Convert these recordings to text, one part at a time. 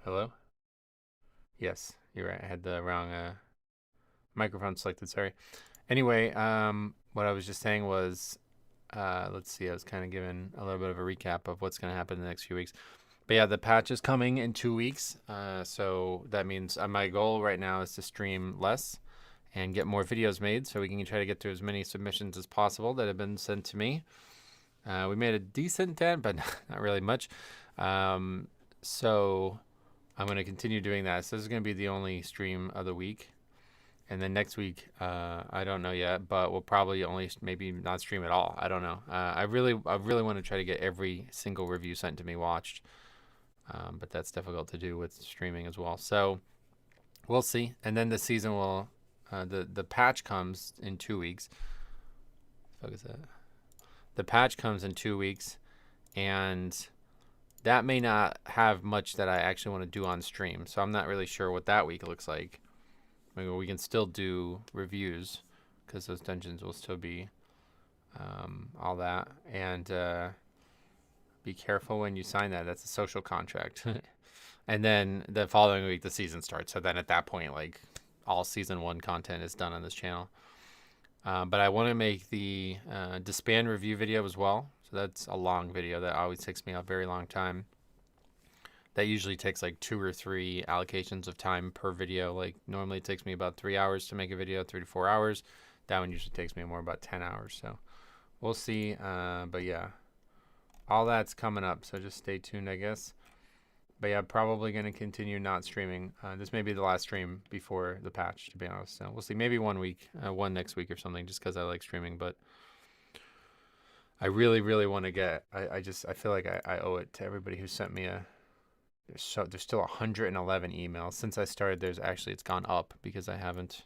Hello? Yes, you're right. I had the wrong microphone selected. Sorry. Anyway, what I was just saying was, let's see, I was kind of giving a little bit of a recap of what's going to happen in the next few weeks. But yeah, the patch is coming in 2 weeks. So that means my goal right now is to stream less and get more videos made so we can try to get through as many submissions as possible that have been sent to me. We made a decent dent, but not really much. So I'm going to continue doing that. So this is going to be the only stream of the week. And then next week, I don't know yet, but we'll probably only maybe not stream at all. I don't know. I really want to try to get every single review sent to me watched, but that's difficult to do with streaming as well. So we'll see. And then the season will, the patch comes in 2 weeks. Focus that. The patch comes in 2 weeks, and that may not have much that I actually want to do on stream. So I'm not really sure what that week looks like. Maybe we can still do reviews because those dungeons will still be all that. And be careful when you sign that. That's a social contract. And then the following week, the season starts. So then at that point, like all season 1 content is done on this channel. But I want to make the Disband review video as well. So that's a long video that always takes me a very long time. That usually takes like 2 or 3 allocations of time per video. Like normally it takes me about 3 hours to make a video, 3 to 4 hours. That one usually takes me more about 10 hours. So we'll see. But yeah, all that's coming up. So just stay tuned, I guess. But yeah, probably going to continue not streaming. This may be the last stream before the patch, to be honest. So we'll see. Maybe one one next week or something, just because I like streaming. But I really want to get. I feel like I owe it to everybody who sent me a. There's still 111 emails since I started. It's gone up because I haven't.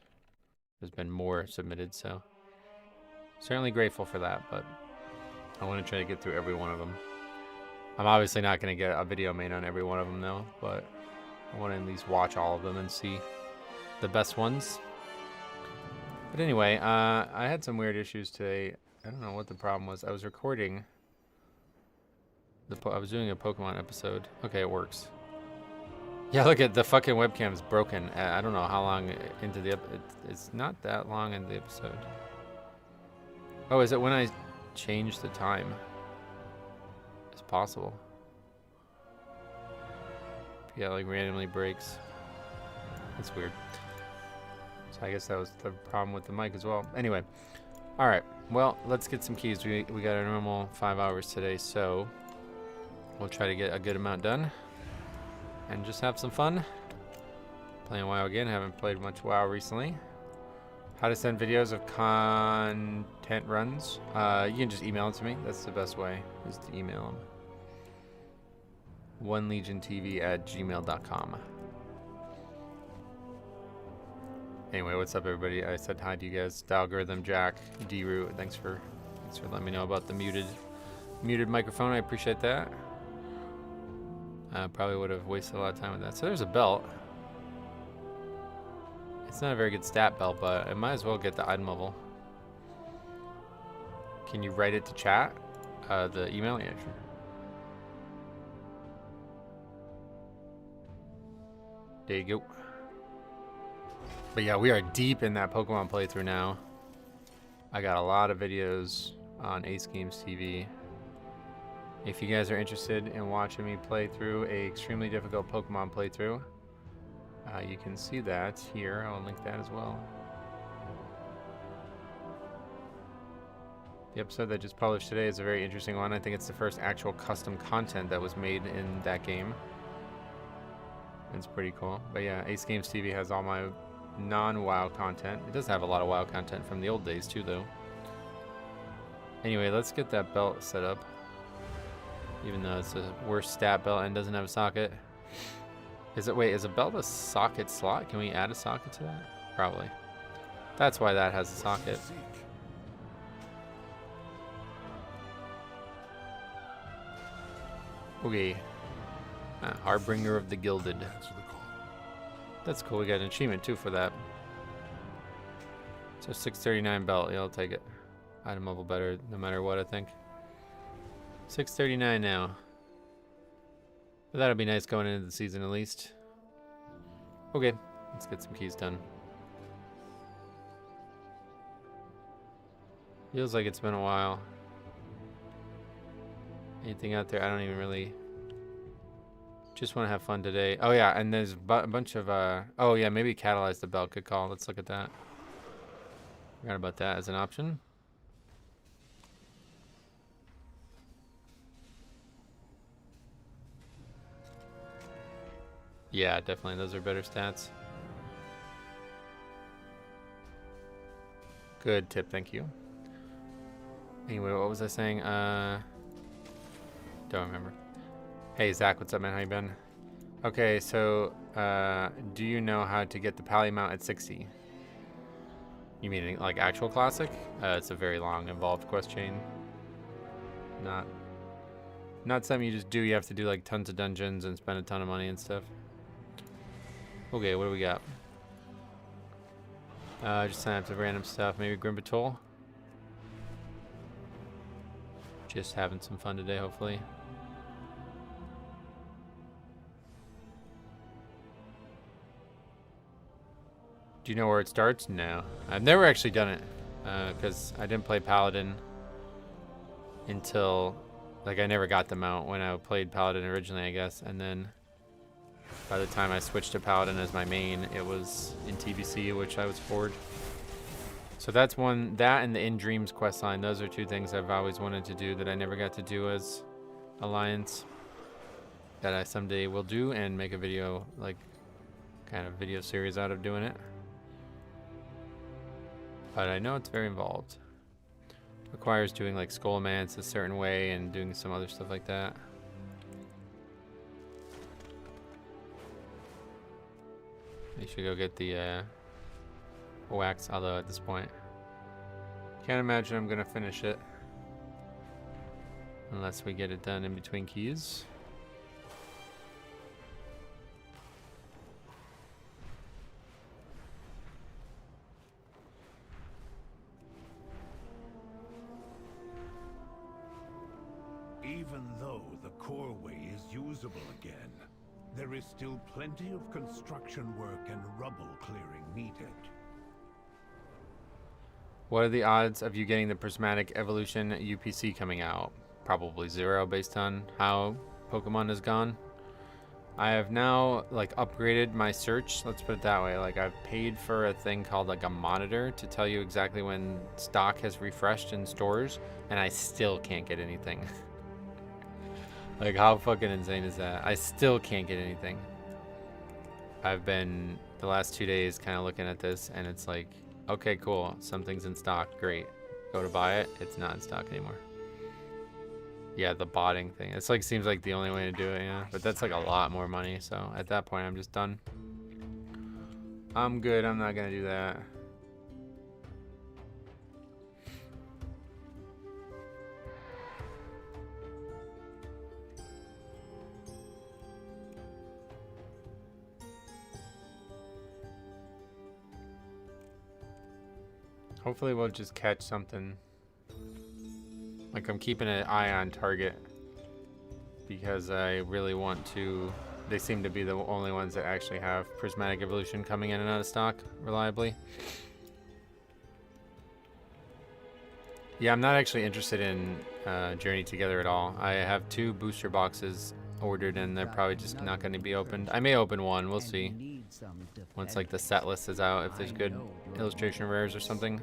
There's been more submitted, so certainly grateful for that. But I want to try to get through every one of them. I'm obviously not going to get a video made on every one of them though, but I want to at least watch all of them and see the best ones. But anyway, I had some weird issues today. I don't know what the problem was. I was recording. I was doing a Pokemon episode. Okay, it works. Yeah, look at the fucking webcam's broken. I don't know how long into the it's not that long into the episode. Oh, is it when I change the time? It's possible. Yeah, like randomly breaks. That's weird. So I guess that was the problem with the mic as well. Anyway, all right. Well, let's get some keys. We got a normal 5 hours today, so we'll try to get a good amount done and just have some fun. Playing WoW again. Haven't played much WoW recently. How to send videos of content runs. You can just email it to me. That's the best way, is to email them. onelegiontv@gmail.com. Anyway, what's up, everybody? I said hi to you guys. Dalgorithm, Jack, D-Root. Thanks for letting me know about the muted microphone. I appreciate that. Probably would have wasted a lot of time with that. So there's a belt. It's not a very good stat belt, but I might as well get the item level. Can you write it to chat? The email? Yeah, sure. There you go. But yeah, we are deep in that Pokemon playthrough now. I got a lot of videos on Ace Games TV. If you guys are interested in watching me play through a extremely difficult Pokemon playthrough, you can see that here. I'll link that as well. The episode that just published today is a very interesting one. I think it's the first actual custom content that was made in that game. It's pretty cool. But yeah, Ace Games TV has all my non-WoW content. It does have a lot of WoW content from the old days too, though. Anyway, let's get that belt set up. Even though it's a worse stat belt and doesn't have a socket. Is a belt a socket slot? Can we add a socket to that? Probably. That's why that has a socket. Okay. Harbinger of the Gilded. That's cool. We got an achievement too for that. So 639 belt. Yeah, I'll take it. Item level better no matter what, I think. 639 now. But that'll be nice going into the season at least. Okay, let's get some keys done. Feels like it's been a while. Anything out there? I don't even really... Just want to have fun today. Oh yeah, and there's a bunch of... Oh yeah, maybe catalyze the belt. Good call. Let's look at that. Forgot about that as an option. Yeah, definitely. Those are better stats. Good tip. Thank you. Anyway, what was I saying? Don't remember. Hey, Zach, what's up, man? How you been? Okay, so, do you know how to get the pally mount at 60? You mean, like, actual classic? It's a very long, involved quest chain. Not something you just do. You have to do, like, tons of dungeons and spend a ton of money and stuff. Okay, what do we got? Just sign up to random stuff. Maybe Grimbatol. Just having some fun today, hopefully. Do you know where it starts? No. I've never actually done it. Because I didn't play Paladin until... Like, I never got them out when I played Paladin originally, I guess. And then by the time I switched to Paladin as my main, it was in TBC, which I was forward. So that's one, that and the In Dreams questline. Those are two things I've always wanted to do that I never got to do as Alliance. That I someday will do and make a video, like, kind of video series out of doing it. But I know it's very involved. Requires doing, like, Skullmance a certain way and doing some other stuff like that. You should go get the wax, although at this point can't imagine I'm gonna finish it unless we get it done in between keys. Even though the core way is usable again, there is still plenty of construction work and rubble clearing needed. What are the odds of you getting the Prismatic Evolution UPC coming out? Probably 0 based on how Pokemon has gone. I have now, like, upgraded my search. Let's put it that way. Like, I've paid for a thing called, like, a monitor to tell you exactly when stock has refreshed in stores, and I still can't get anything. Like, how fucking insane is that? I still can't get anything. I've been, the last 2 days, kind of looking at this, and it's like, okay, cool. Something's in stock. Great. Go to buy it. It's not in stock anymore. Yeah, the botting thing. It's like, seems like the only way to do it, yeah. But that's like a lot more money. So at that point, I'm just done. I'm good. I'm not going to do that. Hopefully we'll just catch something. Like, I'm keeping an eye on target because I really want to. They seem to be the only ones that actually have Prismatic Evolution coming in and out of stock reliably. Yeah, I'm not actually interested in Journey Together at all. I have 2 booster boxes ordered and they're probably just not going to be opened. I may open one, we'll see. Once, like, the set list is out, if there's good illustration rares or something.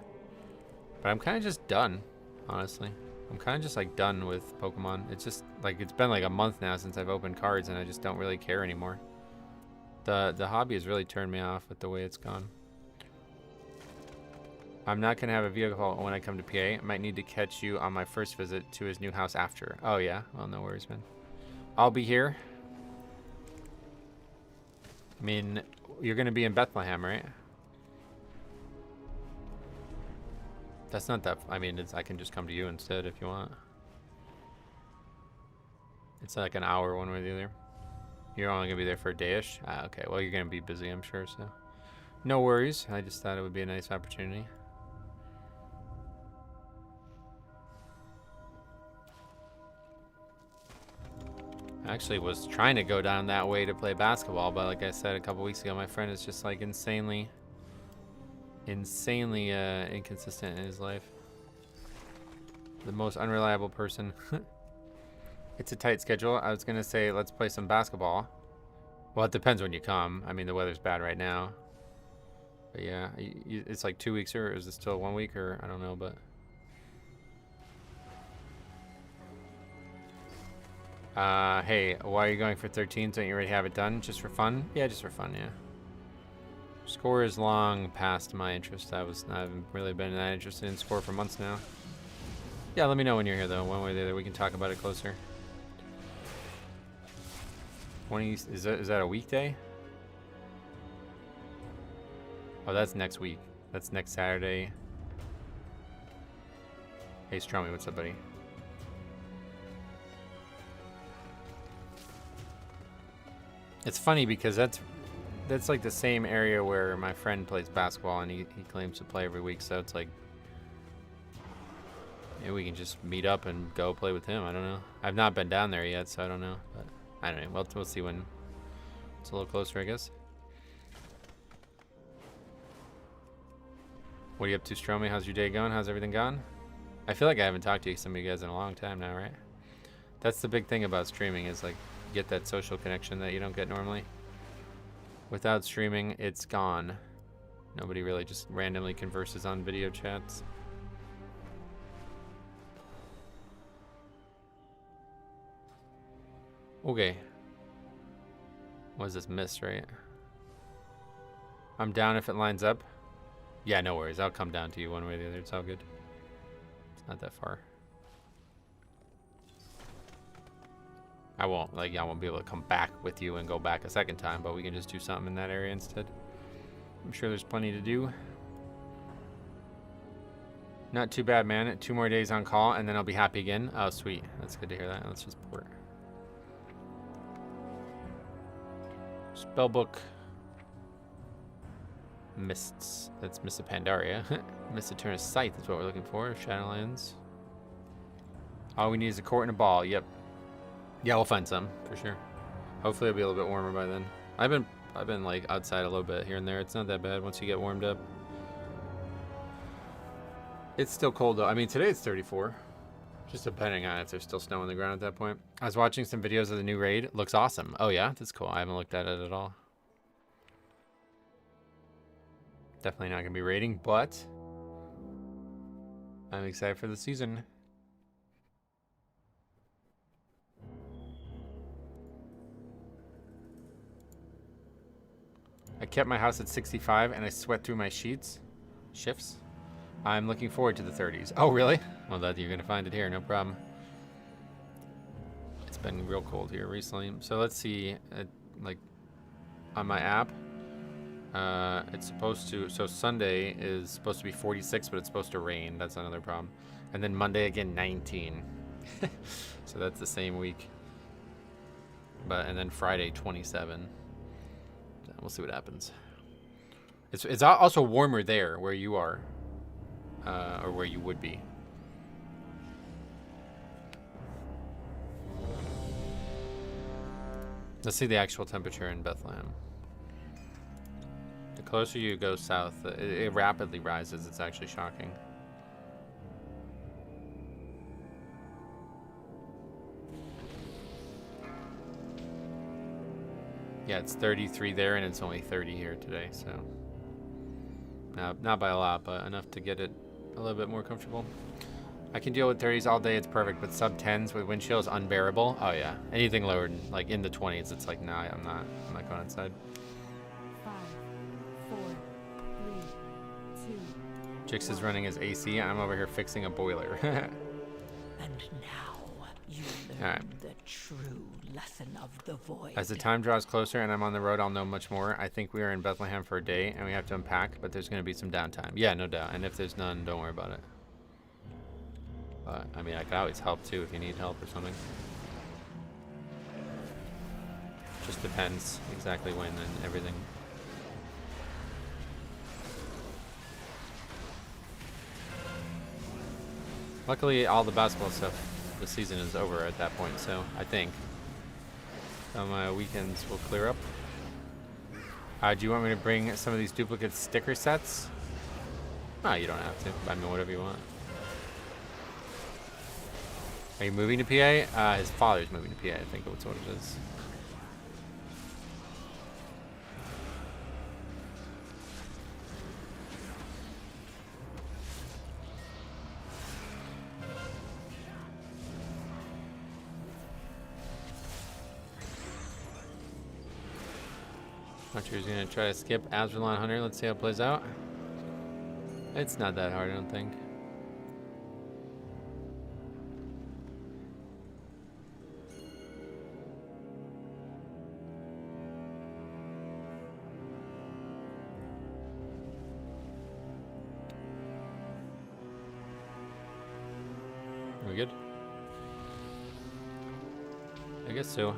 But I'm kind of just done, honestly. I'm kind of just, like, done with Pokemon. It's just, like, it's been like a month now since I've opened cards and I just don't really care anymore. The hobby has really turned me off with the way it's gone. I'm not going to have a vehicle when I come to PA. I might need to catch you on my first visit to his new house after. Oh, yeah? Well, no worries, man. I'll be here. I mean, you're going to be in Bethlehem, right? That's not that... I mean, I can just come to you instead if you want. It's like an hour one way or the other. You're only going to be there for a day-ish? Ah, okay. Well, you're going to be busy, I'm sure, so... No worries. I just thought it would be a nice opportunity. actually was trying to go down that way to play basketball, but like I said a couple weeks ago, my friend is just like insanely inconsistent in his life. The most unreliable person. It's a tight schedule. I was gonna say let's play some basketball. Well, it depends when you come. I mean, the weather's bad right now. But yeah, it's like 2 weeks, or is it still 1 week, or I don't know, but. Hey, why are you going for 13? Don't you already have it done? Just for fun? Yeah, just for fun, yeah. Score is long past my interest. I haven't really been that interested in score for months now. Yeah, let me know when you're here, though. One way or the other, we can talk about it closer. 20, is that a weekday? Oh, that's next week. That's next Saturday. Hey, Stromy, what's up, buddy? It's funny because that's like the same area where my friend plays basketball, and he claims to play every week, so it's like maybe we can just meet up and go play with him. I don't know. I've not been down there yet, so I don't know. But I don't know. We'll see when it's a little closer, I guess. What are you up to, Stromy? How's your day going? How's everything going? I feel like I haven't talked to some of you guys in a long time now, right? That's the big thing about streaming, is like get that social connection that you don't get normally. Without streaming, it's gone. Nobody really just randomly converses on video chats. Okay. What is this, miss, right? I'm down if it lines up. Yeah, no worries. I'll come down to you one way or the other. It's all good. It's not that far. I won't be able to come back with you and go back a second time, but we can just do something in that area instead. I'm sure there's plenty to do. Not too bad, man. 2 more days on call, and then I'll be happy again. Oh, sweet. That's good to hear that. Let's just port. Spellbook. Mists. That's Mists of Pandaria. Mist Eternus Sight is what we're looking for. Shadowlands. All we need is a court and a ball. Yep. Yeah, we'll find some for sure. Hopefully it'll be a little bit warmer by then. I've been like outside a little bit here and there. It's not that bad once you get warmed up. It's still cold though. I mean, today it's 34. Just depending on if there's still snow on the ground at that point. I was watching some videos of the new raid. It looks awesome. Oh yeah, that's cool. I haven't looked at it at all. Definitely not gonna be raiding, but I'm excited for the season. I kept my house at 65 and I sweat through my shifts. I'm looking forward to the 30s. Oh, really? Well, that you're gonna find it here, no problem. It's been real cold here recently. So let's see, like on my app, it's supposed to, so Sunday is supposed to be 46, but it's supposed to rain. That's another problem. And then Monday again, 19. So that's the same week. And then Friday, 27. We'll see what happens. It's also warmer there where you are, or where you would be. Let's see the actual temperature in Bethlehem. The closer you go south, it rapidly rises. It's actually shocking. Yeah, it's 33 there, and it's only 30 here today, so not by a lot, but enough to get it a little bit more comfortable. I can deal with 30s all day, it's perfect, but sub 10s with wind chill is unbearable. Oh yeah, anything lower than like in the 20s, it's like, nah, I'm not going inside. 5, 4, 3, 2. Jix is running his AC, I'm over here fixing a boiler. And now you learn Alright. the true lesson of the void. As the time draws closer and I'm on the road, I'll know much more. I think we are in Bethlehem for a day and we have to unpack, but there's going to be some downtime. Yeah, no doubt. And if there's none, don't worry about it. But, I mean, I could always help too if you need help or something. Just depends exactly when and everything. Luckily, all the basketball stuff, the season is over at that point, so I think. On my weekends will clear up. Do you want me to bring some of these duplicate sticker sets? Oh, you don't have to. I mean, whatever you want. Are you moving to PA? His father's moving to PA, I think that's what it is. Hunter's gonna try to skip Azralan Hunter. Let's see how it plays out. It's not that hard, I don't think. Are we good? I guess so.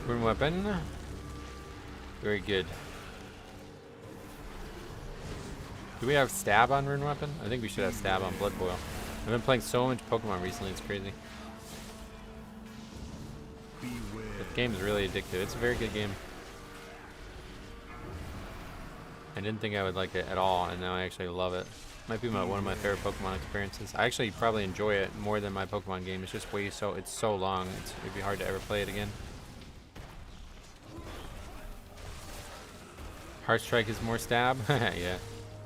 Rune weapon. Very good. Do we have stab on rune weapon? I think we should have stab on blood boil. I've been playing so much Pokemon recently, it's crazy. This game is really addictive. It's a very good game. I didn't think I would like it at all, and now I actually love it. Might be one of my favorite Pokemon experiences. I actually probably enjoy it more than my Pokemon game. It's just it's so long. It'd be hard to ever play it again. Heart Strike is more stab? Yeah.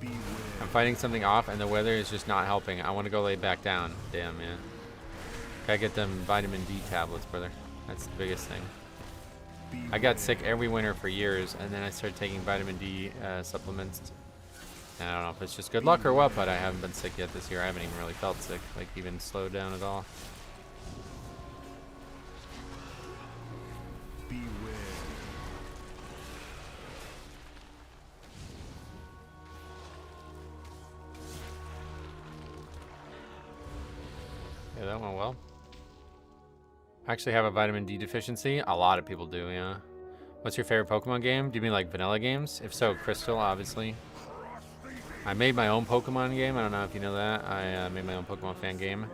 I'm fighting something off and the weather is just not helping. I want to go lay back down. Damn, man. Gotta get them vitamin D tablets, brother. That's the biggest thing. I got sick every winter for years, and then I started taking vitamin D supplements. And I don't know if it's just good luck or what, but I haven't been sick yet this year. I haven't even really felt sick, like even slowed down at all. Yeah, that went well. I actually have a vitamin D deficiency. A lot of people do, yeah. What's your favorite Pokemon game? Do you mean like vanilla games? If so, Crystal, obviously. I made my own Pokemon game. I don't know if you know that. I made my own Pokemon fan game.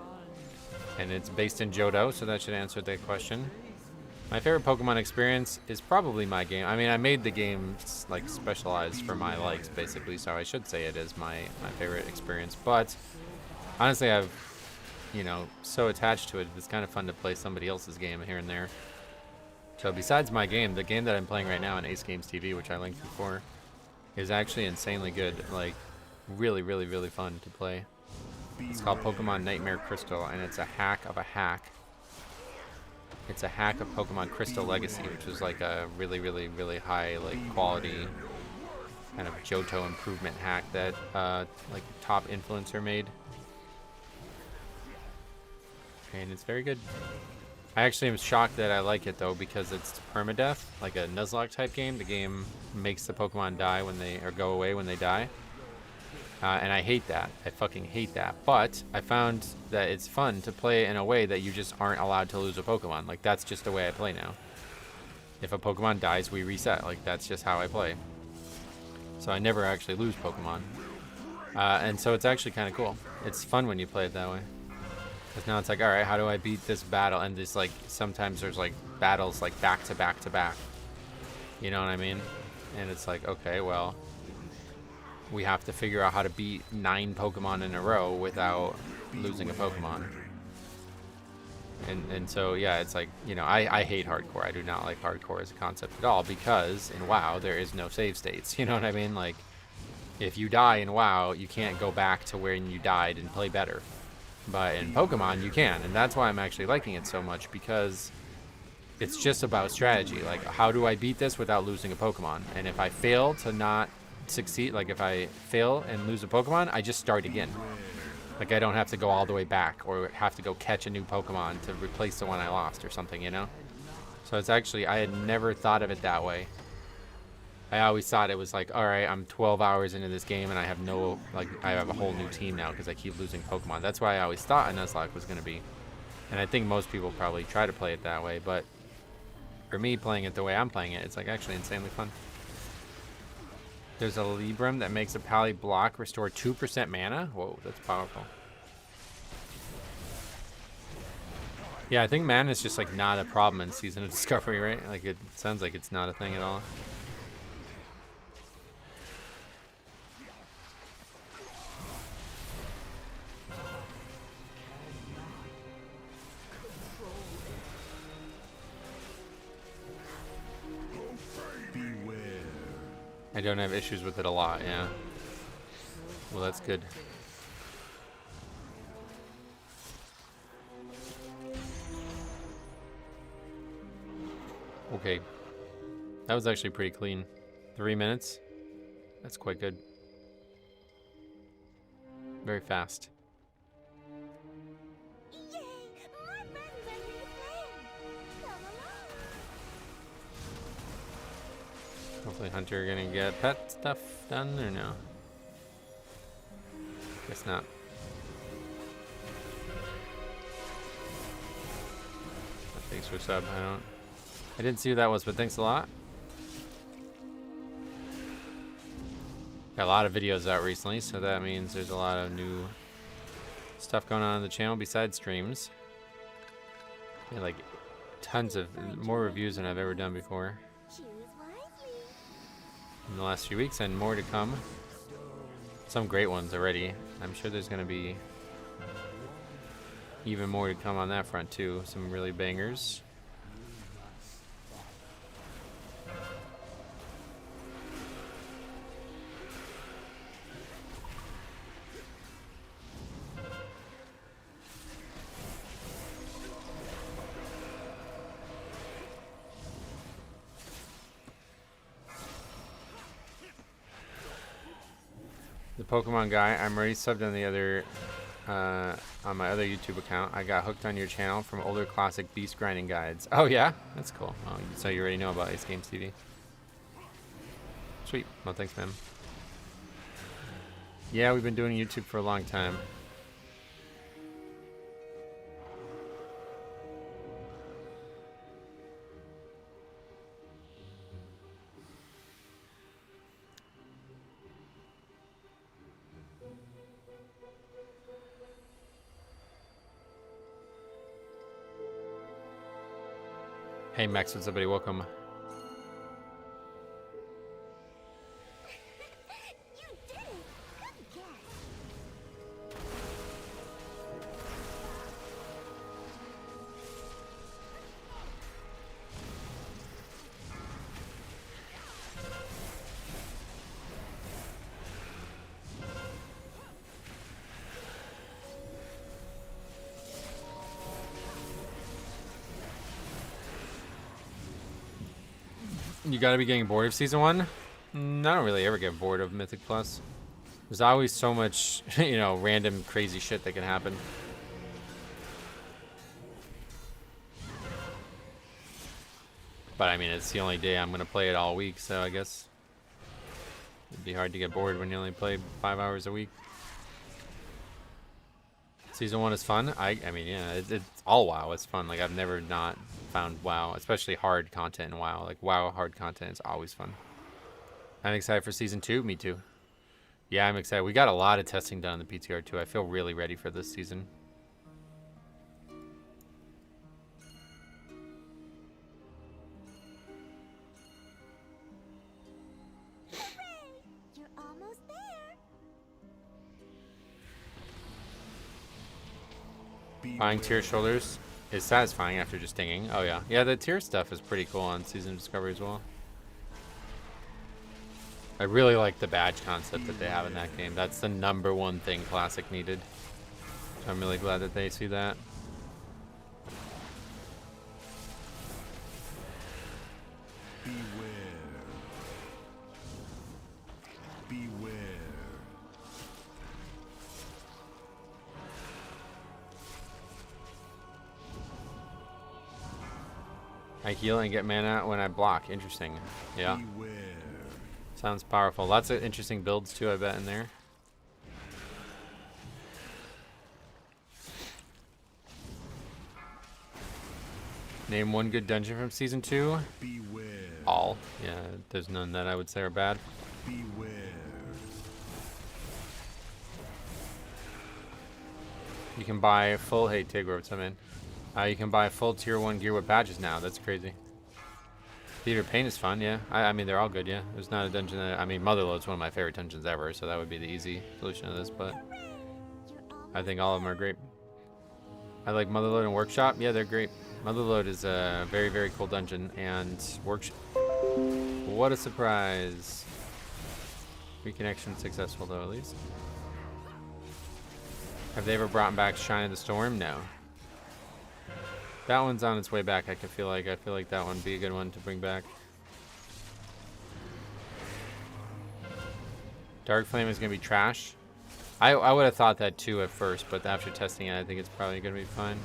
And it's based in Johto, so that should answer that question. My favorite Pokemon experience is probably my game. I mean, I made the game like specialized for my likes, basically, so I should say it is my favorite experience. But honestly, I've, you know, so attached to it, it's kind of fun to play somebody else's game here and there. So besides my game, the game that I'm playing right now on Ace Games TV, which I linked before, is actually insanely good. Like, really, really, really fun to play. It's called Pokemon Nightmare Crystal, and it's a hack of a hack. It's a hack of Pokemon Crystal Legacy, which is like a really, really, really high, like, quality kind of Johto improvement hack that like top influencer made. And it's very good. I actually am shocked that I like it though, because it's permadeath, like a Nuzlocke type game. The game makes the Pokemon die when they, or go away when they die. And I hate that. I fucking hate that. But I found that it's fun to play in a way that you just aren't allowed to lose a Pokemon. Like, that's just the way I play now. If a Pokemon dies, we reset. Like, that's just how I play. So I never actually lose Pokemon. And so it's actually kind of cool. It's fun when you play it that way. Because now it's like, alright, how do I beat this battle? And there's like, sometimes there's like battles like back to back to back. You know what I mean? And it's like, okay, well, we have to figure out how to beat 9 Pokemon in a row without losing a Pokemon. And so, yeah, it's like, you know, I hate hardcore. I do not like hardcore as a concept at all, because in WoW, there is no save states. You know what I mean? Like, if you die in WoW, you can't go back to where you died and play better. But in Pokemon, you can. And that's why I'm actually liking it so much, because it's just about strategy. Like, how do I beat this without losing a Pokemon? And if I fail to not succeed, like if I fail and lose a Pokemon, I just start again. Like, I don't have to go all the way back or have to go catch a new Pokemon to replace the one I lost or something, you know? So it's actually, I had never thought of it that way. I always thought it was like, all right, I'm 12 hours into this game and I have no, like, I have a whole new team now because I keep losing Pokemon. That's why I always thought a Nuzlocke was going to be. And I think most people probably try to play it that way, but for me, playing it the way I'm playing it, it's like actually insanely fun. There's a Libram that makes a Pally block restore 2% mana. Whoa, that's powerful. Yeah, I think mana is just like not a problem in Season of Discovery, right? Like it sounds like it's not a thing at all. I don't have issues with it a lot, yeah. Well, that's good. Okay. That was actually pretty clean. 3 minutes. That's quite good. Very fast. Yay! My friends are here to play. Come along. Hopefully Hunter gonna get pet stuff done or no? Guess not. Thanks for sub. I didn't see who that was, but thanks a lot. Got a lot of videos out recently, so that means there's a lot of new stuff going on the channel besides streams. Yeah, like tons of more reviews than I've ever done before Choose wisely. in the last few weeks, and more to come. Some great ones already. I'm sure there's going to be even more to come on that front too. Some really bangers. The Pokemon guy, I'm already subbed on the other, on my other YouTube account. I got hooked on your channel from older classic beast grinding guides. Oh yeah, that's cool. Oh, so you already know about Ace Games TV. Sweet. Well, thanks, man. Yeah, we've been doing YouTube for a long time. Hey Max, what's up, buddy? Welcome. You did it! Good guess. You gotta be getting bored of Season 1? I don't really ever get bored of Mythic Plus. There's always so much, you know, random crazy shit that can happen. But I mean, it's the only day I'm gonna play it all week, so I guess it'd be hard to get bored when you only play 5 hours a week. Season 1 is fun. I mean, yeah, it's all WoW. It's fun. Like, I've never not found WoW, especially hard content in WoW. Like, WoW hard content is always fun. I'm excited for Season 2. Me too. Yeah, I'm excited. We got a lot of testing done on the PTR too. I feel really ready for this season. Hooray! You're almost there. Buying tier shoulders is satisfying after just dinging. Oh yeah. Yeah, the tier stuff is pretty cool on Season of Discovery as well. I really like the badge concept that they have in that game. That's the #1 thing Classic needed. So I'm really glad that they see that. Beware. Beware. I heal and get mana when I block. Interesting. Yeah. Beware. Sounds powerful. Lots of interesting builds too, I bet, in there. Name one good dungeon from season 2. Beware. All. Yeah, there's none that I would say are bad. Beware. You can buy full. Hey, Tigrovs, I'm in. You can buy full tier 1 gear with badges now. That's crazy. Theater of Pain is fun, yeah. I mean, they're all good, yeah. There's not a dungeon that. I mean, Motherlode's one of my favorite dungeons ever, so that would be the easy solution to this, but I think all of them are great. I like Motherlode and Workshop. Yeah, they're great. Motherlode is a very, very cool dungeon, and Workshop. What a surprise. Reconnection successful, though, at least. Have they ever brought back Shine of the Storm? No. That one's on its way back, I feel like. I feel like that one would be a good one to bring back. Dark Flame is going to be trash. I would have thought that too at first, but after testing it, I think it's probably going to be fine.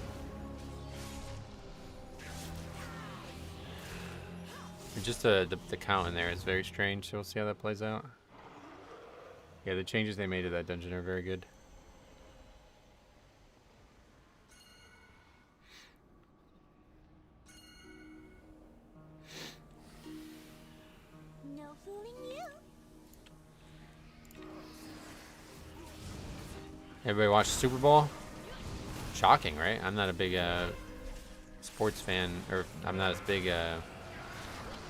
Just the count in there is very strange, so we'll see how that plays out. Yeah, the changes they made to that dungeon are very good. No fooling you. Everybody watch the Super Bowl? Shocking, right? I'm not a big sports fan, or I'm not as big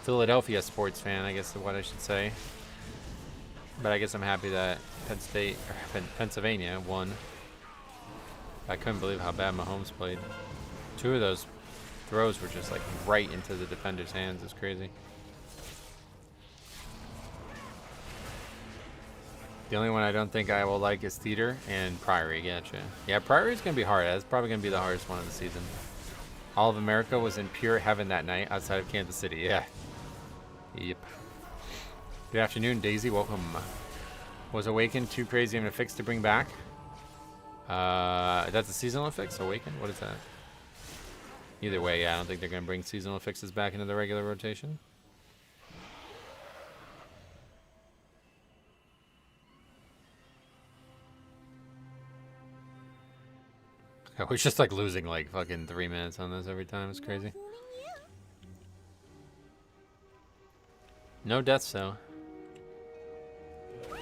Philadelphia sports fan, I guess is what I should say. But I guess I'm happy that Pennsylvania won. I couldn't believe how bad Mahomes played. 2 of those throws were just like right into the defender's hands. It's crazy. The only one I don't think I will like is Theater and Priory. Gotcha. Yeah, Priory is going to be hard. That's probably going to be the hardest one of the season. All of America was in pure heaven that night outside of Kansas City. Yeah. Yep. Good afternoon, Daisy. Welcome. Was Awaken too crazy of a fix to bring back? That's a seasonal fix? Awaken? What is that? Either way, yeah, I don't think they're going to bring seasonal fixes back into the regular rotation. I was just like losing like fucking 3 minutes on this every time. It's crazy. Fooling you. No deaths though. So much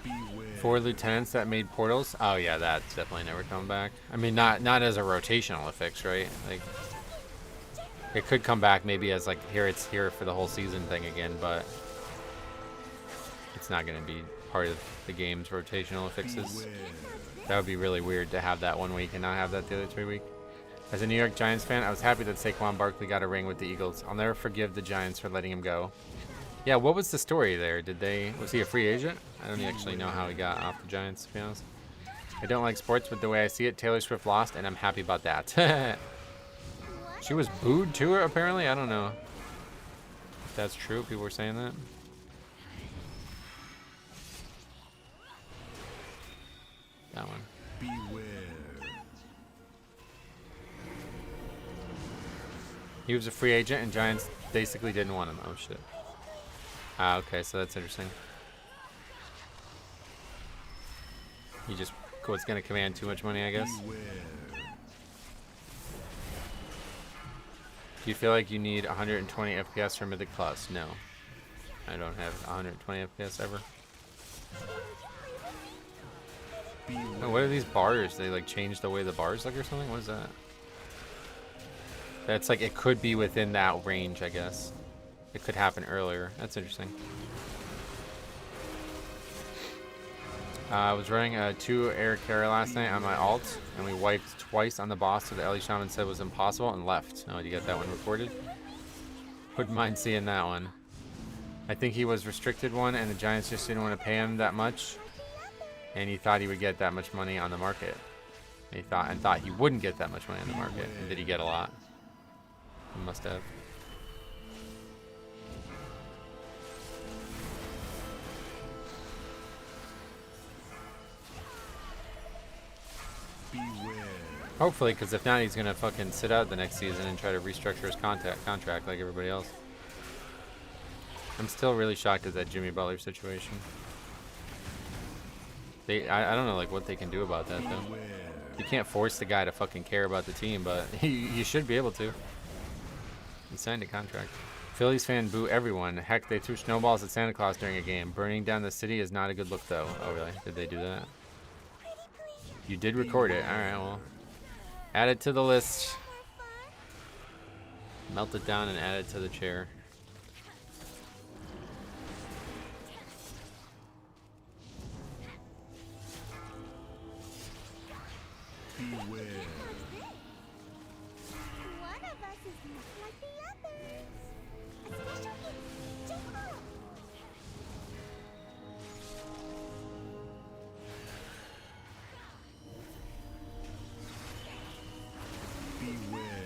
fun. 4 lieutenants that made portals. Oh yeah, that's definitely never coming back. I mean, not as a rotational fix, right? Like, it could come back maybe as like it's here for the whole season thing again, but it's not going to be part of the game's rotational fixes. That would be really weird to have that 1 week and not have that the other 3 weeks. As a New York Giants fan, I was happy that Saquon Barkley got a ring with the Eagles. I'll never forgive the Giants for letting him go. Yeah, what was the story there? Was he a free agent? I don't actually know how he got off the Giants, to be honest. I don't like sports, but the way I see it, Taylor Swift lost, and I'm happy about that. She was booed too, apparently? I don't know if that's true. People were saying that. That one. Beware. He was a free agent, and Giants basically didn't want him. Oh, shit. Ah, okay, so that's interesting. He just was going to command too much money, I guess. Beware. Do you feel like you need 120 FPS for Mythic Plus? No. I don't have 120 FPS ever. Oh, what are these bars? They like change the way the bars look or something? What is that? That's like, it could be within that range, I guess. It could happen earlier. That's interesting. I was running a 2 air carry last night on my alt, and we wiped twice on the boss, so the Ellie Shaman said was impossible and left. Oh, you got that one recorded? Wouldn't mind seeing that one. I think he was restricted one, and the Giants just didn't want to pay him that much, and he thought he would get that much money on the market. And he thought he wouldn't get that much money on the market. And did he get a lot? He must have. Beware. Hopefully, because if not, he's gonna fucking sit out the next season and try to restructure his contract like everybody else. I'm still really shocked at that Jimmy Butler situation. I don't know like what they can do about that though. You can't force the guy to fucking care about the team, but you should be able to. He signed a contract. Phillies fan boo everyone. Heck, they threw snowballs at Santa Claus during a game. Burning down the city is not a good look though. Oh really? Did they do that? You did record it. Alright, well. Add it to the list. Melt it down and add it to the chair. Beware. One of us is not like the others. A special gift to all. Beware.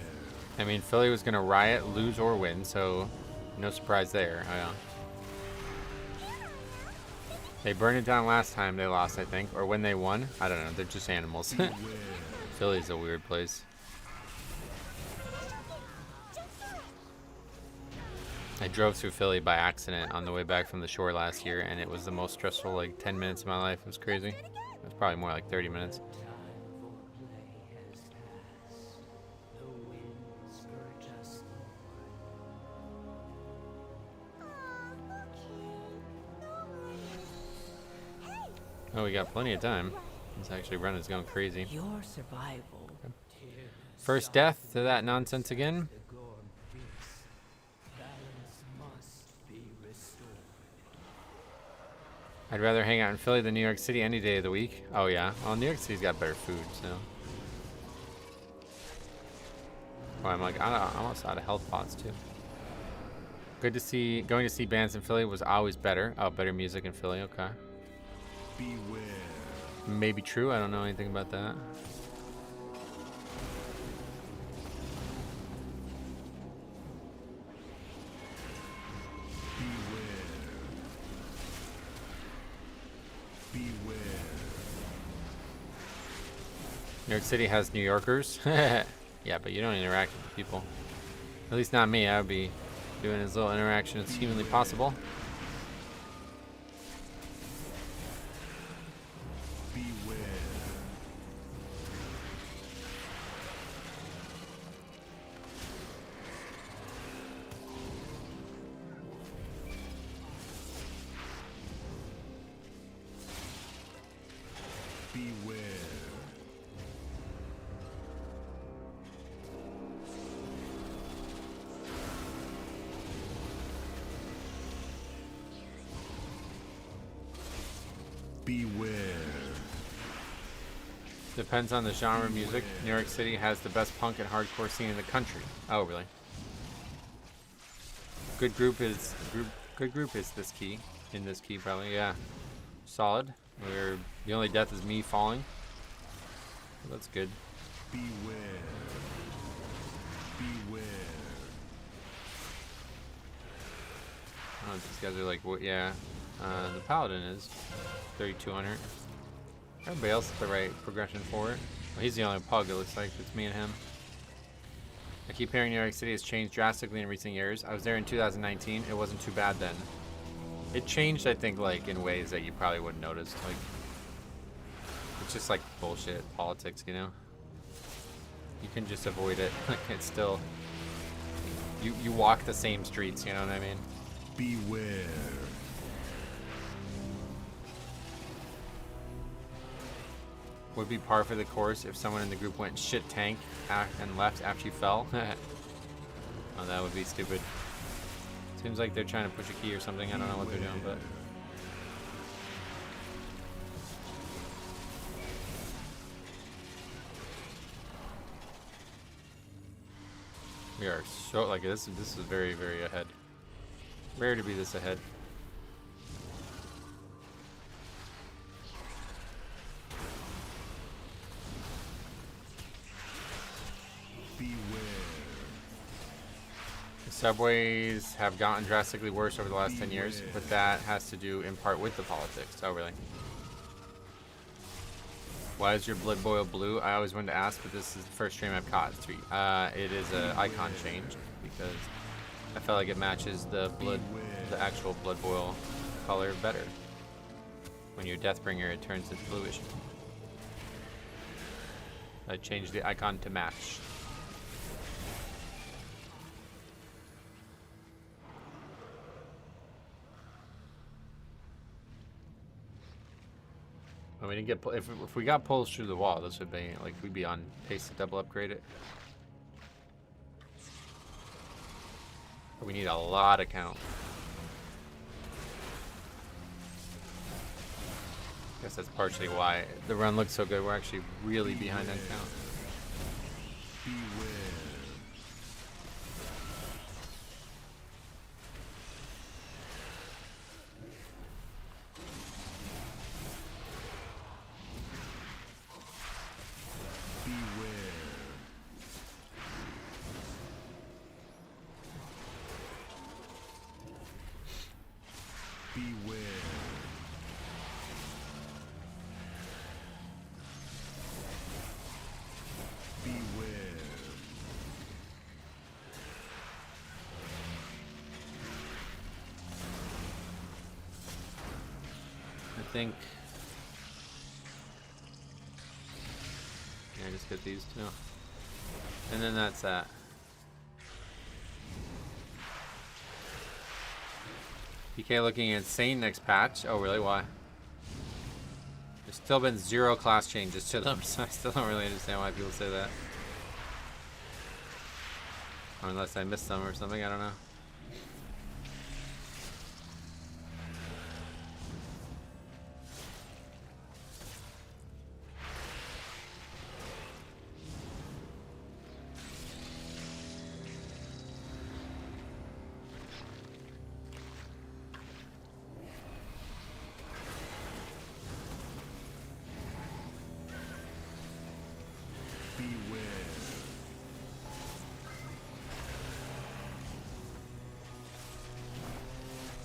I mean, Philly was gonna riot, lose or win, so no surprise there. They burned it down last time they lost, I think, or when they won. I don't know. They're just animals. Philly's a weird place. I drove through Philly by accident on the way back from the shore last year, and it was the most stressful, like, 10 minutes of my life. It was crazy. It was probably more like 30 minutes. Oh, we got plenty of time. This actually run is going crazy. Your survival. First death to that nonsense again. I'd rather hang out in Philly than New York City any day of the week. Oh yeah, well New York City's got better food, so. Oh, I'm like, I'm almost out of health pots too. Good to see, going to see bands in Philly was always better. Oh, better music in Philly, okay. Beware. Maybe true, I don't know anything about that. New York City has New Yorkers. Yeah, but you don't interact with people. At least not me. I would be doing as little interaction as humanly possible. Beware. Beware. Beware. Depends on the genre of music. New York City has the best punk and hardcore scene in the country. Oh, really? Good group is this key. In this key, probably. Yeah. Solid. The only death is me falling. Well, that's good. Beware. Beware. Oh, these guys are like, what? Yeah. The Paladin is 3,200. Everybody else has the right progression for it. Well, he's the only pug, it looks like. It's me and him. I keep hearing New York City has changed drastically in recent years. I was there in 2019. It wasn't too bad then. It changed, I think, like, in ways that you probably wouldn't notice. Like, it's just like bullshit politics, you know? You can just avoid it. Like, it's still... You walk the same streets, you know what I mean? Beware. Would be par for the course if someone in the group went shit tank and left after you fell. Oh, that would be stupid. Seems like they're trying to push a key or something. I don't know what they're doing, but... We are so, like, this is very, very ahead. Rare to be this ahead. Subways have gotten drastically worse over the last 10 years, but that has to do in part with the politics. Oh, really? Why is your blood boil blue? I always wanted to ask, but this is the first stream I've caught. It is an icon change because I felt like it matches the actual blood boil color better. When you're Deathbringer, it turns it bluish. I changed the icon to match. We didn't get if we got pulls through the wall, this would be like we'd be on pace to double upgrade it. But we need a lot of count. I guess that's partially why the run looks so good. We're actually really behind on count. I think. Yeah, I just get these two. And then that's that. PK looking insane next patch. Oh, really? Why? There's still been 0 class changes to them, so I still don't really understand why people say that. Or unless I missed some or something, I don't know.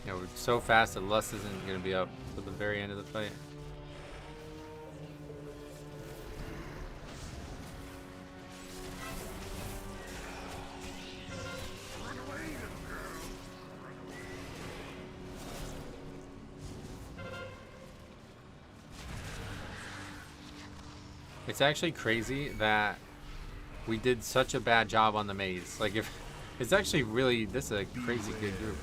Yeah, we're so fast that Lust isn't going to be up to the very end of the fight. It's actually crazy that we did such a bad job on the maze. Like, if it's actually really, this is a crazy good group.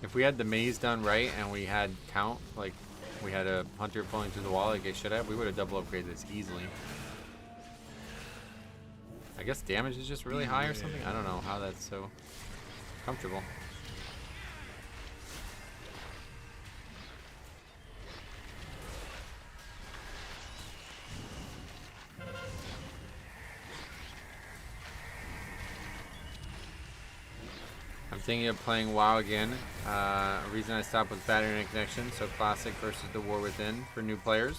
If we had the maze done right and we had count, like we had a hunter pulling through the wall like it should have, we would have double upgraded this easily. I guess damage is just really high or something. I don't know how that's so comfortable. I'm thinking of playing WoW again. A reason I stopped was Battle Internet Connection, so Classic versus the War Within for new players.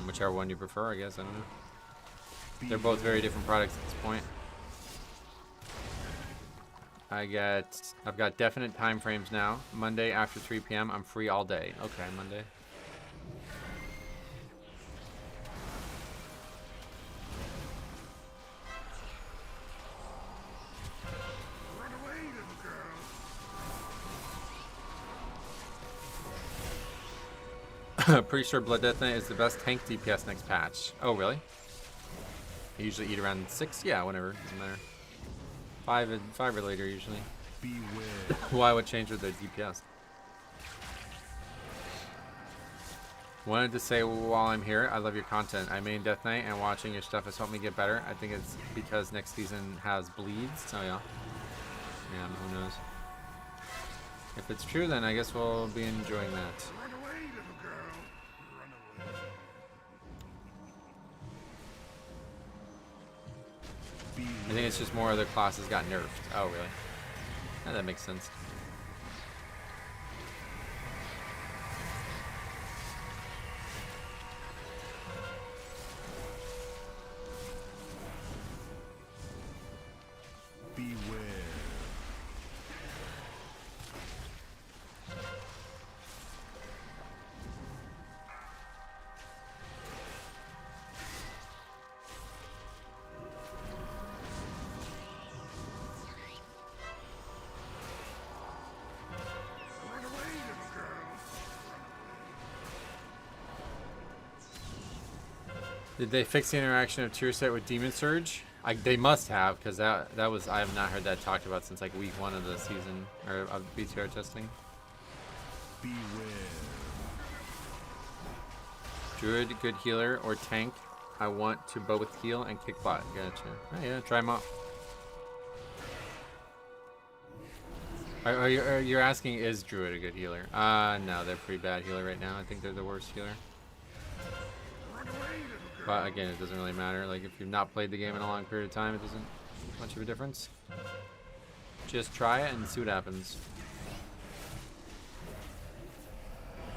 Whichever one you prefer, I guess, I don't know. They're both very different products at this point. I've got definite time frames now. Monday after 3 p.m. I'm free all day. Okay, Monday. Pretty sure Blood Death Knight is the best tank DPS next patch. Oh, really? I usually eat around 6? Yeah, whatever. Doesn't matter. 5 or later, usually. Beware. Why would change with their DPS? Wanted to say while I'm here, I love your content. I main Death Knight, and watching your stuff has helped me get better. I think it's because next season has bleeds. Oh, yeah. Yeah, who knows? If it's true, then I guess we'll be enjoying that. I think it's just more other classes got nerfed. Oh, really? Yeah, that makes sense. Beware. Did they fix the interaction of tier set with Demon Surge? They must have, because that was, I have not heard that talked about since like week 1 of the season, or of BTR testing. Beware. Druid, good healer, or tank. I want to both heal and kick bot. Gotcha. Oh yeah, try them out. You're asking, is Druid a good healer? No, they're pretty bad healer right now. I think they're the worst healer. But again, it doesn't really matter. Like, if you've not played the game in a long period of time, it doesn't make much of a difference. Just try it and see what happens.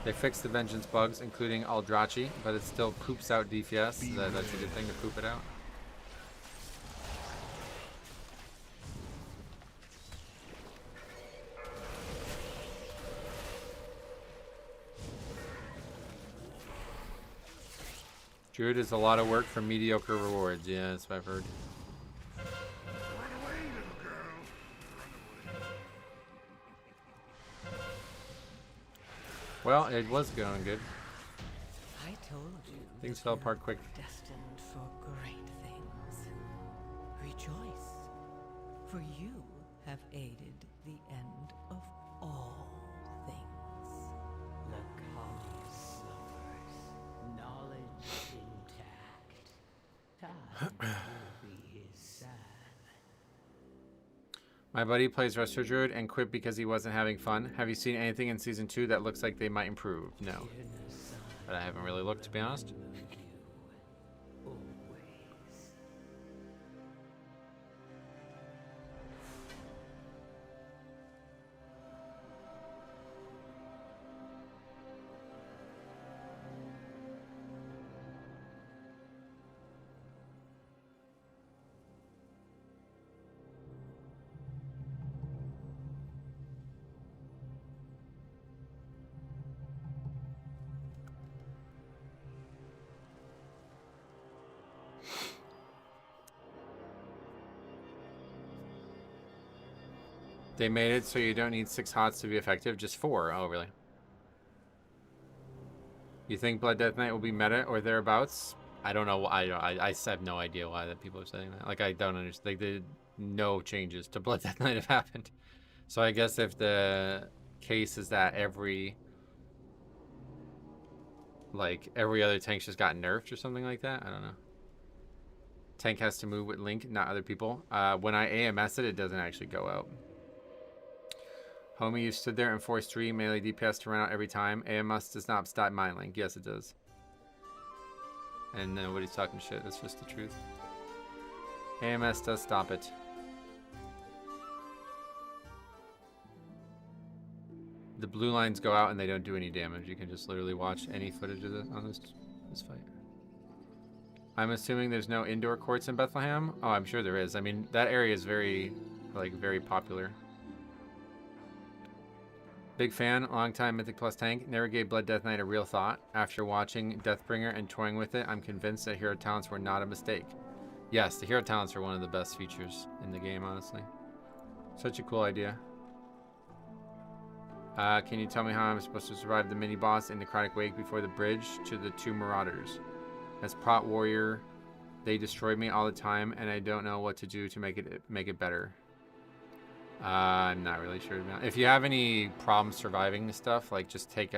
They fixed the Vengeance bugs, including Aldrachi, but it still poops out DPS. That's a good thing to poop it out. Druid is a lot of work for mediocre rewards. Yeah, that's what I've heard. Well, it was going good. I told you. Things that fell you apart are quick. Destined for great things. Rejoice, for you have aided the end of all things. Lacan suffers, knowledge intact. Time will be his son. My buddy plays Resto Druid and quit because he wasn't having fun. Have you seen anything in Season 2 that looks like they might improve? No. But I haven't really looked, to be honest. They made it so you don't need 6 hots to be effective, just 4. Oh, really? You think Blood Death Knight will be meta or thereabouts? I don't know. I have no idea why that people are saying that. Like, I don't understand. Like, no changes to Blood Death Knight have happened. So I guess if the case is that every other tank's just got nerfed or something like that, I don't know. Tank has to move with Link, not other people. When I AMS it, it doesn't actually go out. Homie, you stood there and forced 3 melee DPS to run out every time. AMS does not stop mind link. Yes, it does. And nobody's talking shit. That's just the truth. AMS does stop it. The blue lines go out and they don't do any damage. You can just literally watch any footage of this on this fight. I'm assuming there's no indoor courts in Bethlehem. Oh, I'm sure there is. I mean, that area is very popular. Big fan, long-time Mythic Plus tank. Never gave Blood Death Knight a real thought. After watching Deathbringer and toying with it, I'm convinced that hero talents were not a mistake. Yes, the hero talents are one of the best features in the game, honestly. Such a cool idea. Can you tell me how I'm supposed to survive the mini-boss in Necrotic Wake before the bridge to the 2 Marauders? As Pot Warrior, they destroy me all the time, and I don't know what to do to make it better. I'm not really sure. If you have any problems surviving this stuff, like just take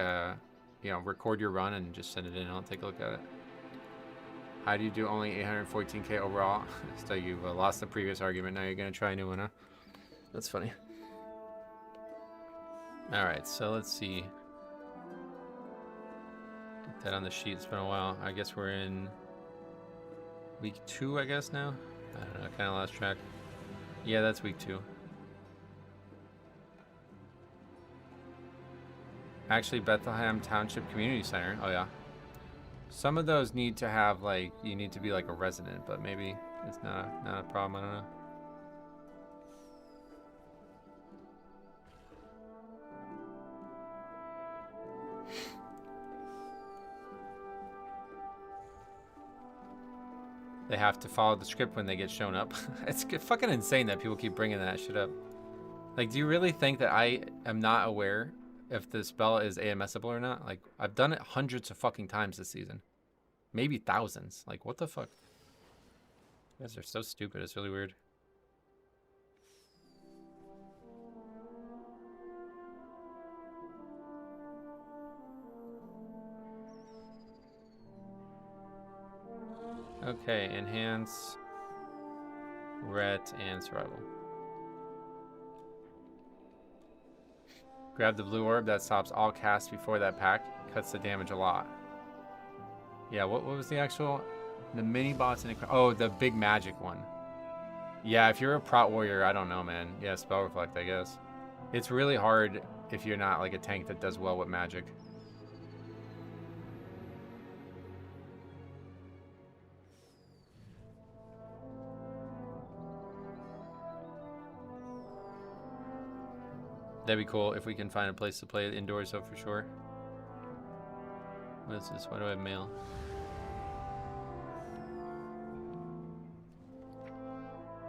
record your run and just send it in. I'll take a look at it. How do you do only 814k overall? So you've lost the previous argument. Now you're gonna try a new one, huh? That's funny. All right, so let's see. Get that on the sheet. It's been a while. I guess we're in week 2. I guess now. I don't know. I kind of lost track. Yeah, that's week 2. Actually, Bethlehem Township Community Center. Oh, yeah. Some of those need to have, you need to be, a resident, but maybe it's not a problem. I don't know. They have to follow the script when they get shown up. It's fucking insane that people keep bringing that shit up. Do you really think that I am not aware if the spell is AMSable or not? I've done it hundreds of fucking times this season. Maybe thousands. Like, what the fuck? You guys are so stupid. It's really weird. Okay, enhance, ret, and survival. Grab the blue orb that stops all casts before that pack. Cuts the damage a lot. Yeah, what was the actual... The mini boss in the big magic one. Yeah, if you're a prot warrior, I don't know, man. Yeah, spell reflect, I guess. It's really hard if you're not like a tank that does well with magic. That'd be cool if we can find a place to play it indoors, though, for sure. What is this? Why do I have mail?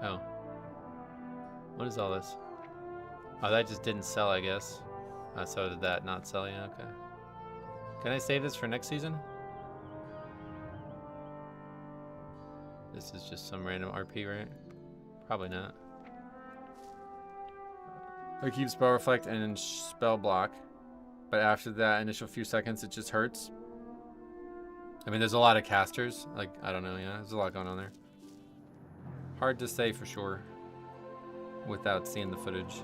Oh. What is all this? Oh, that just didn't sell, I guess. So did that not sell? Yeah, okay. Can I save this for next season? This is just some random RP, right? Probably not. I keep spell reflect and spell block, but after that initial few seconds, it just hurts. I mean, there's a lot of casters. Like, I don't know. Yeah, there's a lot going on there. Hard to say for sure without seeing the footage.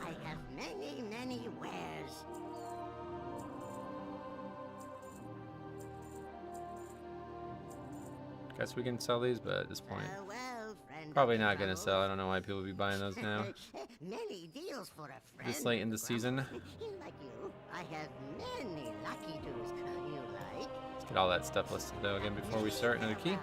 I have many, many wares. Guess we can sell these, but at this point, Well, friend probably of the not gonna trouble. sell. I don't know why people would be buying those now. Many deals for a friend. This late in the season. Like you, I have many lucky do's. You like? Let's get all that stuff listed though again before we start. Another key.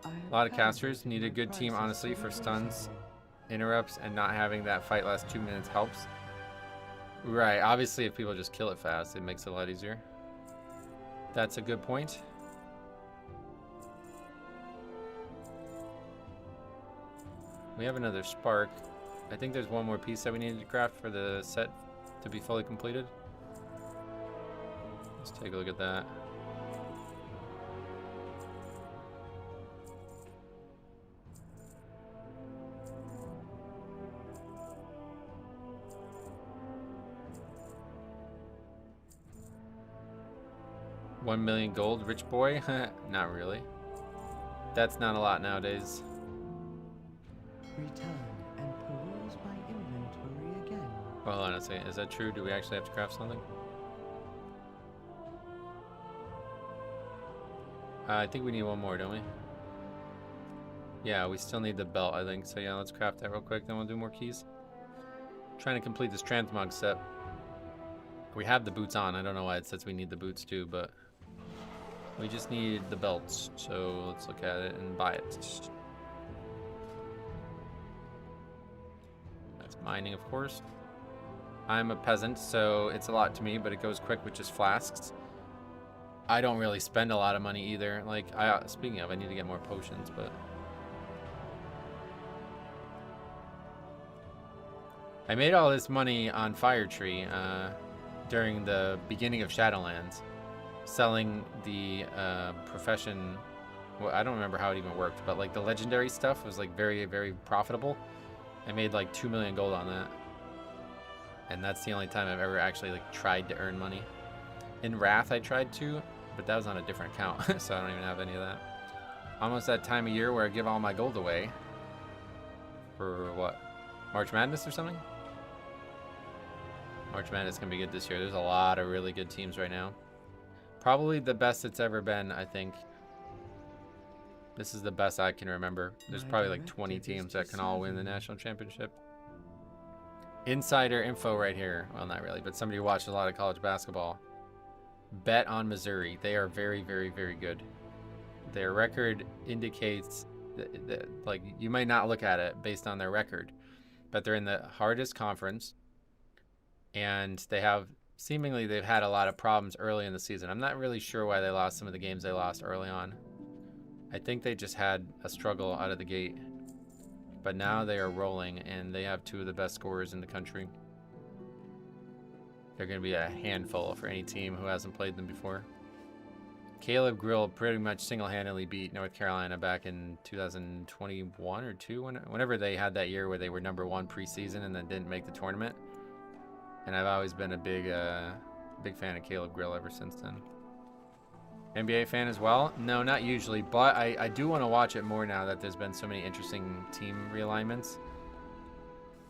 A lot of casters need a good team, honestly, for stuns, interrupts, and not having that fight last 2 minutes helps. Right, obviously if people just kill it fast, it makes it a lot easier. That's a good point. We have another spark. I think there's one more piece that we needed to craft for the set to be fully completed. Let's take a look at that. $1 million gold, rich boy? Not really. That's not a lot nowadays. Return and peruse my inventory again. Well, hold on a second. Is that true? Do we actually have to craft something? I think we need one more, don't we? Yeah, we still need the belt, I think. So yeah, let's craft that real quick, then we'll do more keys. Trying to complete this transmog set. We have the boots on. I don't know why it says we need the boots too, but we just need the belts. So let's look at it and buy it. That's mining, of course. I'm a peasant, so it's a lot to me, but it goes quick with just flasks. I don't really spend a lot of money either. Like, speaking of, I need to get more potions, but I made all this money on Fire Tree during the beginning of Shadowlands, selling the profession. Well, I don't remember how it even worked, but like the legendary stuff was like very, very profitable. I made like 2 million gold on that, and that's the only time I've ever actually like tried to earn money. In Wrath, I tried to, but that was on a different account, so I don't even have any of that. Almost that time of year where I give all my gold away for what? March Madness or something? March Madness can be good this year. There's a lot of really good teams right now. Probably the best it's ever been, I think. This is the best I can remember. There's probably like 20 teams that can all win the national championship. Insider info right here. Well, not really, but somebody who watched a lot of college basketball. Bet on Missouri. They are very, very, very good. Their record indicates that, like, you might not look at it based on their record, but they're in the hardest conference, and they have seemingly they've had a lot of problems early in the season. I'm not really sure why they lost some of the games they lost early on. I think they just had a struggle out of the gate. but now they are rolling, and they have 2 of the best scorers in the country. They're going to be a handful for any team who hasn't played them before. Caleb Grill pretty much single-handedly beat North Carolina back in 2021 or 2, whenever they had that year where they were #1 preseason and then didn't make the tournament. And I've always been a big fan of Caleb Grill ever since then. NBA fan as well? No, not usually, but I do want to watch it more now that there's been so many interesting team realignments.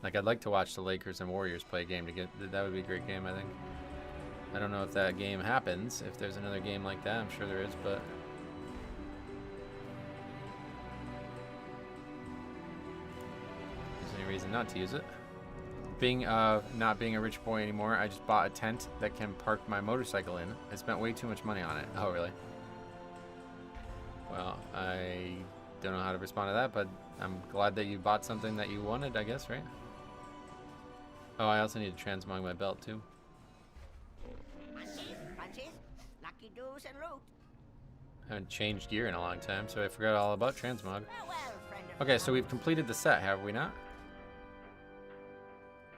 Like, I'd like to watch the Lakers and Warriors play a game that would be a great game, I think. I don't know if that game happens, if there's another game like that. I'm sure there is, but... There's any reason not to use it. Not being a rich boy anymore, I just bought a tent that can park my motorcycle in. I spent way too much money on it. Oh, really? Well, I don't know how to respond to that, but I'm glad that you bought something that you wanted, I guess, right? Oh, I also need to transmog my belt, too. Punches, lucky doos and root. I haven't changed gear in a long time, so I forgot all about transmog. Well, friend of Okay, so we've completed the set, have we not?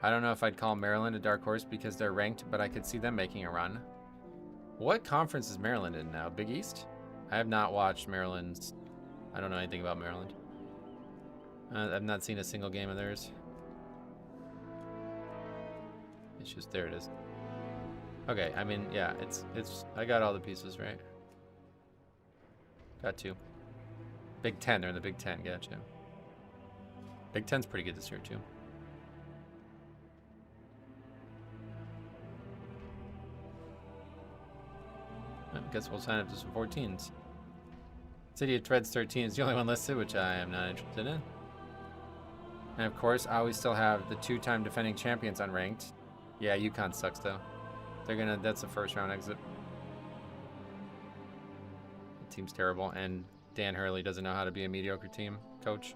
I don't know if I'd call Maryland a dark horse because they're ranked, but I could see them making a run. What conference is Maryland in now? Big East? I have not watched Maryland's... I don't know anything about Maryland. I've not seen a single game of theirs. It's just, there it is. Okay, I mean, yeah, it's I got all the pieces, right? Got 2. Big Ten, they're in the Big Ten, gotcha. Big Ten's pretty good this year, too. I guess we'll sign up to some 14s. City of Treads 13 is the only one listed, which I am not interested in. And of course, I always still have the 2-time defending champions unranked. Yeah, UConn sucks though. That's a first round exit. The team's terrible, and Dan Hurley doesn't know how to be a mediocre team coach.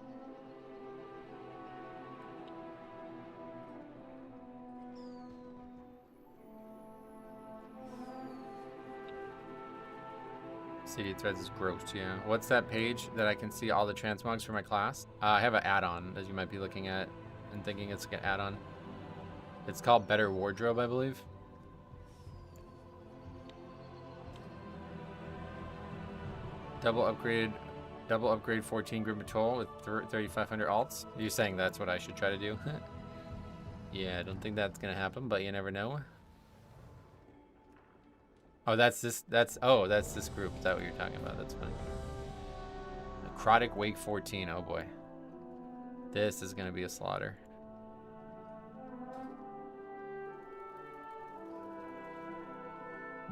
City of Threads is gross, yeah. What's that page that I can see all the transmogs for my class? I have an add-on that you might be looking at and thinking it's an add-on. It's called Better Wardrobe, I believe. Double upgrade 14 group patrol with 3,500 alts. You're saying that's what I should try to do? Yeah, I don't think that's gonna happen, but you never know. Oh, that's this group. Is that what you're talking about? That's fine. Necrotic Wake 14. Oh boy. This is gonna be a slaughter.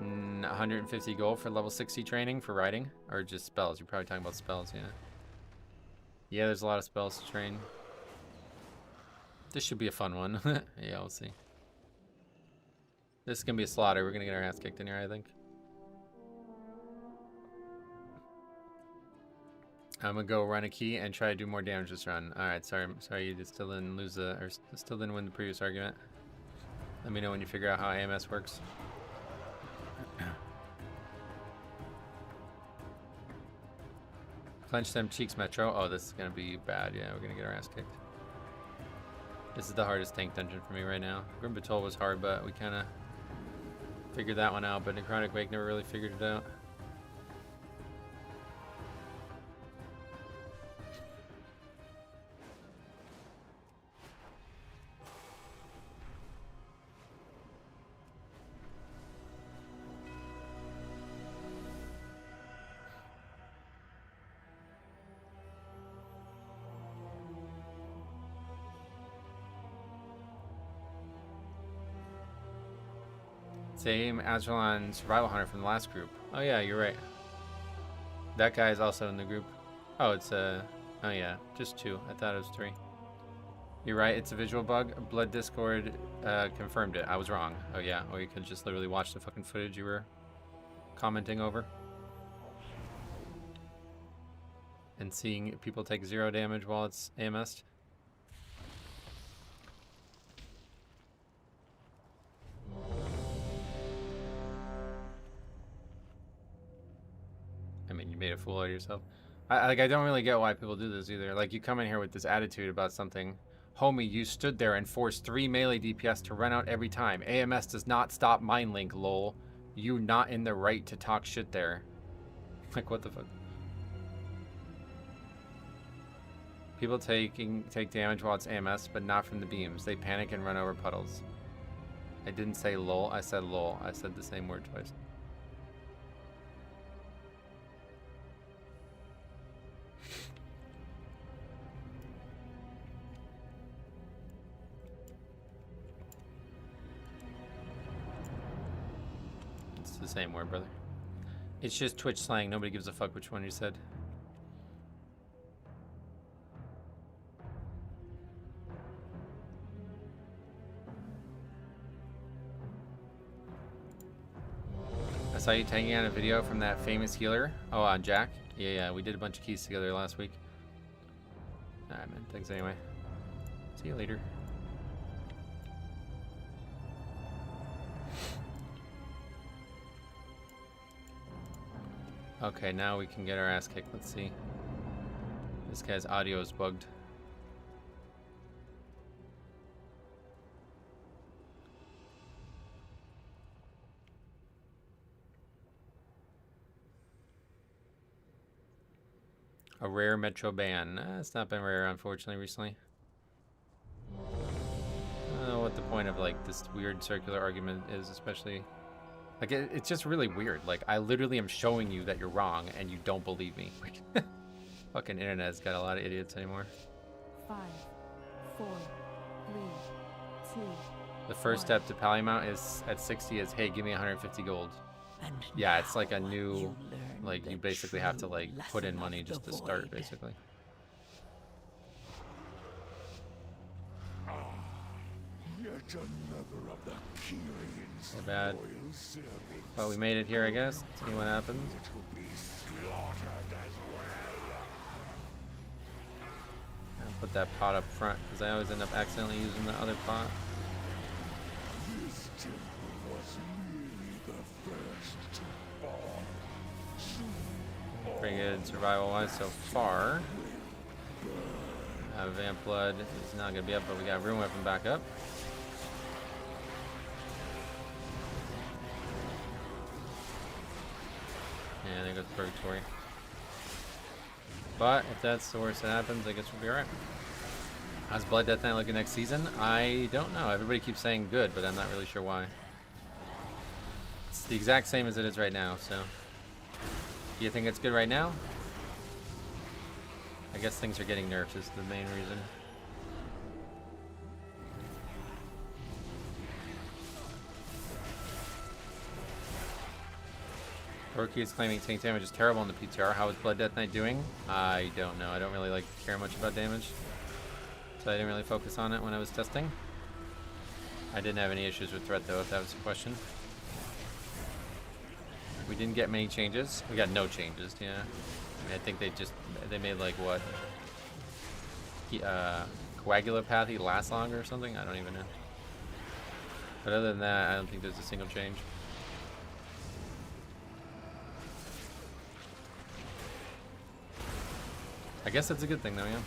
Mm, 150 gold for level 60 training for riding, or just spells? You're probably talking about spells, yeah. Yeah, there's a lot of spells to train. This should be a fun one. Yeah, we'll see. This is gonna be a slaughter. We're gonna get our ass kicked in here, I think. I'm gonna go run a key and try to do more damage this run. All right, sorry you still didn't lose or still didn't win the previous argument. Let me know when you figure out how AMS works. Clench them cheeks, Metro. Oh, this is gonna be bad. Yeah, we're gonna get our ass kicked. This is the hardest tank dungeon for me right now. Grim Patrol was hard, but we kind of figured that one out. But Necrotic Wake never really figured it out. Same Azralan Survival Hunter from the last group. Oh yeah, you're right. That guy is also in the group. Oh, it's oh yeah, just 2. I thought it was 3. You're right, it's a visual bug. Blood Discord confirmed it. I was wrong. Oh yeah, or you could just literally watch the fucking footage you were commenting over. And seeing people take 0 damage while it's AMS'd. I mean, you made a fool out of yourself. I don't really get why people do this either. Like, you come in here with this attitude about something. Homie, you stood there and forced 3 melee DPS to run out every time. AMS does not stop mind link, lol. You not in the right to talk shit there. Like, what the fuck? People take damage while it's AMS, but not from the beams. They panic and run over puddles. I didn't say lol, I said lol. I said the same word twice. It's the same word, brother. It's just Twitch slang. Nobody gives a fuck which one you said. I saw you tagging on a video from that famous healer. Oh, on Jack? Yeah, we did a bunch of keys together last week. Alright, man. Thanks anyway. See you later. Okay, now we can get our ass kicked. Let's see. This guy's audio is bugged. A rare Metro ban. It's not been rare, unfortunately, recently. I don't know what the point of, like, this weird circular argument is, especially... Like, it's just really weird. Like, I literally am showing you that you're wrong, and you don't believe me. Fucking internet's got a lot of idiots anymore. 5, 4, 3, 2. The first step to Pally Mount is at 60 is, hey, give me 150 gold. And Yeah, it's like a now new... you learn Like, the you basically have to, true like, put in lesson money of just the to start, void. basically. Yet another of the Kyrion's Not bad. loyal servants. But we made it here, I guess. See what happens. It will be slaughtered as well. I'll put that pot up front, because I always end up accidentally using the other pot. This temple was really the first to fall. Pretty good survival-wise so far. Vamp Blood is not going to be up, but we got Rune Weapon back up. And there goes Purgatory. But if that's the worst that happens, I guess we'll be alright. How's Blood Death Knight looking next season? I don't know. Everybody keeps saying good, but I'm not really sure why. It's the exact same as it is right now, so... Do you think it's good right now? I guess things are getting nerfed is the main reason. Orky is claiming tank damage is terrible in the PTR. How is Blood Death Knight doing? I don't know. I don't really care much about damage. So I didn't really focus on it when I was testing. I didn't have any issues with threat though, if that was the question. We didn't get many changes. We got no changes, yeah. I mean, I think they made like what? Coagulopathy last longer or something? I don't even know. But other than that, I don't think there's a single change. I guess that's a good thing though, yeah.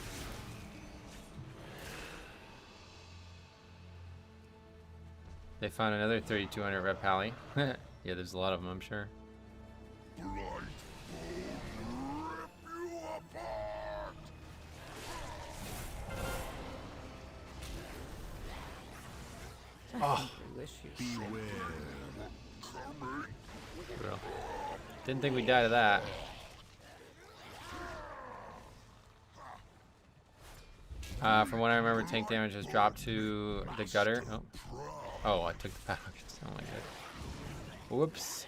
They found another 3200 rep pally. Yeah, there's a lot of them, I'm sure. Oh, Beware. bro. Didn't think we'd die to that. From what I remember, tank damage has dropped to the gutter. Oh, I took the packets. Oh my god. Whoops.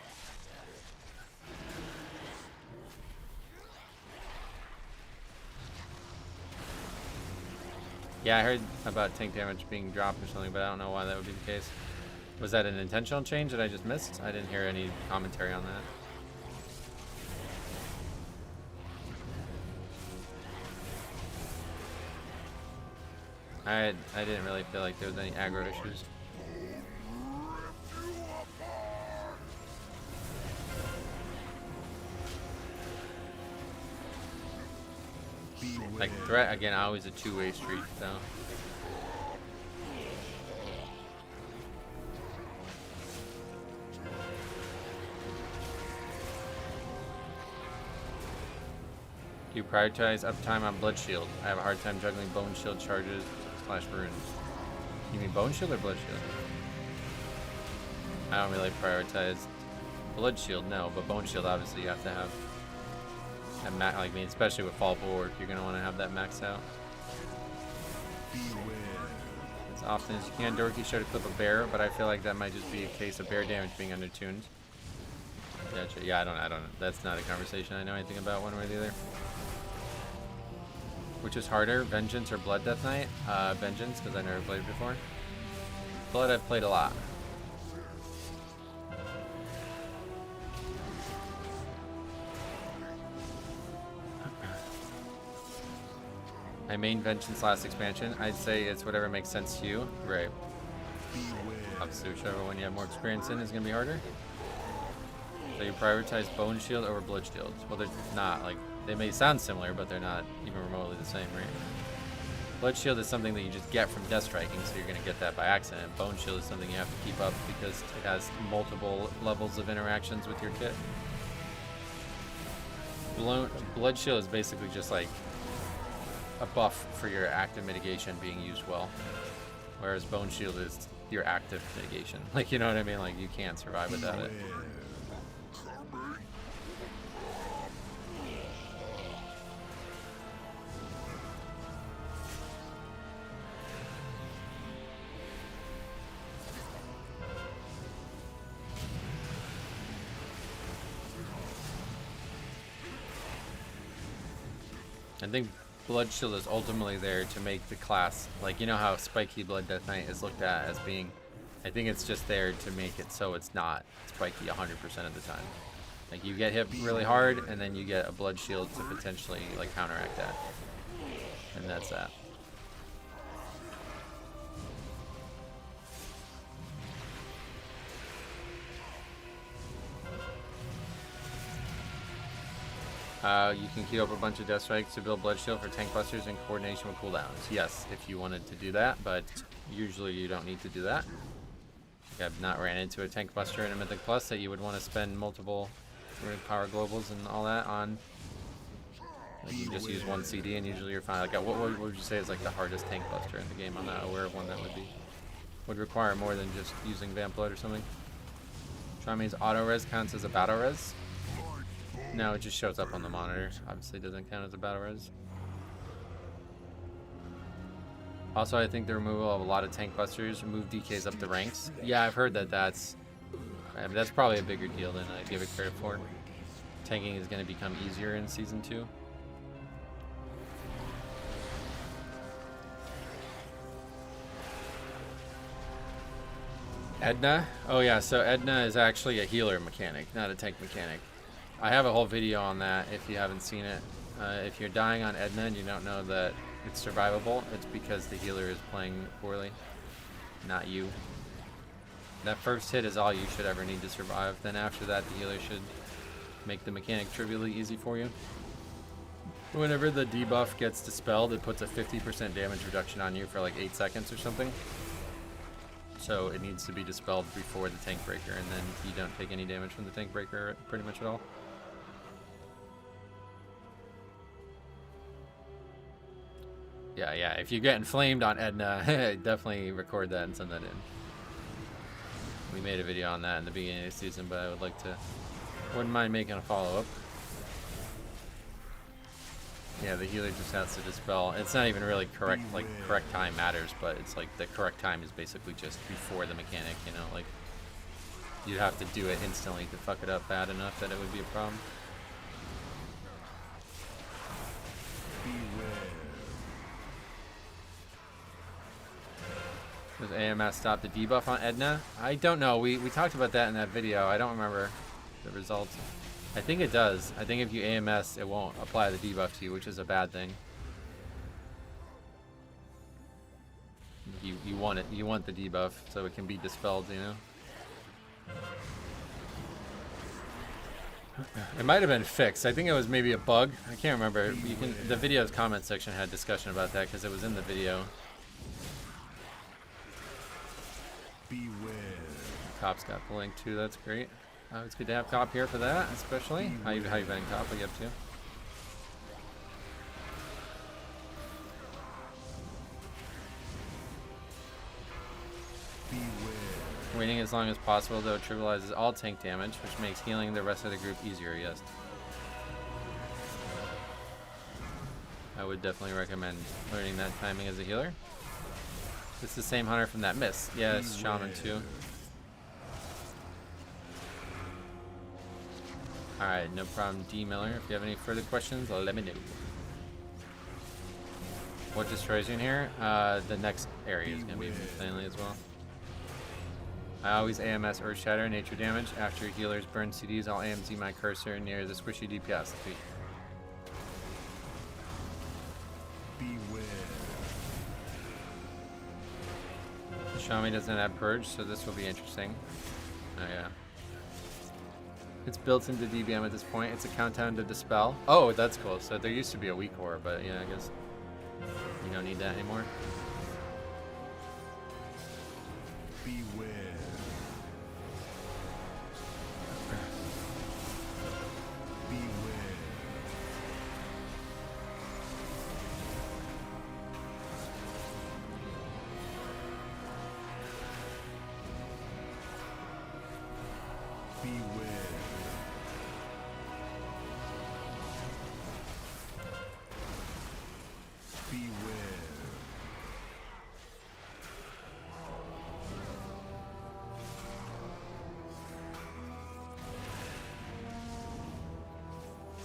Yeah, I heard about tank damage being dropped or something, but I don't know why that would be the case. Was that an intentional change that I just missed? I didn't hear any commentary on that. I didn't really feel like there was any aggro issues. Like threat again, always a two-way street though. Do you prioritize uptime on Blood Shield? I have a hard time juggling Bone Shield charges / runes. You mean Bone Shield or Blood Shield? I don't really prioritize Blood Shield, no, but Bone Shield obviously you have to have. And like, I mean, especially with Fall Bulwark, you're gonna want to have that maxed out as often as you can. Dorky showed a clip of bear, but I feel like that might just be a case of bear damage being undertuned. Gotcha. Yeah, I don't know. That's not a conversation I know anything about one way or the other. Which is harder, Vengeance or Blood Death Knight? Vengeance, because I never played it before. Blood I've played a lot. I main Vengeance last expansion. I'd say it's whatever makes sense to you. Right. Obviously, whichever one you have more experience in is going to be harder. So you prioritize Bone Shield over Blood Shield. Well, they're not, like, they may sound similar, but they're not even remotely the same, right? Blood Shield is something that you just get from Death Striking, so you're going to get that by accident. Bone Shield is something you have to keep up because it has multiple levels of interactions with your kit. Blood Shield is basically just like a buff for your active mitigation being used well, whereas Bone Shield is your active mitigation. Like, you know what I mean? Like, you can't survive without it. I think Blood Shield is ultimately there to make the class, like, you know how spiky Blood Death Knight is looked at as being, I think it's just there to make it so it's not spiky 100% of the time. Like, you get hit really hard, and then you get a Blood Shield to potentially, like, counteract that. And that's that. You can queue up a bunch of Death Strikes to build Blood Shield for tank busters in coordination with cooldowns. Yes, if you wanted to do that, but usually you don't need to do that. I've not ran into a tank buster in a Mythic Plus that you would want to spend multiple power globals and all that on. Like, you just use one CD and usually you're fine. Like, what would you say is like the hardest tank buster in the game? I'm not aware of one that would require more than just using Vamp Blood or something. Trami's auto res counts as a battle res. No, it just shows up on the monitor. Obviously doesn't count as a battle res. Also, I think the removal of a lot of tank busters move DKs up the ranks. Yeah, I've heard that that's probably a bigger deal than I give it credit for. Tanking is going to become easier in Season 2. Edna? Oh yeah, so Edna is actually a healer mechanic, not a tank mechanic. I have a whole video on that if you haven't seen it. If you're dying on Edna and you don't know that it's survivable, it's because the healer is playing poorly, not you. That first hit is all you should ever need to survive. Then after that, the healer should make the mechanic trivially easy for you. Whenever the debuff gets dispelled, it puts a 50% damage reduction on you for like 8 seconds or something. So it needs to be dispelled before the tank breaker, and then you don't take any damage from the tank breaker pretty much at all. Yeah, if you're getting flamed on Edna, definitely record that and send that in. We made a video on that in the beginning of the season, but I wouldn't mind making a follow-up. Yeah, the healer just has to dispel. It's not even really correct, like, correct time matters, but it's like the correct time is basically just before the mechanic, you know, like, you'd have to do it instantly to fuck it up bad enough that it would be a problem. Does AMS stop the debuff on Edna? I don't know. We talked about that in that video. I don't remember the results. I think it does. I think if you AMS, it won't apply the debuff to you, which is a bad thing. You want it. You want the debuff so it can be dispelled, you know? It might have been fixed. I think it was maybe a bug. I can't remember. You can. The video's comment section had discussion about that because it was in the video. Beware. Cop's got the link too. That's great. It's good to have Cop here for that, especially. How you been, Cop? What you up to? Waiting as long as possible, though, trivializes all tank damage, which makes healing the rest of the group easier, yes. I would definitely recommend learning that timing as a healer. It's the same hunter from that miss. Yeah, it's Shaman too. Alright, no problem, D. Miller. If you have any further questions, let me know. What destroys you in here? The next area is going to be plainly as well. I always AMS Earth Shatter, nature damage. After healers burn CDs, I'll AMZ my cursor near the squishy DPS. Beware. Xiaomi doesn't have Purge, so this will be interesting. Oh yeah. It's built into DBM at this point. It's a countdown to Dispel. Oh, that's cool. So there used to be a weak ore, but yeah, I guess you don't need that anymore. Beware. Beware. Beware.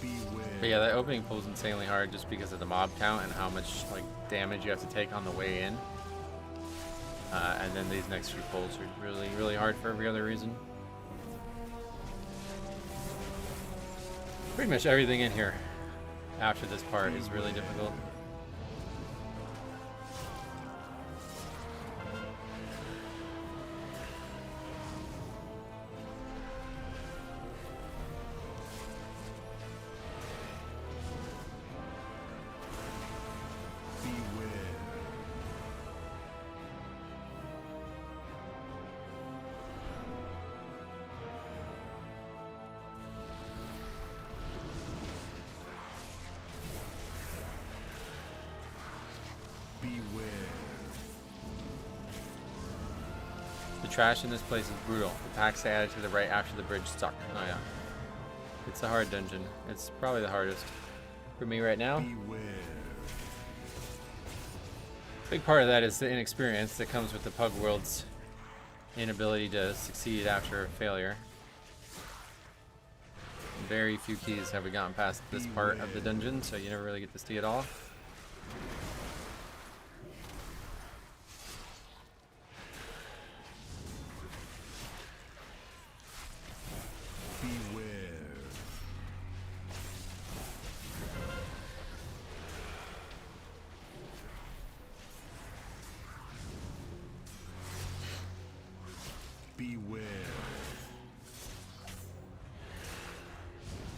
Beware. But yeah, that opening pull is insanely hard just because of the mob count and how much like damage you have to take on the way in. And then these next few pulls are really, really hard for every other reason. Pretty much everything in here after this part is really difficult. The trash in this place is brutal. The packs added to the right after the bridge suck. Oh yeah. It's a hard dungeon. It's probably the hardest for me right now. Big part of that is the inexperience that comes with the Pug World's inability to succeed after a failure. Very few keys have we gotten past this part of the dungeon, so you never really get to see it all.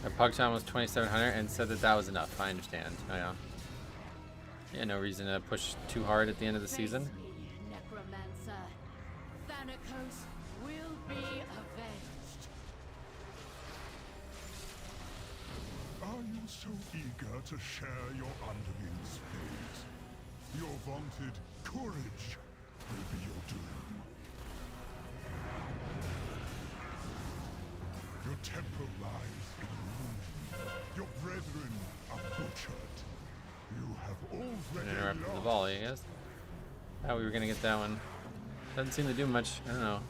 Our Pug Town was 2,700 and said that that was enough. I understand. Oh yeah. Yeah, no reason to push too hard at the end of the season. Necromancer. Thanatos will be avenged. Are you so eager to share your underling's fate? Your vaunted courage will be your doom. Your temple lies in ruin. Your brethren are butchered. You have already Interrupted the lost. volley, I guess. Thought we were gonna get that one. Doesn't seem to do much. I don't know.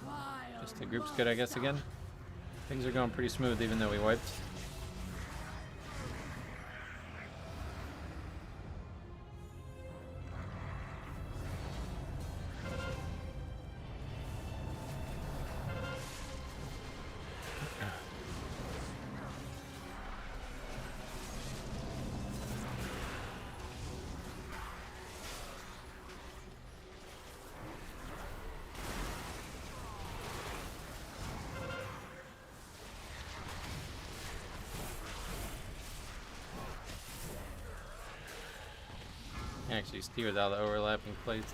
Just the group's good, I guess, again. Things are going pretty smooth even though we wiped. Can actually ski without the overlapping plates.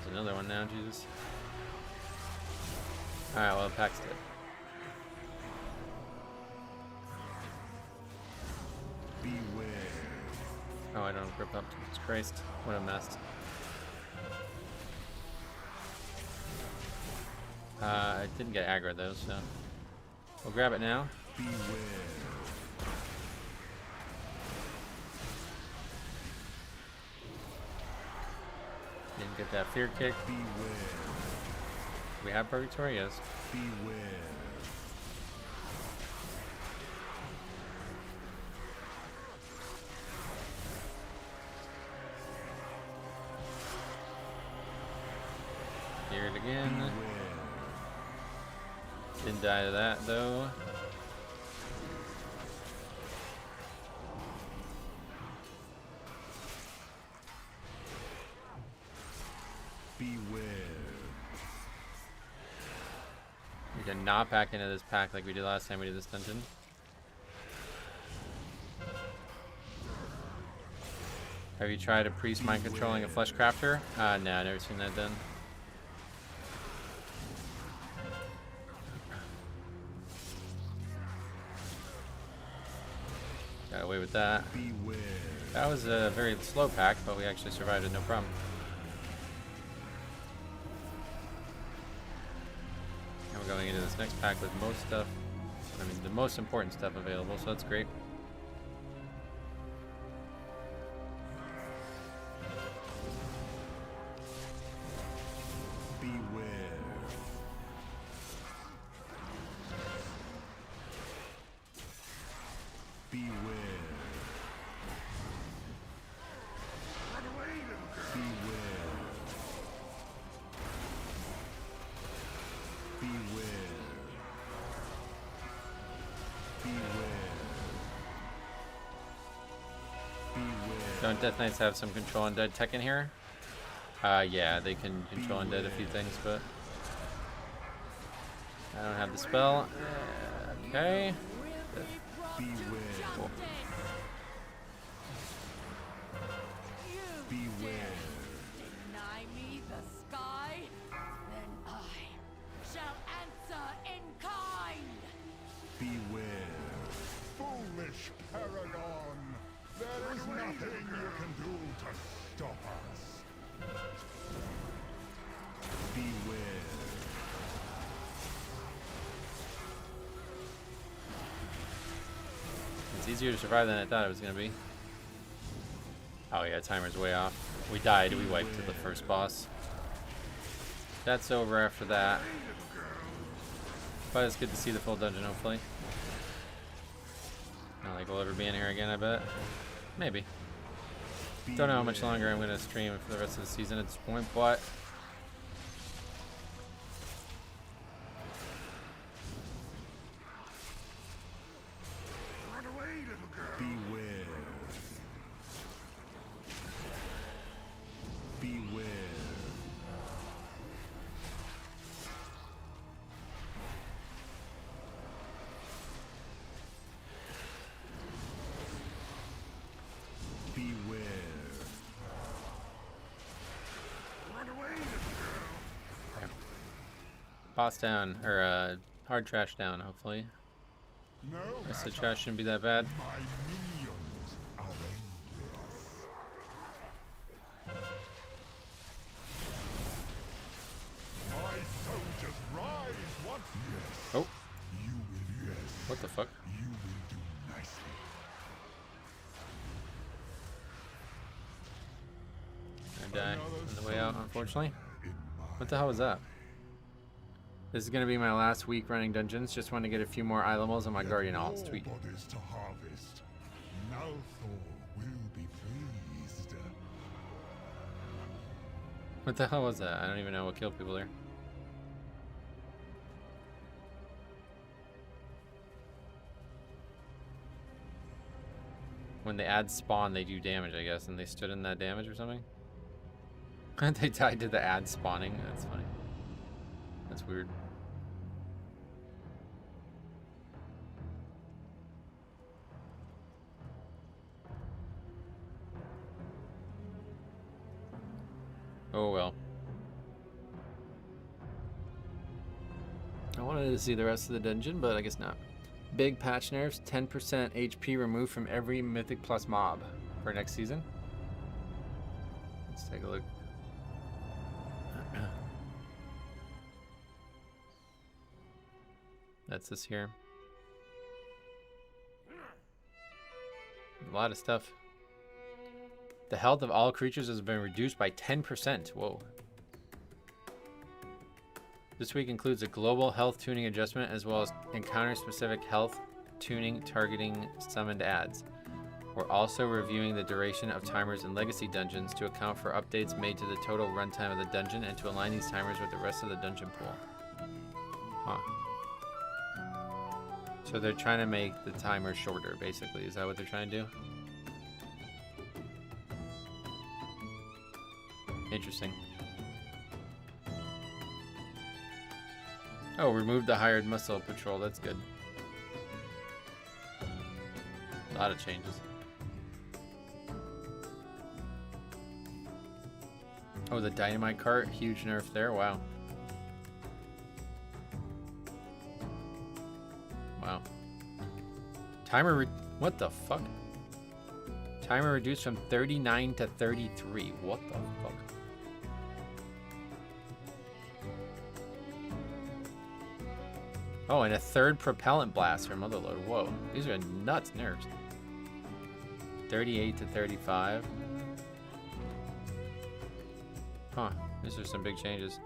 There's another one now, Jesus. Alright, well, the pack's dead. Beware. Oh, I don't grip up. Jesus Christ. What a mess. I didn't get aggro though, so we'll grab it now. Beware. Didn't get that fear kick. Beware. We have Purgatory, yes. Beware. Hear it again. Beware. Didn't die to that though. Beware. We can not back into this pack like we did last time we did this dungeon. Have you tried a priest mind controlling a flesh crafter? No, I've never seen that done. Got away with that. Beware. That was a very slow pack, but we actually survived it, no problem. And we're going into this next pack with most stuff, I mean the most important stuff available, so that's great. Beware. Beware. Run away, little girl. Beware. Beware. Beware. Beware. Don't Death Knights have some control undead tech in here? Yeah, they can control undead a few things, but I don't have the spell. Okay. Beware. Cool. Beware. Deny me the sky, then I shall answer in kind. Beware. Foolish Paragon! There is nothing you can do to stop us. Beware. It's easier to survive than I thought it was going to be. Oh yeah, timer's way off. We died, we wiped to the first boss. That's over after that. But it's good to see the full dungeon, hopefully. Not like we'll ever be in here again, I bet. Maybe. Don't know how much longer I'm going to stream for the rest of the season at this point, but... Run away, little girl. Beware. Beware. Beware. Run away, little girl. Okay. Boss down, or hard trash down, hopefully. No, Rest of the trash shouldn't be that bad. my minions are endless. My soldiers rise once. Yes. Oh, You will, yes. what the fuck? You will do nicely. I die on the way out, unfortunately. In my What the hell was that? This is going to be my last week running dungeons. Just want to get a few more eye levels on my Guardian alt. Sweet. bodies to harvest. Malthor will be pleased. What the hell was that? I don't even know what killed people there. When they add spawn, they do damage, I guess, and they stood in that damage or something? They died to the ad spawning. That's funny. That's weird. Oh well. I wanted to see the rest of the dungeon, but I guess not. Big patch nerfs, 10% HP removed from every Mythic Plus mob for next season. Let's take a look. That's this here. A lot of stuff. The health of all creatures has been reduced by 10%. Whoa. This week includes a global health tuning adjustment as well as encounter-specific health tuning targeting summoned adds. We're also reviewing the duration of timers in legacy dungeons to account for updates made to the total runtime of the dungeon and to align these timers with the rest of the dungeon pool. Huh. So they're trying to make the timer shorter, basically. Is that what they're trying to do? Interesting. Oh, remove the hired muscle patrol. That's good. A lot of changes. Oh, the dynamite cart. Huge nerf there. Wow. Wow. Timer. What the fuck? Timer reduced from 39 to 33. What the fuck? Oh, and a third propellant blast from Motherload. Whoa, these are nuts nerfs. 38 to 35. Huh, these are some big changes.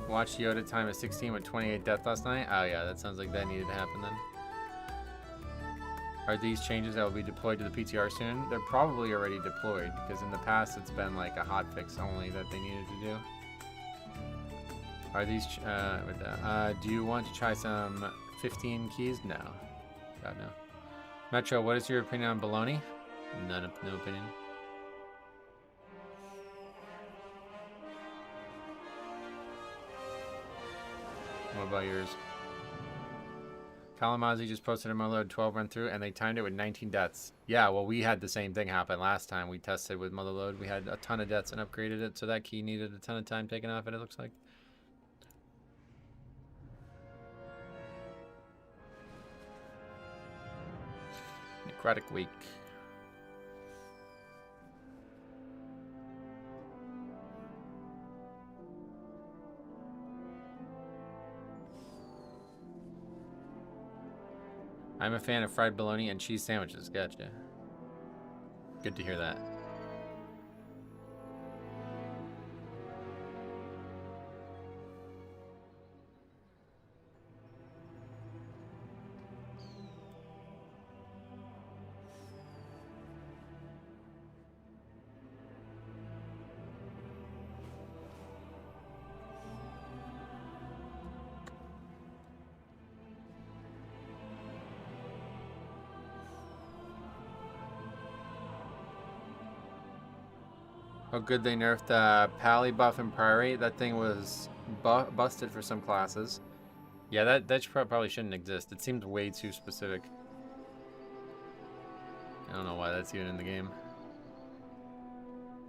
Watched Yoda time at 16 with 28 death last night. Oh yeah, that sounds like that needed to happen then. Are these changes that will be deployed to the PTR soon? They're probably already deployed because in the past it's been like a hotfix only that they needed to do. Are these, do you want to try some 15 keys? No. God, no. Metro, what is your opinion on baloney? No opinion. What about yours? Kalamazoo just posted a Motherload 12 run through and they timed it with 19 deaths. Yeah, well, we had the same thing happen last time we tested with Motherload. We had a ton of deaths and upgraded it, so that key needed a ton of time taken off it, it looks like. Necrotic Week. I'm a fan of fried bologna and cheese sandwiches. Gotcha. Good to hear that. Oh, good they nerfed Pally buff and Priory. That thing was busted for some classes. Yeah, that probably shouldn't exist. It seems way too specific. I don't know why that's even in the game.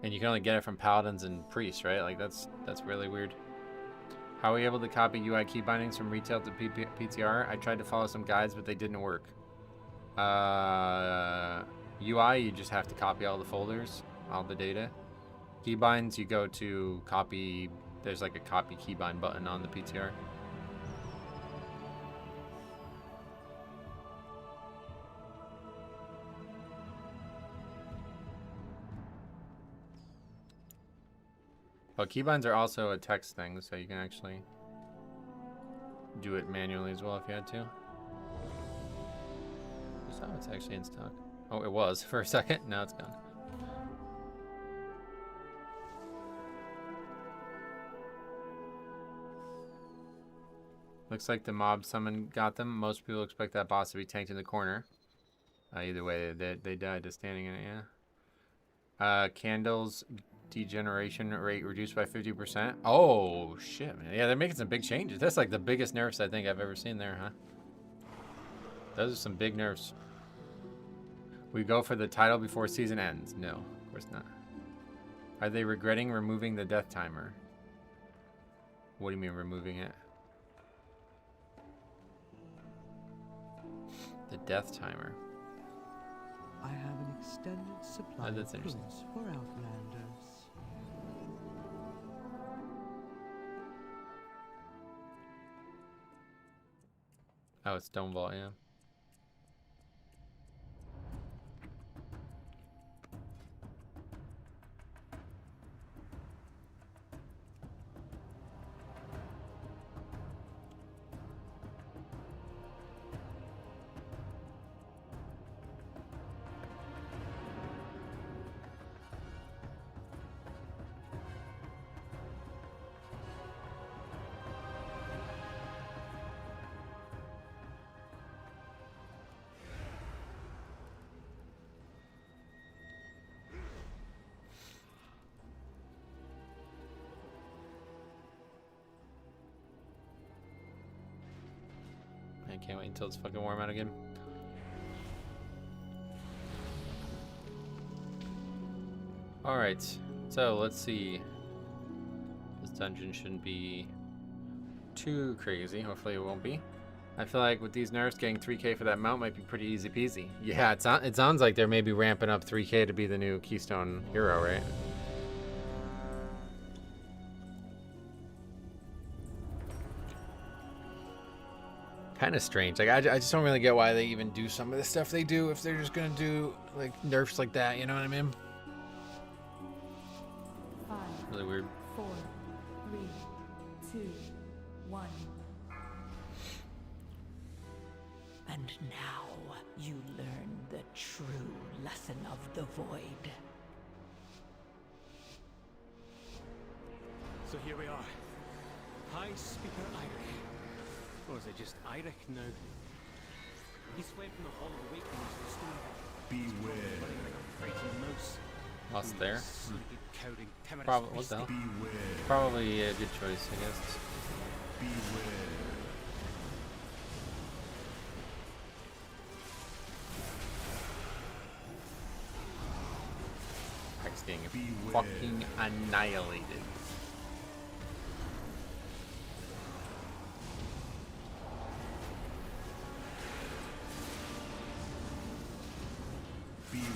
And you can only get it from Paladins and Priests, right? Like, that's really weird. How are we able to copy UI key bindings from retail to PTR? I tried to follow some guides, but they didn't work. UI, you just have to copy all the folders, all the data. Keybinds, you go to copy, there's like a copy keybind button on the PTR. But keybinds are also a text thing, so you can actually do it manually as well if you had to. So it's actually in stock. Oh, it was for a second. Now it's gone. Looks like the mob summon got them. Most people expect that boss to be tanked in the corner. Either way, they died to standing in it, yeah. Candles Degeneration rate reduced by 50%. Oh, shit, man. Yeah, they're making some big changes. That's like the biggest nerfs I think I've ever seen there, huh? Those are some big nerfs. We go for the title before season ends. No, of course not. Are they regretting removing the death timer? What do you mean removing it? The death timer. I have an extended supply Oh, that's of interesting. goods for Outlanders. Oh, it's Stonewall, yeah. I can't wait until it's fucking warm out again. Alright, so let's see. This dungeon shouldn't be too crazy. Hopefully it won't be. I feel like with these nerfs, getting 3k for that mount might be pretty easy peasy. Yeah, it sounds like they're maybe ramping up 3k to be the new Keystone hero, right? Kind of strange. Like I just don't really get why they even do some of the stuff they do if they're just gonna do like nerfs like that. You know what I mean? 5, Really weird. 4, 3, 2, 1. And now you learn the true lesson of the void. So here we are. High Speaker Irish. Or is it just Irish now? He's fled from the Hall of Awakenings to Stone. Beware. Running like a frightened mouse. Lost there. Sleepy, cowering, timorous Probably. What the hell? Beware. Probably a good choice, I guess. Beware. He's getting Beware. fucking annihilated. Beware.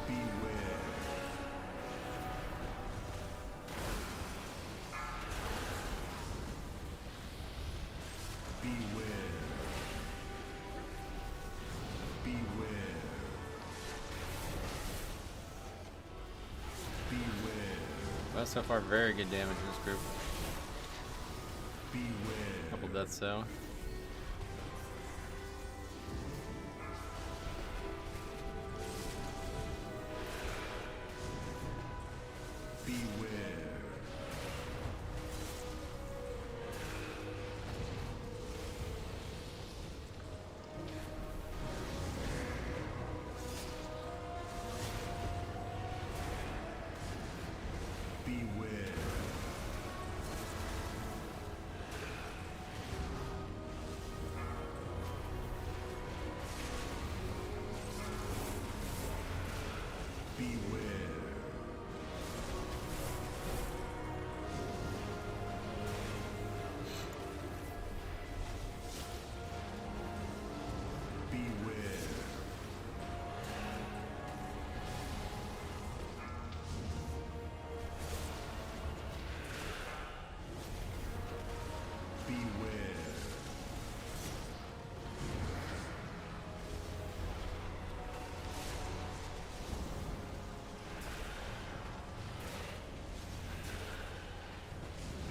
Beware. Beware. Beware. Beware. Well, so far, very good damage in this group. Beware. Couple deaths though. Beware. Beware. Beware. Beware. Beware.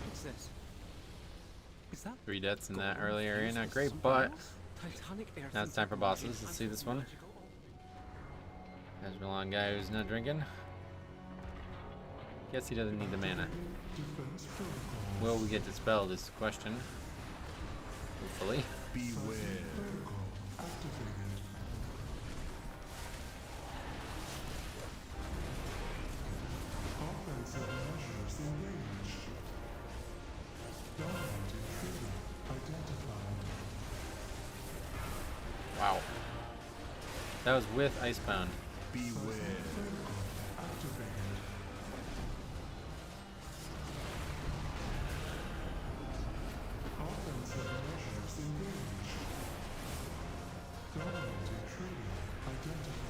What's this? Is that 3 deaths in that early area, not great, but now it's time for bosses. Let's see this one. There's a long guy who's not drinking. Guess he doesn't need the mana. Will we get dispelled is the question. Hopefully. Beware. Wow. That was with Icebound. Beware.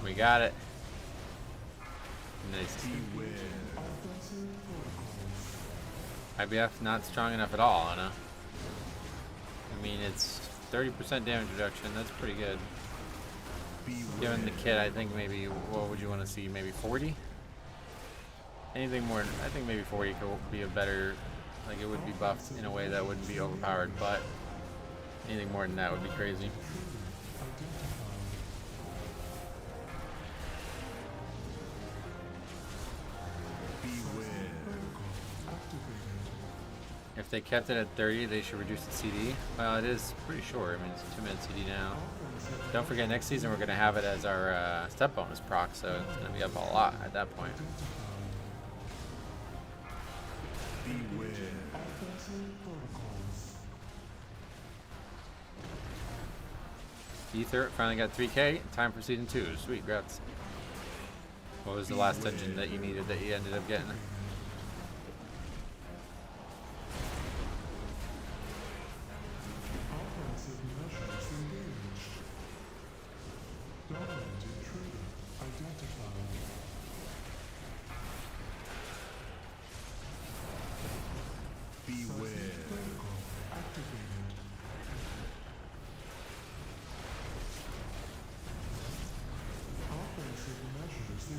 We got it. Nice. IBF not strong enough at all, Anna. I mean, it's 30% damage reduction. That's pretty good. Given the kit, I think maybe, what would you want to see? Maybe 40? Anything more, I think maybe 40 could be a better, like it would be buffed in a way that wouldn't be overpowered, but anything more than that would be crazy. If they kept it at 30, they should reduce the CD. Well, it is pretty short. I mean, it's a 2-minute CD now. Don't forget, next season we're going to have it as our step bonus proc, so it's going to be up a lot at that point. Beware. Ether finally got 3K. Time for season 2. Sweet, grats. What was the last dungeon that you needed that you ended up getting?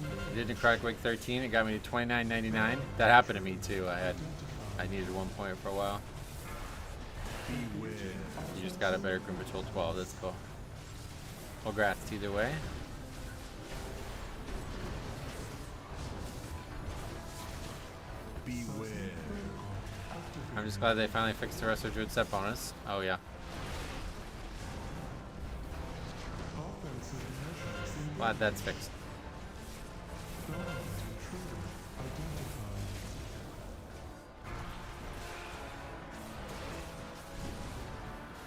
I did Necrotic Wake 13. It got me to $29.99. That happened to me too. I needed 1 point for a while. You just got a better Grim Patrol 12. That's cool. Well, grats either way. Beware. I'm just glad they finally fixed the Resto Druid set bonus. Oh yeah. Glad that's fixed.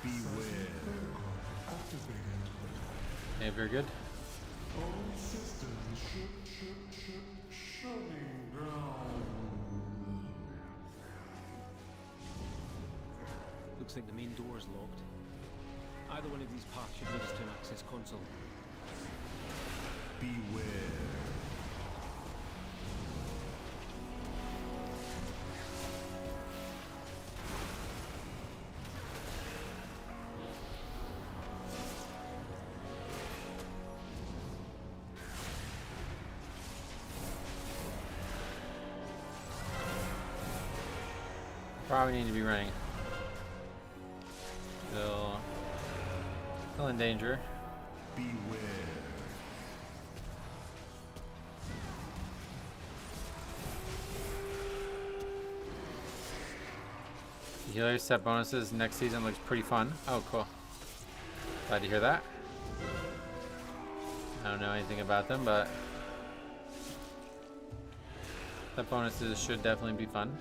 Beware. Hey, very good. Looks like the main door is locked. Either one of these paths should lead us to an access console. Beware. Probably need to be running. Still in danger. Beware. The healer set bonuses next season looks pretty fun. Oh, cool. Glad to hear that. I don't know anything about them, but set bonuses should definitely be fun.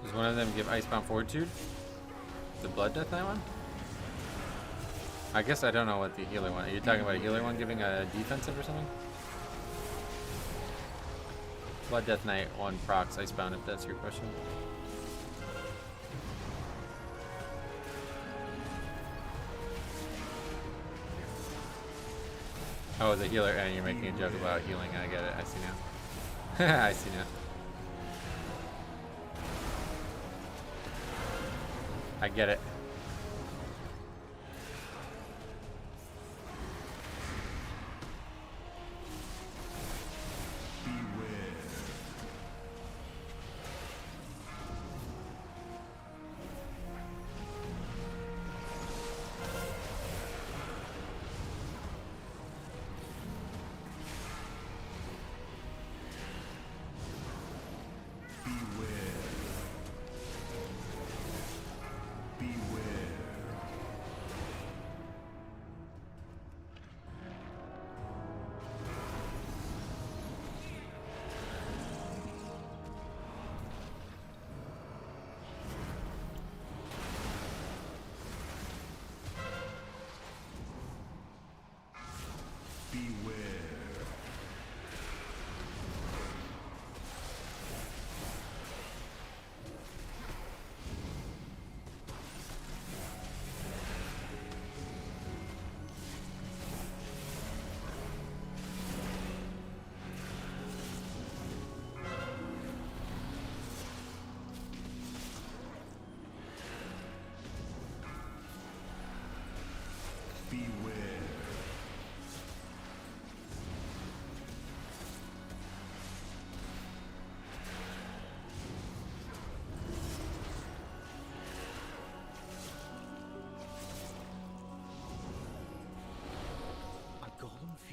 Does one of them give Icebound Fortitude? The Blood Death Knight one? I guess I don't know what the healer one. Are you talking about a healer one giving a defensive or something? Blood Death Knight one procs Icebound, if that's your question. Oh, the healer, and you're making a joke about healing. I get it. I see now. I see now. I get it.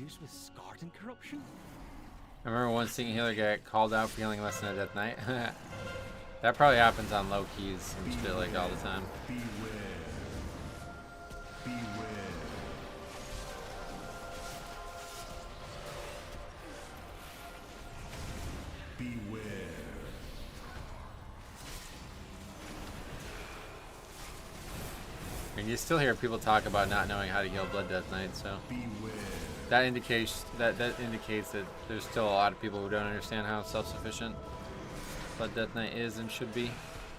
infused with scarred and corruption? I remember once seeing a healer get called out for healing less than a death knight. That probably happens on low keys and shit like all the time. Beware. Beware. Beware. And you still hear people talk about not knowing how to heal Blood Death Knight, so Beware. that indicates that there's still a lot of people who don't understand how self-sufficient Blood Death Knight is and should be.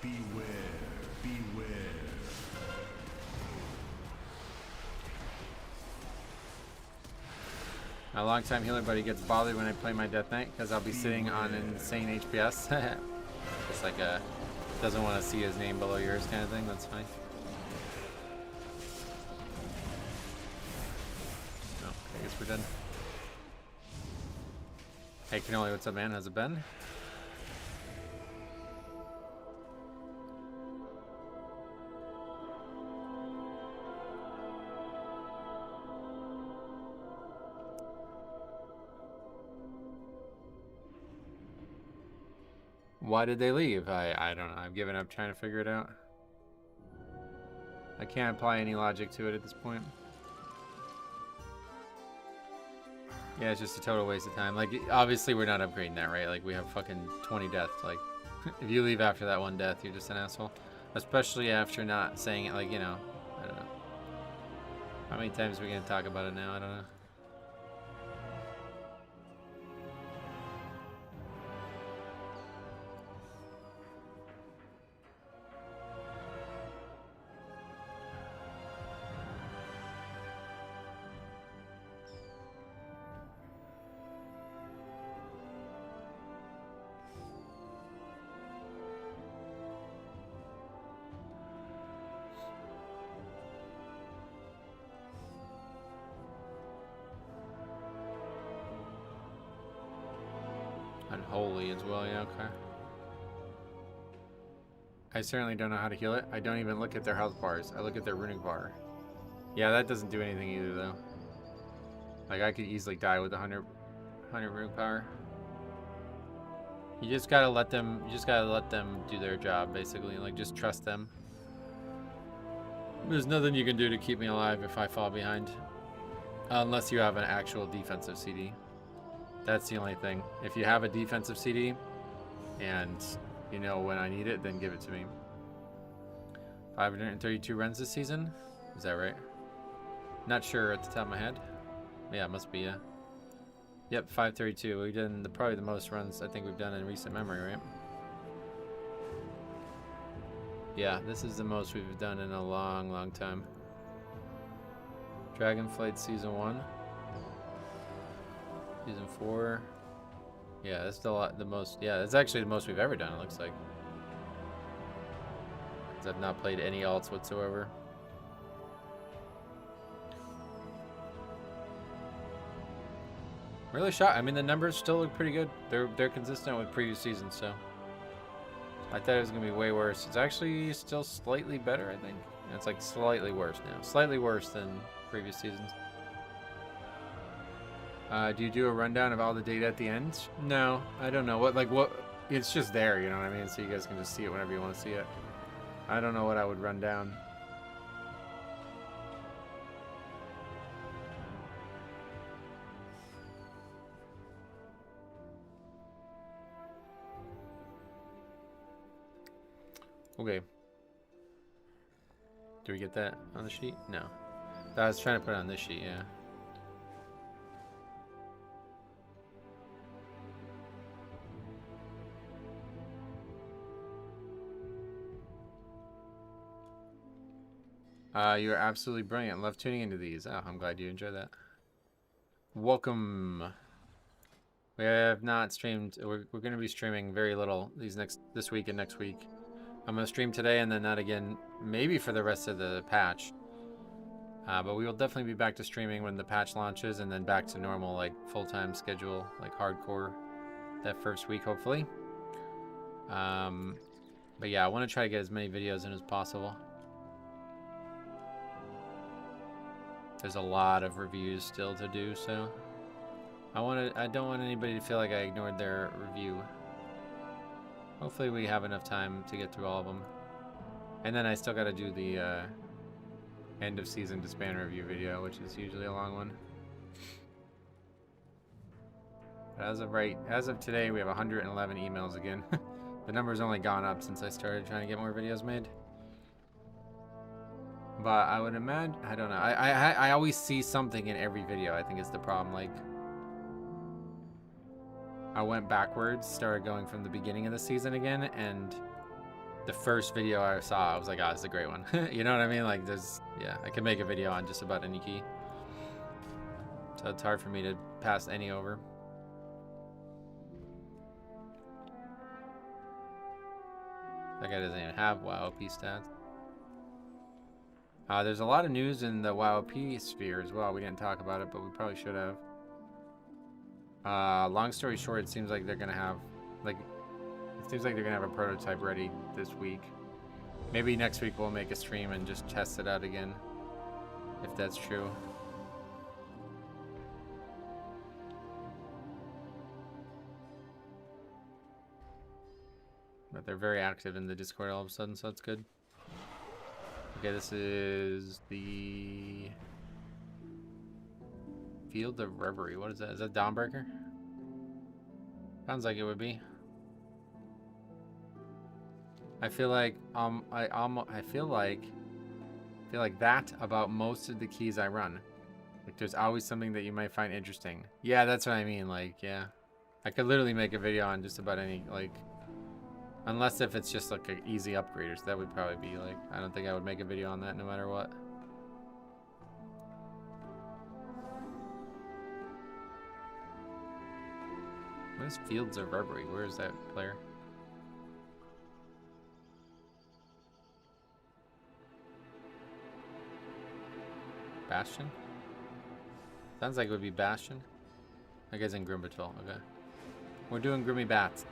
Beware. Beware. My longtime healer buddy gets bothered when I play my Death Knight because I'll be sitting on insane HPS. Just like a doesn't want to see his name below yours kind of thing. That's fine. No, I guess we're done. Hey, Cannoli, what's up, man? How's it been? Why did they leave? I don't know. I've given up trying to figure it out. I can't apply any logic to it at this point. Yeah, it's just a total waste of time. Like, obviously we're not upgrading that, right? Like, we have fucking 20 deaths. Like, if you leave after that one death, you're just an asshole. Especially after not saying it, like, you know, I don't know. How many times are we gonna talk about it now? I don't know. Unholy as well, yeah, okay. I certainly don't know how to heal it. I don't even look at their health bars. I look at their runic bar. Yeah, that doesn't do anything either, though. Like, I could easily die with 100 runic power. You just gotta let them, do their job, basically. Like, just trust them. There's nothing you can do to keep me alive if I fall behind. Unless you have an actual defensive CD. That's the only thing. If you have a defensive CD and you know when I need it, then give it to me. 532 runs this season? Is that right? Not sure at the top of my head. Yeah, it must be, yeah. Yep, 532. We did probably the most runs I think we've done in recent memory, right? Yeah, this is the most we've done in a long, long time. Dragonflight Season 1. Season 4. Yeah, that's the most. Yeah, that's actually the most we've ever done, it looks like. Because I've not played any alts whatsoever. Really shocked. I mean, the numbers still look pretty good. They're consistent with previous seasons, so. I thought it was going to be way worse. It's actually still slightly better, I think. It's like slightly worse now. Slightly worse than previous seasons. Do you do a rundown of all the data at the end? No, I don't know. What, it's just there, you know what I mean? So you guys can just see it whenever you want to see it. I don't know what I would run down. Okay. Do we get that on the sheet? No. I was trying to put it on this sheet, yeah. You're absolutely brilliant. Love tuning into these. Oh, I'm glad you enjoy that. Welcome. We have not streamed. We're going to be streaming very little this week and next week. I'm going to stream today and then not again, maybe for the rest of the patch. But we will definitely be back to streaming when the patch launches and then back to normal, like full-time schedule, like hardcore that first week, hopefully. But yeah, I want to try to get as many videos in as possible. There's a lot of reviews still to do, so I don't want anybody to feel like I ignored their review. Hopefully we have enough time to get through all of them. And then I still gotta do the end of season Disband review video, which is usually a long one. But as of today, we have 111 emails again. The number's only gone up since I started trying to get more videos made. But I would imagine, I don't know. I always see something in every video. I think is the problem. Like, I went backwards, started going from the beginning of the season again, and the first video I saw, I was like, oh, this is a great one. You know what I mean? Like, yeah, I can make a video on just about any key. So it's hard for me to pass any over. That guy doesn't even have WoW P stats. There's a lot of news in the WoW P sphere as well. We didn't talk about it, but we probably should have. Long story short, it seems like they're gonna have, a prototype ready this week. Maybe next week we'll make a stream and just test it out again, if that's true. But they're very active in the Discord all of a sudden, so that's good. Okay, this is the Field of Reverie. What is that? Is that Dawnbreaker? Sounds like it would be. I feel like I feel like that about most of the keys I run. Like, there's always something that you might find interesting. Yeah, that's what I mean. Like, yeah, I could literally make a video on just about any, like, unless if it's just like an easy upgrader. So that would probably be like, I don't think I would make a video on that no matter what. What is Fields of Reverie? Where is that player? Bastion? Sounds like it would be Bastion. I guess in Grimbatul. Okay. We're doing Grimmy Bats.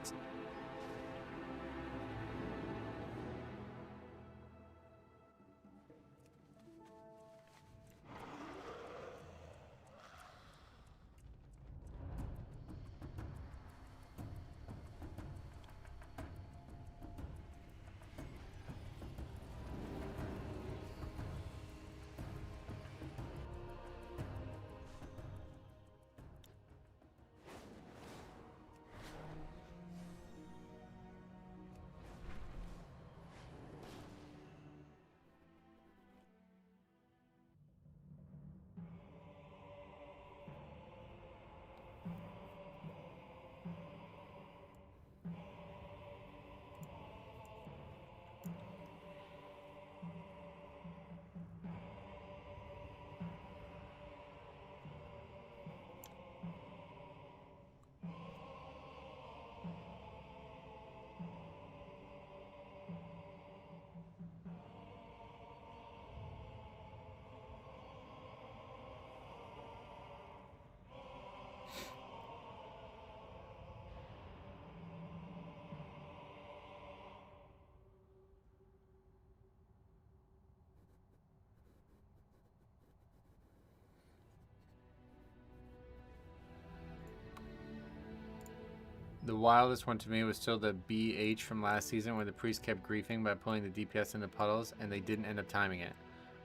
The wildest one to me was still the BH from last season where the priest kept griefing by pulling the DPS into puddles and they didn't end up timing it.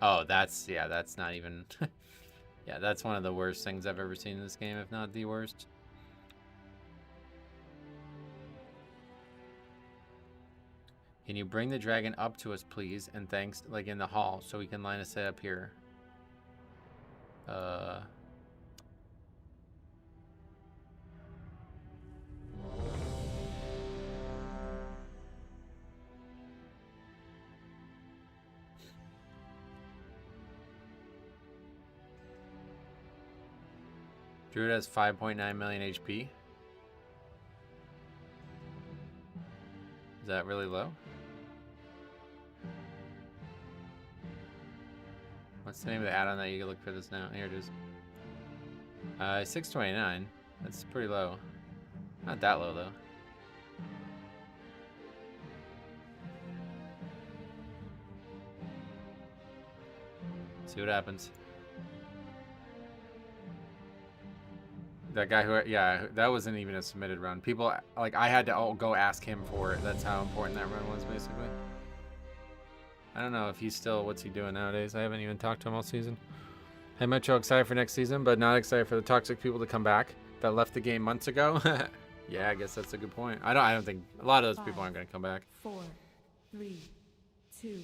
Oh, that's not even... Yeah, that's one of the worst things I've ever seen in this game, if not the worst. Can you bring the dragon up to us, please? And thanks, like in the hall, so we can line a set up here. Druid has 5.9 million HP. Is that really low? What's the name of the add-on that you can look for this now? Here it is. 629. That's pretty low. Not that low though. See what happens. That guy who, yeah, that wasn't even a submitted run. People, like, I had to go ask him for it. That's how important that run was, basically. I don't know if he's still, what's he doing nowadays? I haven't even talked to him all season. Hey, Metro, excited for next season, but not excited for the toxic people to come back that left the game months ago. Yeah, I guess that's a good point. I don't think a lot of those people aren't going to come back. 4, 3, 2,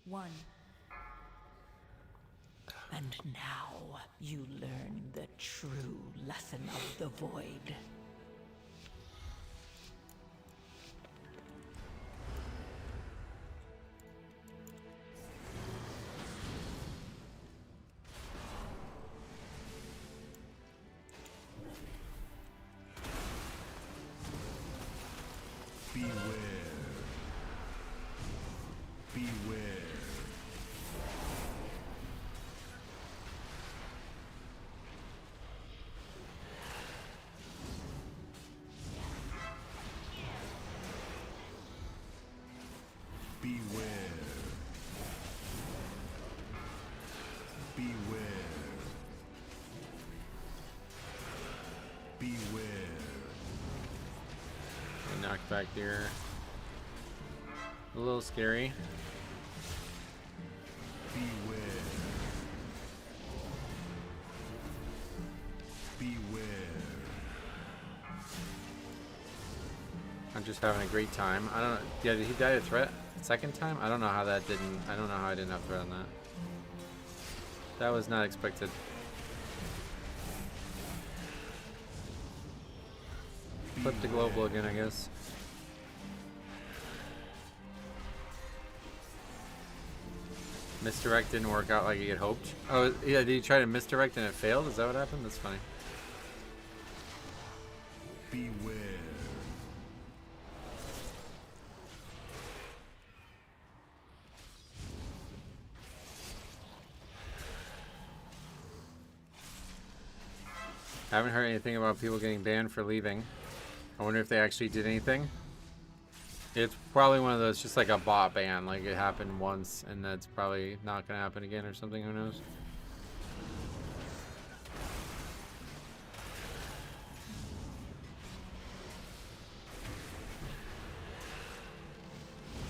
1. And now you learn the true lesson of the void. Beware. Beware. Beware. Beware. Beware. Knockback here. A little scary. Beware. Beware. I'm just having a great time. I don't know. Yeah, did he die to threat second time? I don't know how that didn't. I don't know how I didn't have threat on that. That was not expected. Flip the global again, I guess. Misdirect didn't work out like he had hoped. Oh, yeah, did he try to misdirect and it failed? Is that what happened? That's funny. Beware. Haven't heard anything about people getting banned for leaving. I wonder if they actually did anything. It's probably one of those, just like a bot ban. Like it happened once and that's probably not going to happen again or something. Who knows?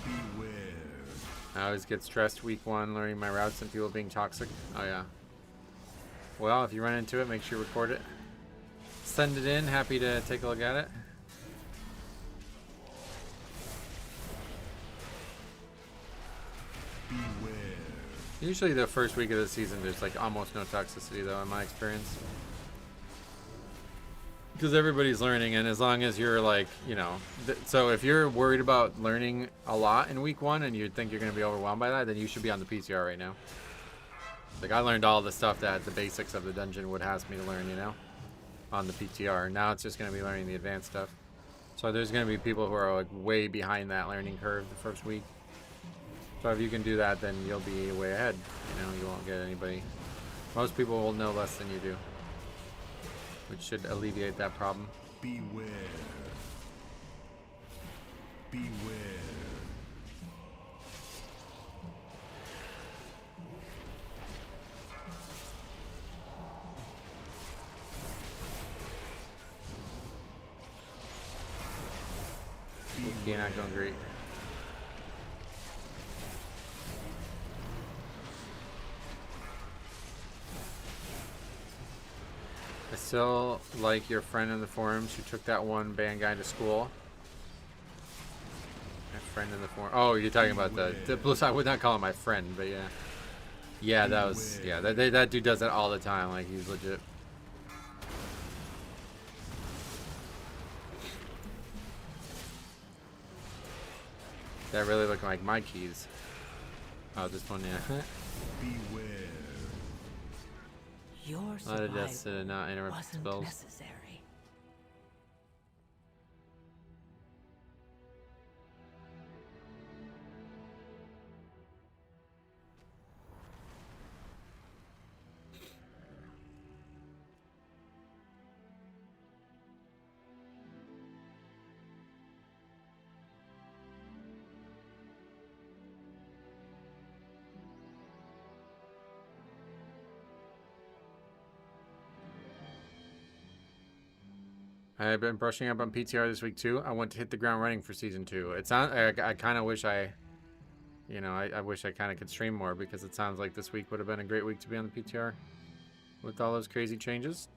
Beware. I always get stressed week 1 learning my routes and people being toxic. Oh yeah. Well, if you run into it, make sure you record it. Send it in. Happy to take a look at it. Beware. Usually the first week of the season there's like almost no toxicity though in my experience. Because everybody's learning, and as long as you're like, you know, so if you're worried about learning a lot in week 1 and you think you're going to be overwhelmed by that, then you should be on the PTR right now. Like I learned all the stuff that the basics of the dungeon would ask me to learn, you know, on the PTR. Now it's just going to be learning the advanced stuff. So there's going to be people who are like way behind that learning curve the first week. So if you can do that, then you'll be way ahead. You know, you won't get anybody. Most people will know less than you do, which should alleviate that problem. Beware. Beware. You're not going great. I still like your friend in the forums who took that one band guy to school. My friend in the forum. Oh, you're talking about the plus. I would not call him my friend, but yeah. Yeah, that was, yeah, that dude does that all the time. Like, he's legit. That really look like my keys. Oh, this one, yeah. Beware. Your A lot of deaths survival to not interrupt wasn't spells. necessary. I've been brushing up on PTR this week too. I want to hit the ground running for season 2. It's not. I kind of wish I, I wish I kind of could stream more because it sounds like this week would have been a great week to be on the PTR with all those crazy changes.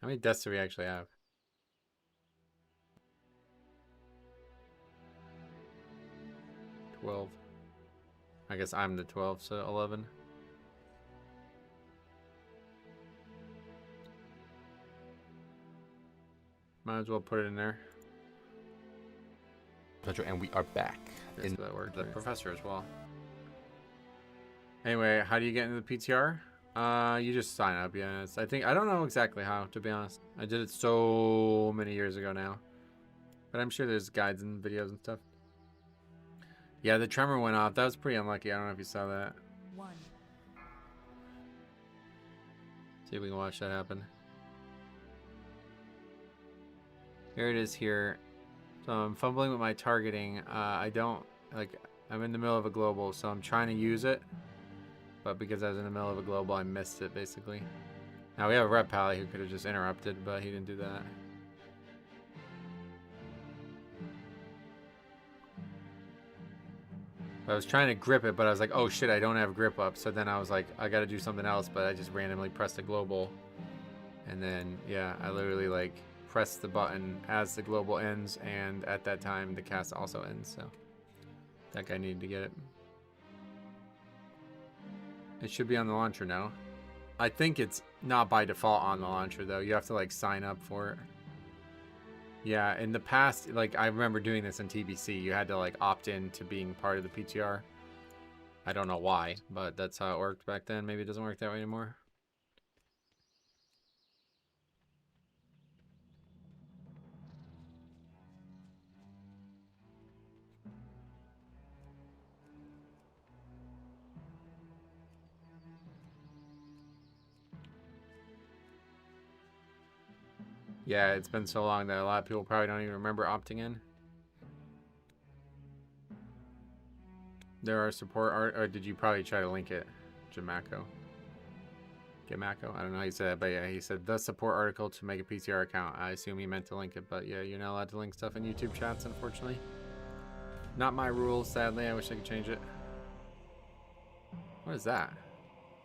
How many deaths do we actually have? 12. I guess I'm the 12, so 11. Might as well put it in there. And we are back. In that worked. The professor as well. Anyway, how do you get into the PTR? You just sign up, yeah. I don't know exactly how, to be honest. I did it so many years ago now. But I'm sure there's guides and videos and stuff. Yeah, the tremor went off. That was pretty unlucky. I don't know if you saw that. 1. See if we can watch that happen. Here it is here. So I'm fumbling with my targeting. I'm in the middle of a global, so I'm trying to use it. But because I was in the middle of a global, I missed it, basically. Now, we have a rep pally who could have just interrupted, but he didn't do that. I was trying to grip it, but I was like, oh shit, I don't have grip up. So then I was like, I gotta do something else, but I just randomly pressed a global. And then, yeah, I literally like pressed the button as the global ends, and at that time, the cast also ends, so that guy needed to get it. It should be on the launcher now. I think it's not by default on the launcher, though. You have to, like, sign up for it. Yeah, in the past, like, I remember doing this in TBC. You had to, like, opt in to being part of the PTR. I don't know why, but that's how it worked back then. Maybe it doesn't work that way anymore. Yeah, it's been so long that a lot of people probably don't even remember opting in. There are support art, or did you probably try to link it? Jamako. Gamako? I don't know how you said it, but yeah, he said the support article to make a PTR account. I assume he meant to link it, but yeah, you're not allowed to link stuff in YouTube chats, unfortunately. Not my rules, sadly. I wish I could change it. What is that?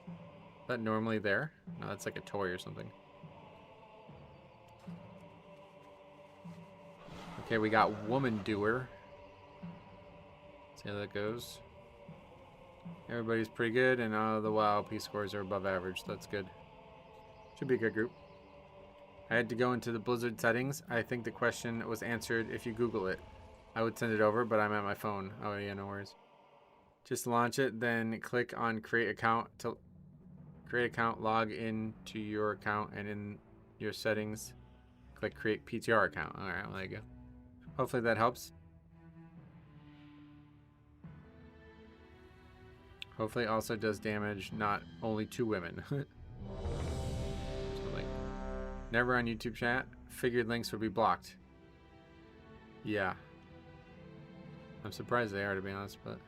Is that normally there? No, that's like a toy or something. Okay, we got Woman Doer. See how that goes. Everybody's pretty good, and the WoW P scores are above average. So that's good. Should be a good group. I had to go into the Blizzard settings. I think the question was answered if you Google it. I would send it over, but I'm at my phone. Oh yeah, no worries. Just launch it, then click on create account to create account, log in to your account, and in your settings, click create PTR account. All right, well, there you go. Hopefully that helps. Hopefully it also does damage not only to women. So like, never on YouTube chat. Figured links would be blocked. Yeah. I'm surprised they are, to be honest, but...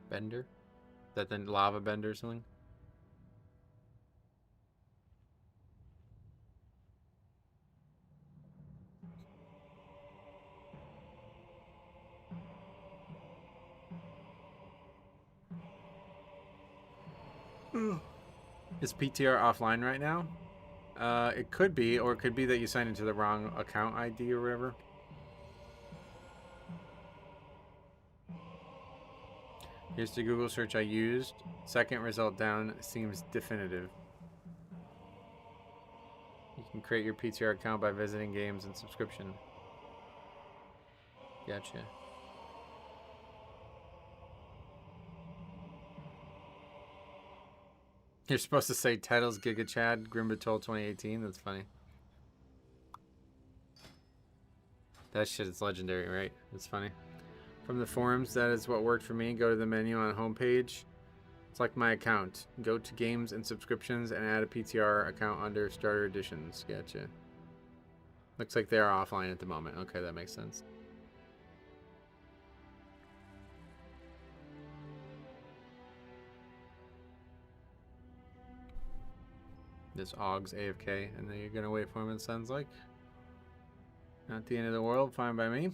Bender? Is that the lava bender or something? Is PTR offline right now? It could be, or it could be that you signed into the wrong account ID or whatever. Here's the Google search I used. Second result down seems definitive. You can create your PTR account by visiting games and subscription. Gotcha. You're supposed to say titles Giga Chad, Grimbatol 2018. That's funny. That shit is legendary, right? It's funny. From the forums, that is what worked for me. Go to the menu on homepage. Select my account. Go to games and subscriptions and add a PTR account under starter editions. Gotcha. Looks like they are offline at the moment. Okay, that makes sense. This Og's AFK, and then you're gonna wait for him, it sounds like. Not the end of the world, fine by me.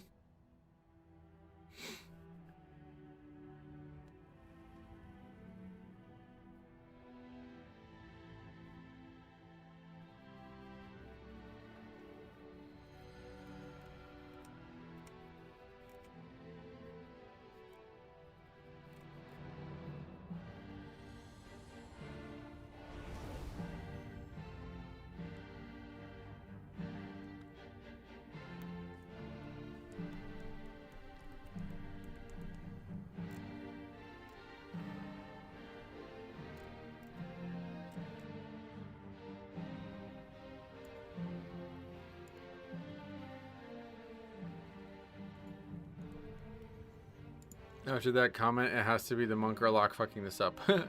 After that comment, it has to be the monk or lock fucking this up. A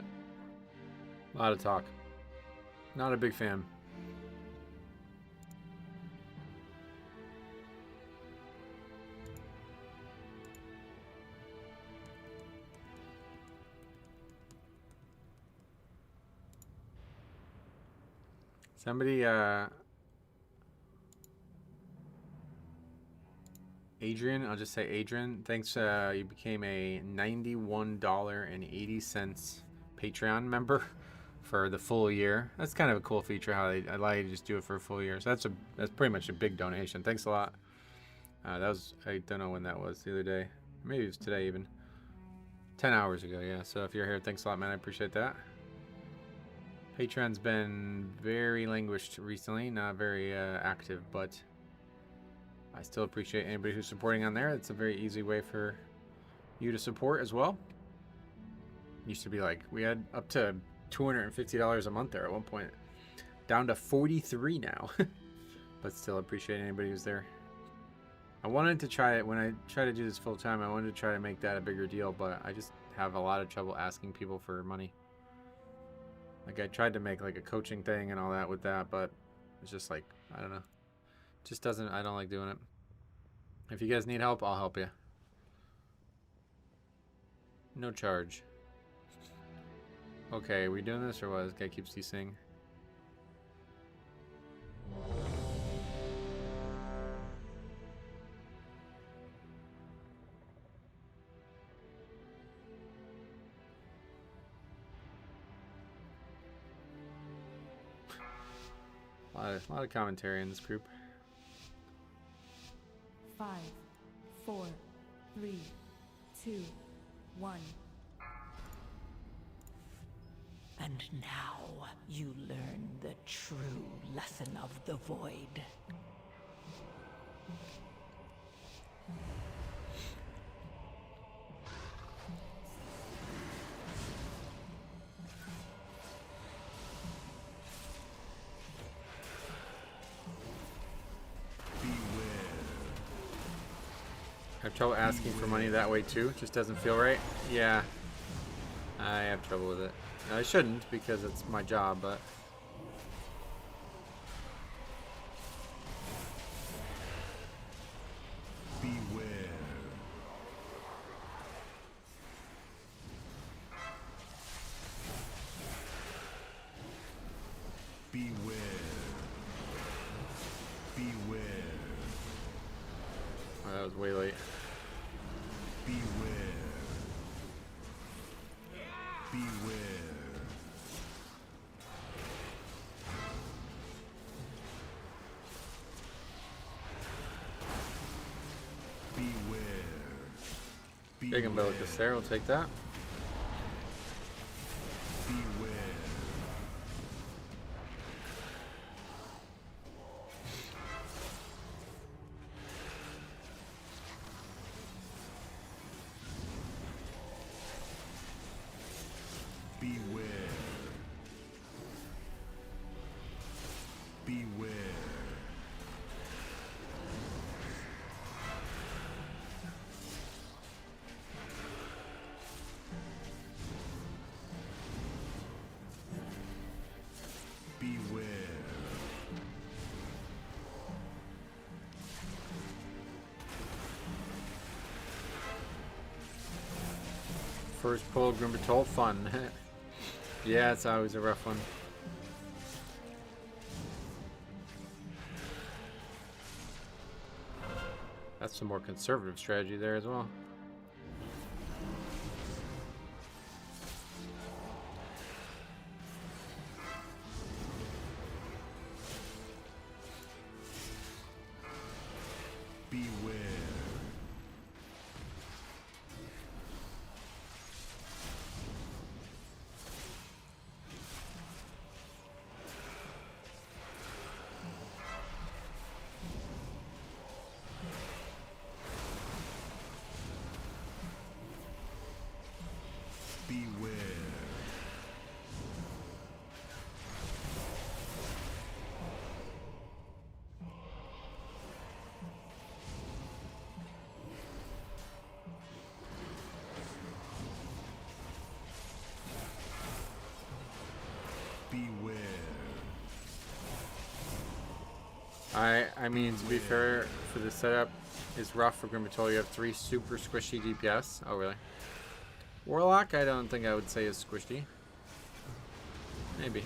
lot of talk. Not a big fan. Somebody, Adrian, I'll just say Adrian, thanks, you became a $91.80 Patreon member for the full year. That's kind of a cool feature, how they allow you to just do it for a full year. So that's pretty much a big donation. Thanks a lot. That was, I don't know when that was, the other day. Maybe it was today even. 10 hours ago, yeah. So if you're here, thanks a lot, man. I appreciate that. Patreon's been very languished recently, not very active, but I still appreciate anybody who's supporting on there. It's a very easy way for you to support as well. Used to be like, we had up to $250 a month there at one point. Down to 43 now. But still appreciate anybody who's there. I wanted to try it, when I try to do this full time, I wanted to try to make that a bigger deal, but I just have a lot of trouble asking people for money. Like, I tried to make like a coaching thing and all that with that, but it's just like, I don't know. Just doesn't, I don't like doing it. If you guys need help, I'll help you. No charge. Okay, are we doing this or what? This guy keeps ceasing. A lot of commentary in this group. 5, 4, 3, 2, 1. And now you learn the true lesson of the void. I have trouble asking for money that way too. Just doesn't feel right. Yeah, I have trouble with it. I shouldn't because it's my job, but beware. Beware. Beware. oh, that was way late. Beware. Beware. Beware. Big umbilicus there, we'll take that. Beware. Beware. Beware. First pull, Grimbertoll, fun. Yeah, it's always a rough one. That's some more conservative strategy there as well. Beware. Beware. Beware. I mean, to be fair, for the setup is rough for Grimbertoll. You have 3 super squishy DPS. Oh, really? Warlock, I don't think I would say is squishy. Maybe.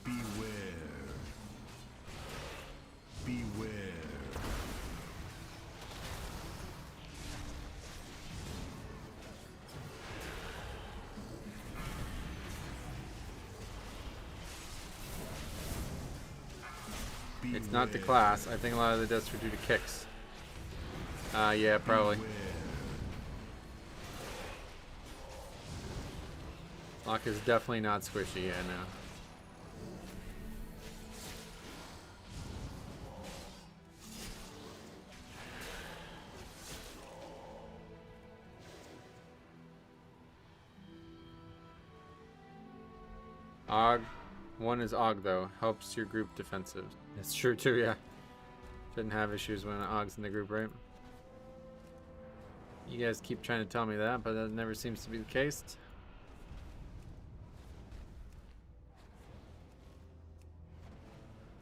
Beware. Beware. It's not the class. I think a lot of the deaths were due to kicks. Yeah, probably. Lock is definitely not squishy, I know. Og. One is Og, though. Helps your group defensive. That's true, too, yeah. Shouldn't have issues when Og's in the group, right? You guys keep trying to tell me that, but that never seems to be the case.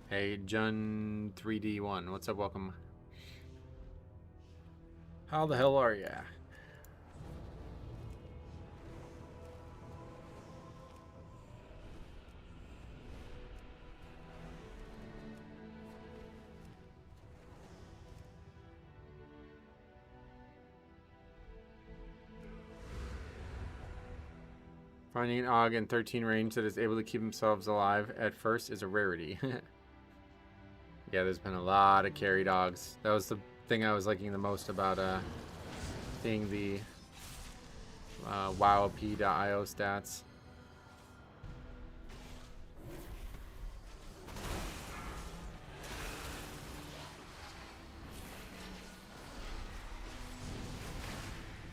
Hey, Jun 3D1, what's up? Welcome. How the hell are ya? Finding an Og in 13 range that is able to keep themselves alive at first is a rarity. Yeah, there's been a lot of carried Ogs. That was the thing I was liking the most about seeing the WoWP.io stats.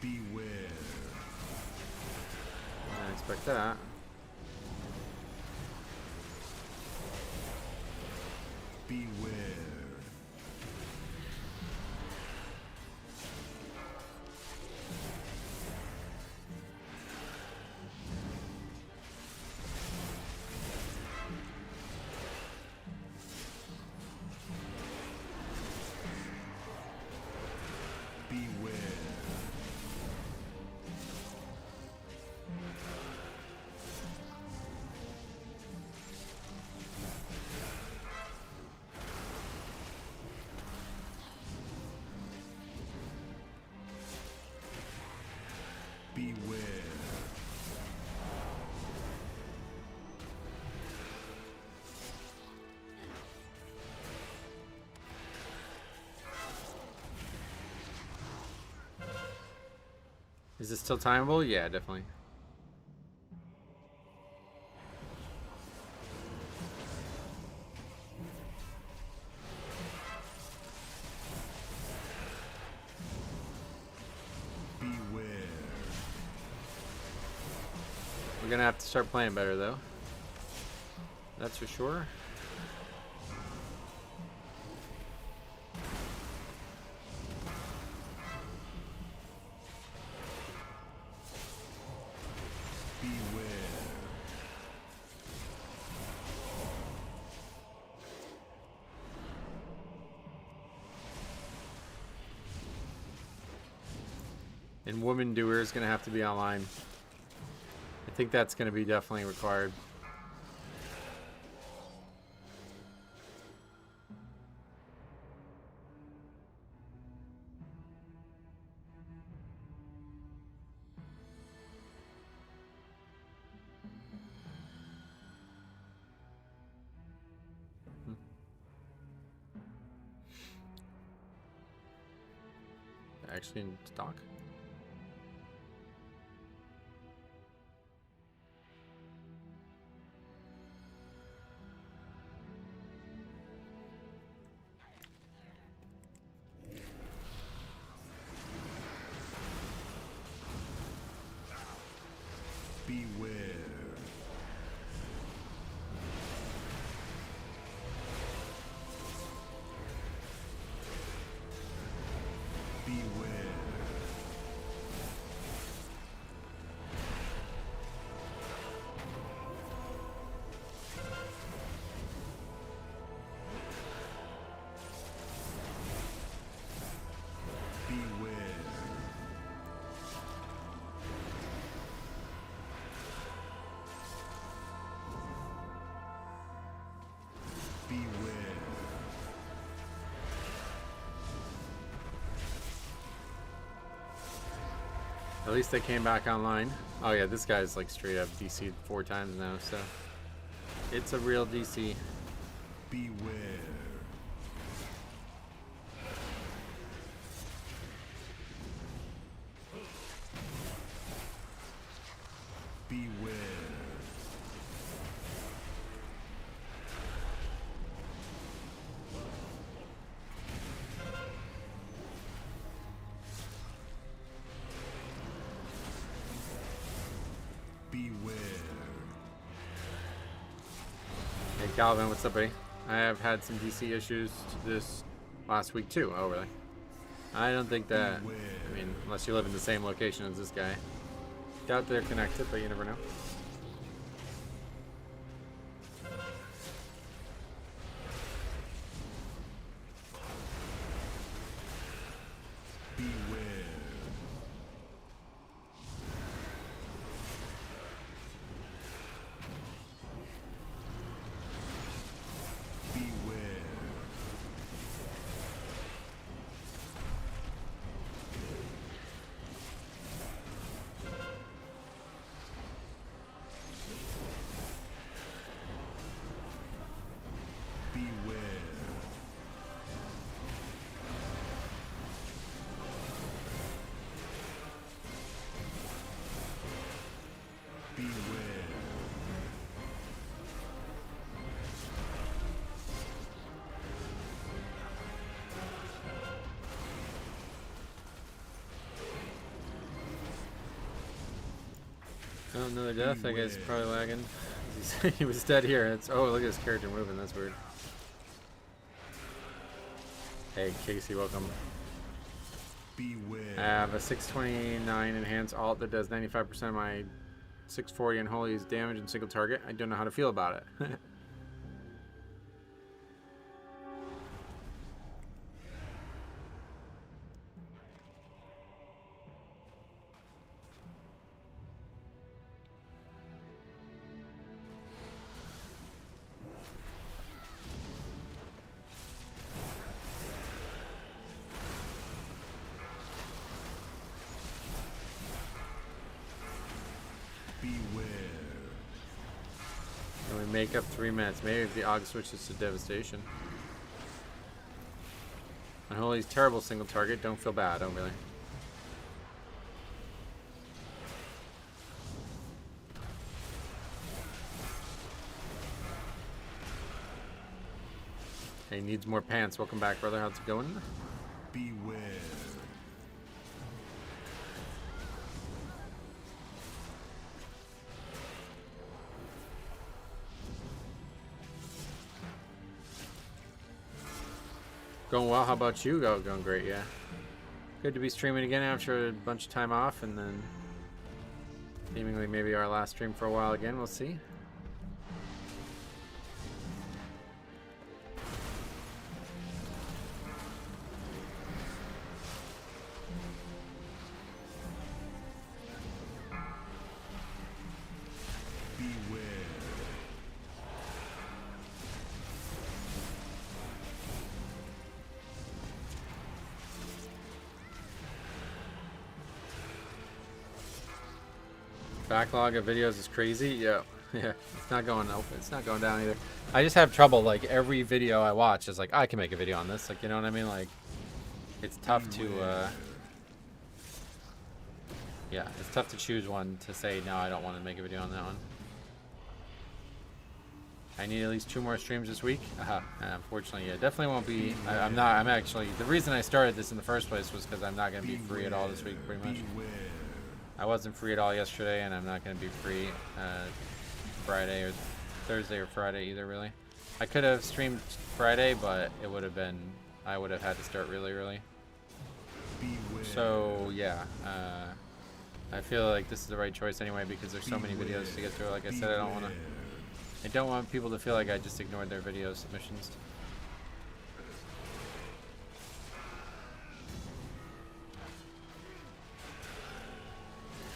Beware. I didn't expect that. Beware. Beware. Beware. Is this still timeable? Yeah, definitely. Beware. We're gonna have to start playing better though. That's for sure. And Woman Doer is going to have to be online. I think that's going to be definitely required. Actually in stock. Beware. Beware. At least they came back online. Oh yeah, this guy's like straight up DC'd 4 times now, so it's a real DC. Beware. Beware. Hey Calvin, what's up, buddy? I have had some DC issues this last week too. Oh really? I don't think that, I mean, unless you live in the same location as this guy. Doubt they're connected, but you never know. Oh, another death. I guess probably lagging. He was dead here. It's, oh, look at his character moving. That's weird. Hey, Casey, welcome. Beware. I have a 629 enhanced alt that does 95% of my 640 unholy's damage in single target. I don't know how to feel about it. Make up 3 minutes. Maybe if the AUG switches to Devastation. Unholy's terrible single target. Don't feel bad. Don't really. Hey, needs more pants. Welcome back, brother. How's it going? Beware. Going well. How about you? Going great, yeah. Good to be streaming again after a bunch of time off, and then seemingly maybe our last stream for a while again. We'll see. Backlog of videos is crazy. Yeah, yeah. It's not going up. It's not going down either. I just have trouble. Like every video I watch is like I can make a video on this. Like you know what I mean? Like it's tough to. Yeah, it's tough to choose one to say no. I don't want to make a video on that one. I need at least 2 more streams this week. Unfortunately, yeah, definitely won't be. I'm not. I'm actually. The reason I started this in the first place was because I'm not going to be free at all this week, pretty much. I wasn't free at all yesterday, and I'm not going to be free Friday or Thursday or Friday either, really. I could have streamed Friday, but it would have been, I would have had to start really early. So, yeah, I feel like this is the right choice anyway because there's so many videos to get through. Like I said, I don't want people to feel like I just ignored their video submissions.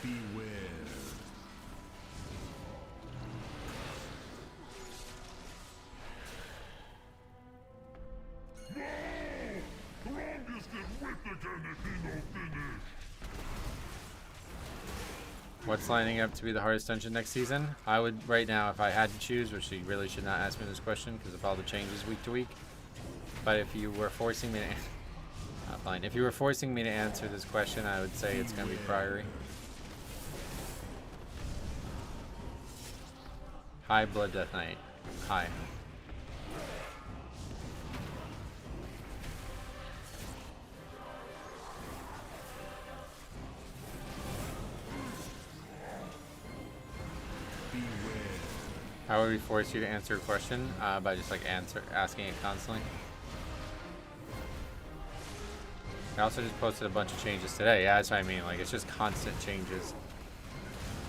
Beware. No! Strongest is with the Genetino finish! What's lining up to be the hardest dungeon next season? I would, right now, if I had to choose, which you really should not ask me this question because of all the changes week to week. But if you were forcing me to, fine. If you were forcing me to answer this question, I would say it's going to be Priory. High Blood Death Knight. High. How would we force you to answer a question? By just like asking it constantly. I also just posted a bunch of changes today. Yeah, that's what I mean. Like it's just constant changes.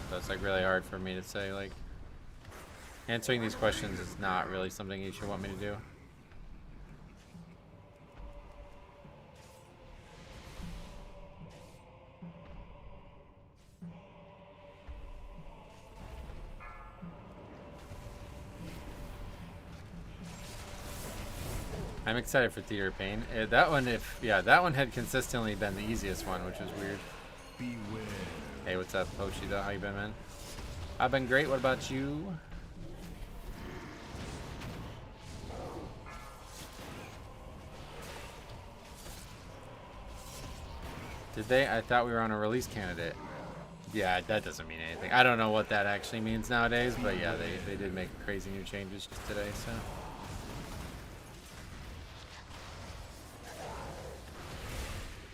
So it's like really hard for me to say like answering these questions is not really something you should want me to do. I'm excited for Theater of Pain. That one, that one had consistently been the easiest one, which was weird. Beware. Hey, what's up, Pochi? Though, how you been, man? I've been great. What about you? Did they? I thought we were on a release candidate. Yeah, that doesn't mean anything. I don't know what that actually means nowadays, but yeah, they did make crazy new changes just today, so.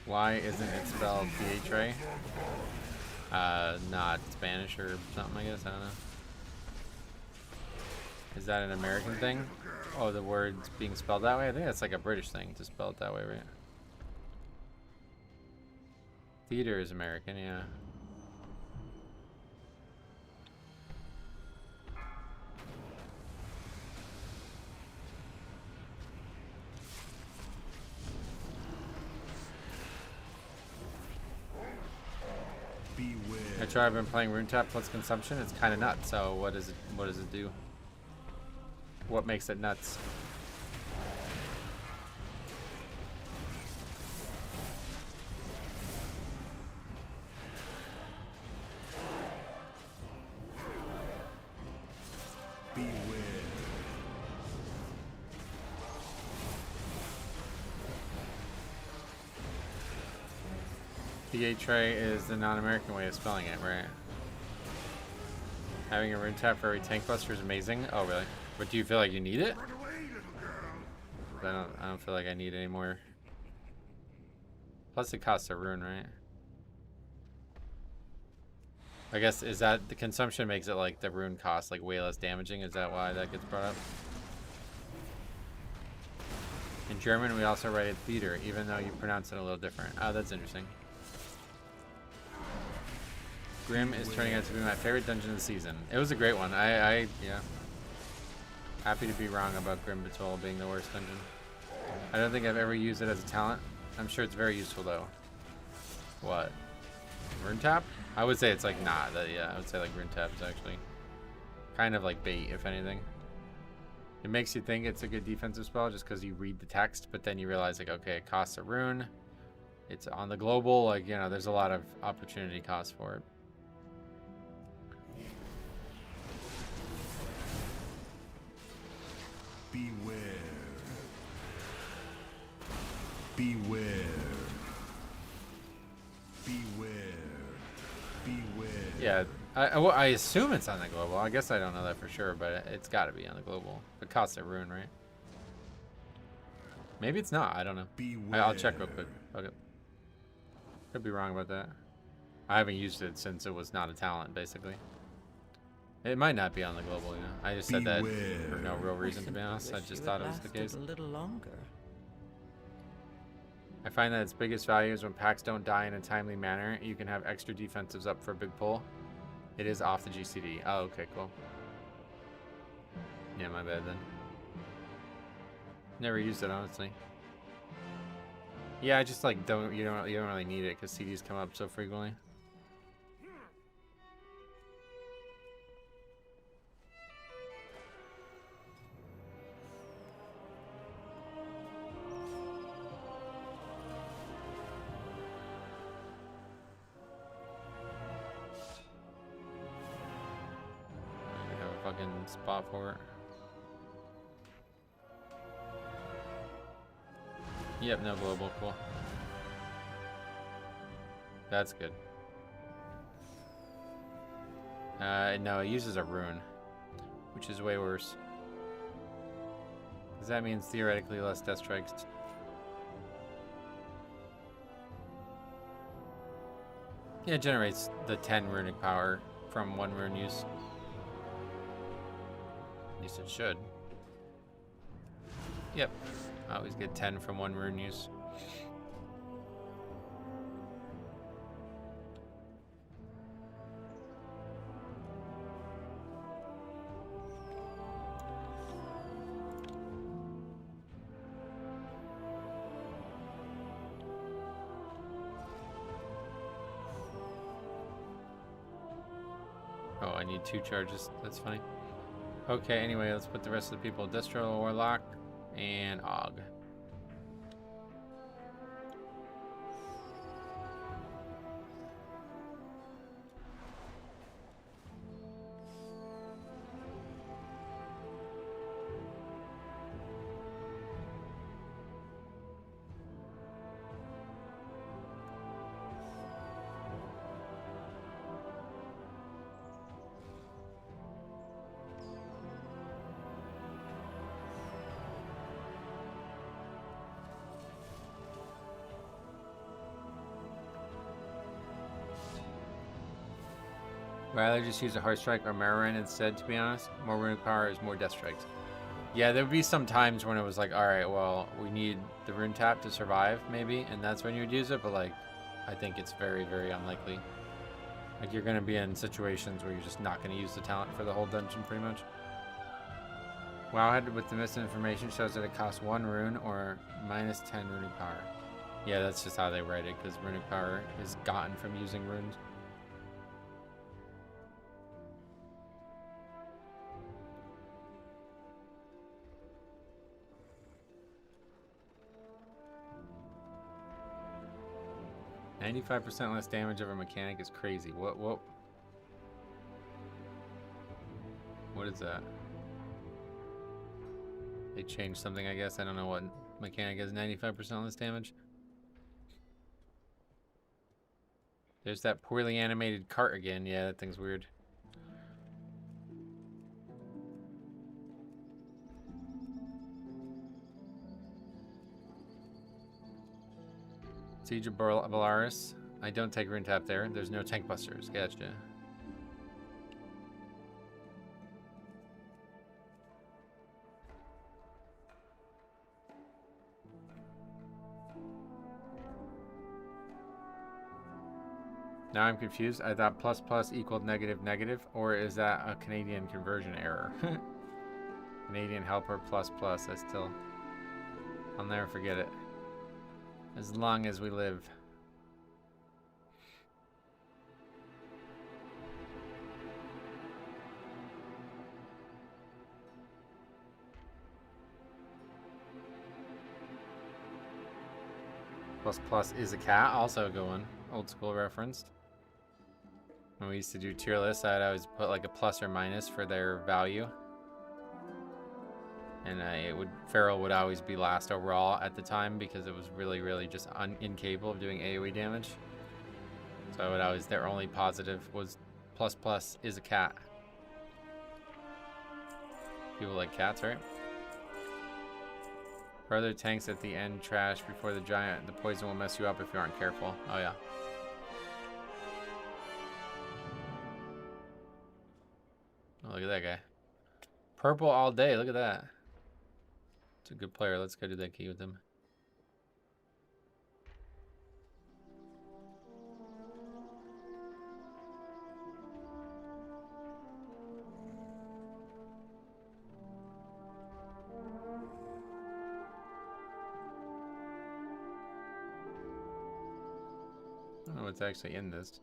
Why isn't it spelled Pietre? Not Spanish or something, I guess. I don't know. Is that an American thing? Oh, the word's being spelled that way? I think that's like a British thing to spell it that way, right? Theater is American, yeah. I try. I've been playing Rune Tap plus consumption. It's kind of nuts. So what does it do? What makes it nuts? Pietre is the non-American way of spelling it, right? Having a rune tap for every tank buster is amazing. Oh, really? But do you feel like you need it? I don't feel like I need it anymore. Plus it costs a rune, right? I guess, is that the consumption makes it like the rune cost like way less damaging? Is that why that gets brought up? In German, we also write it theater, even though you pronounce it a little different. Oh, that's interesting. Grim is turning out to be my favorite dungeon of the season. It was a great one. Yeah. Happy to be wrong about Grim Batol being the worst dungeon. I don't think I've ever used it as a talent. I'm sure it's very useful though. What? Rune tap? I would say it's like not. Yeah, I would say like rune tap is actually kind of like bait, if anything. It makes you think it's a good defensive spell just because you read the text, but then you realize like, okay, it costs a rune. It's on the global, like, you know, there's a lot of opportunity cost for it. Beware. Beware. Beware. Beware. Yeah, I assume it's on the global. I guess I don't know that for sure, but it's got to be on the global. It costs a rune, right? Maybe it's not. I don't know. I'll check real quick. Okay. Could be wrong about that. I haven't used it since it was not a talent, basically. It might not be on the global, you know. I just said that for no real reason, to be honest. I just thought it was the case. A little longer. I find that its biggest value is when packs don't die in a timely manner. You can have extra defensives up for a big pull. It is off the GCD. Oh, okay, cool. Yeah, my bad then. Never used it, honestly. Yeah, I just like you don't really need it because CDs come up so frequently. Spot for it. Yep, no global. Cool. That's good. No, it uses a rune, which is way worse. Because that means theoretically less death strikes. Yeah, it generates the 10 runic power from one rune use. At least it should. Yep. I always get 10 from one rune use. Oh, I need 2 charges. That's funny. Okay, anyway, let's put the rest of the people. Destro, Warlock, and Og. Rather just use a Heart Strike or Marrow instead, to be honest. More runic power is more death strikes. Yeah, there would be some times when it was like, alright, well, we need the rune tap to survive, maybe, and that's when you would use it, but like, I think it's very, very unlikely. Like, you're going to be in situations where you're just not going to use the talent for the whole dungeon, pretty much. Wowhead with the misinformation shows that it costs 1 rune or minus 10 runic power. Yeah, that's just how they write it, because runic power is gotten from using runes. %, less damage of a mechanic is crazy. What is that? They changed something, I guess. I don't know what mechanic is 95% less damage. There's that poorly animated cart again. Yeah, that thing's weird. Siege of Belarus. I don't take rune tap there. There's no tank busters. Gotcha. Now I'm confused. I thought plus plus equaled negative negative, or is that a Canadian conversion error? Canadian helper plus plus. I'll never forget it. As long as we live. Plus plus is a cat. Also a good one. Old school referenced. When we used to do tier lists, I'd always put like a plus or minus for their value. And Feral would always be last overall at the time because it was really, really just incapable of doing AoE damage. So I would always, their only positive was plus plus is a cat. People like cats, right? Brother tanks at the end trash before the giant. The poison will mess you up if you aren't careful. Oh yeah. Oh, look at that guy. Purple all day. Look at that. It's a good player. Let's go do that key with him. I don't know what's actually in this.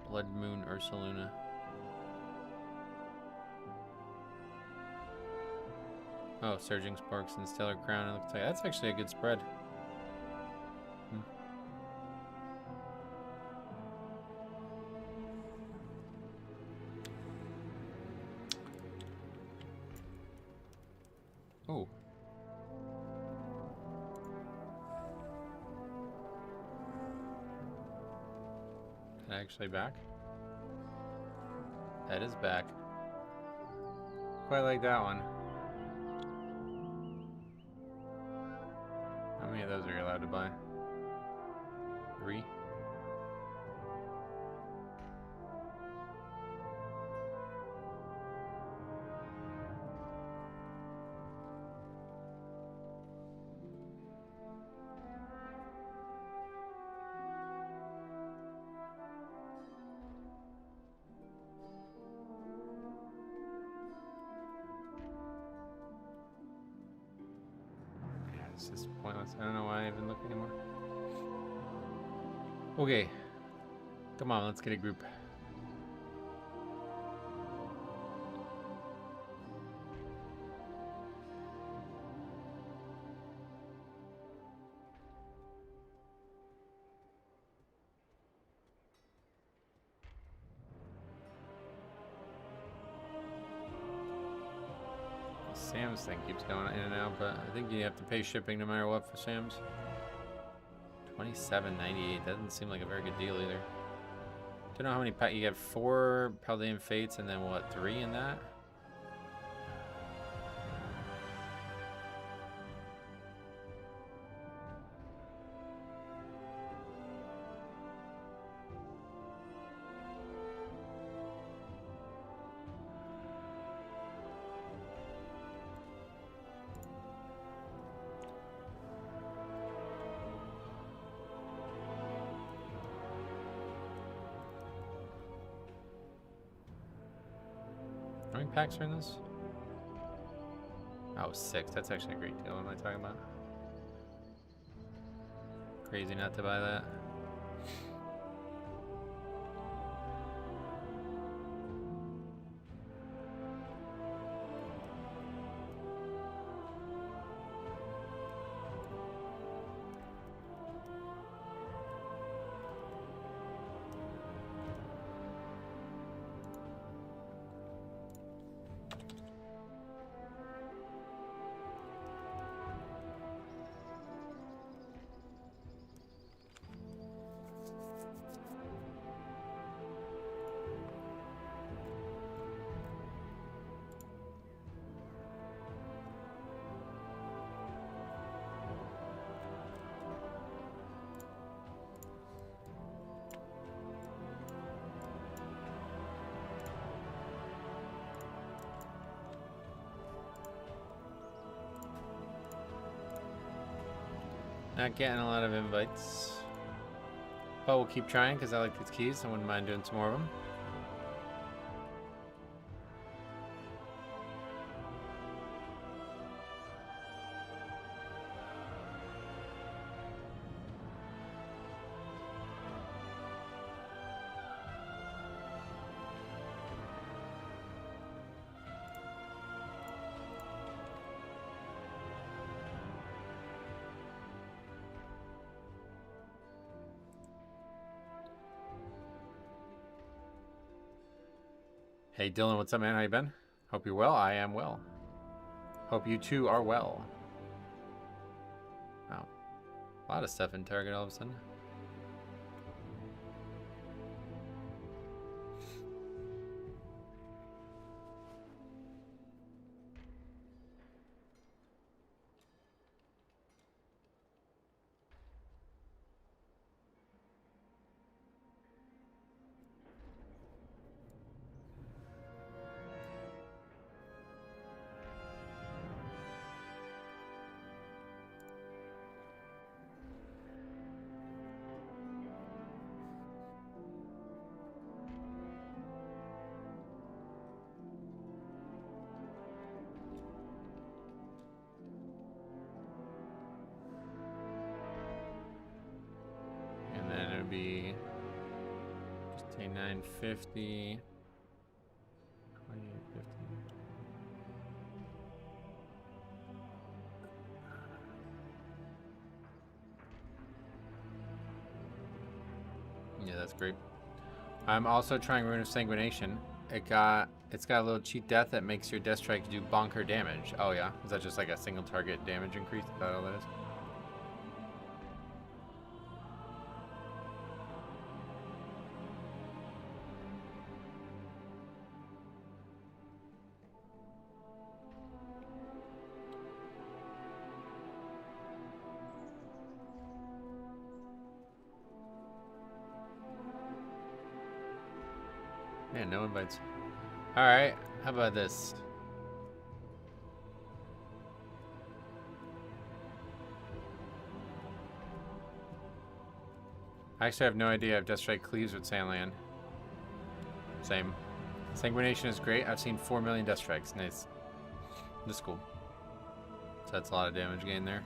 Blood Moon Ursaluna. Oh, Surging Sparks and Stellar Crown. It looks like that's actually a good spread. Oh. Is that actually back? That is back. Quite like that one. How many of those are you allowed to buy? 3? It's just pointless. I don't know why I even look anymore. Okay. Come on, let's get a group. Sam's thing keeps going in and out, but I think you have to pay shipping no matter what for Sam's. $27.98 doesn't seem like a very good deal either. Don't know how many you have 4 Paldean Fates and then what, 3 in that? How many packs are in this? Oh, 6. That's actually a great deal. What am I talking about? Crazy not to buy that. Not getting a lot of invites. But we'll keep trying because I like these keys. I wouldn't mind doing some more of them. Hey Dylan, what's up, man? How you been? Hope you're well. I am well. Hope you too are well. Wow. A lot of stuff in Target all of a sudden. Be just a 950, 2850. Yeah, that's great. I'm also trying Rune of Sanguination. It's got a little cheat death that makes your death strike do bonker damage. Oh yeah, is that just like a single target damage increase? Is that all that is? Man, no invites. Alright, how about this? I actually have no idea if Death Strike cleaves with Sandland. Same. Sanguination is great. I've seen 4 million Death Strikes. Nice. This is cool. So that's a lot of damage gain there.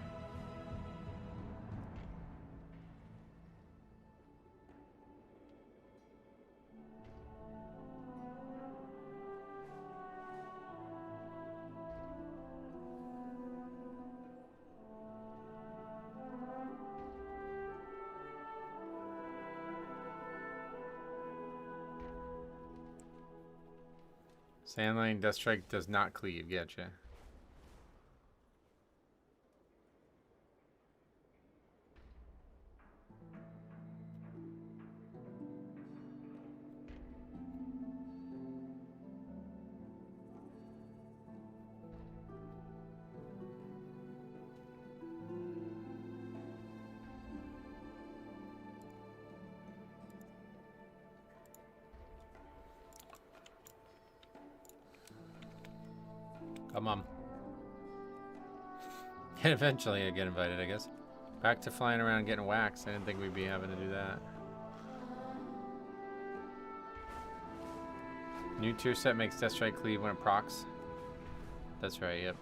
Sandline Death Strike does not cleave. Gotcha. Come on. And eventually I get invited, I guess. Back to flying around and getting waxed. I didn't think we'd be having to do that. New tier set makes Death Strike cleave when it procs. That's right, yep.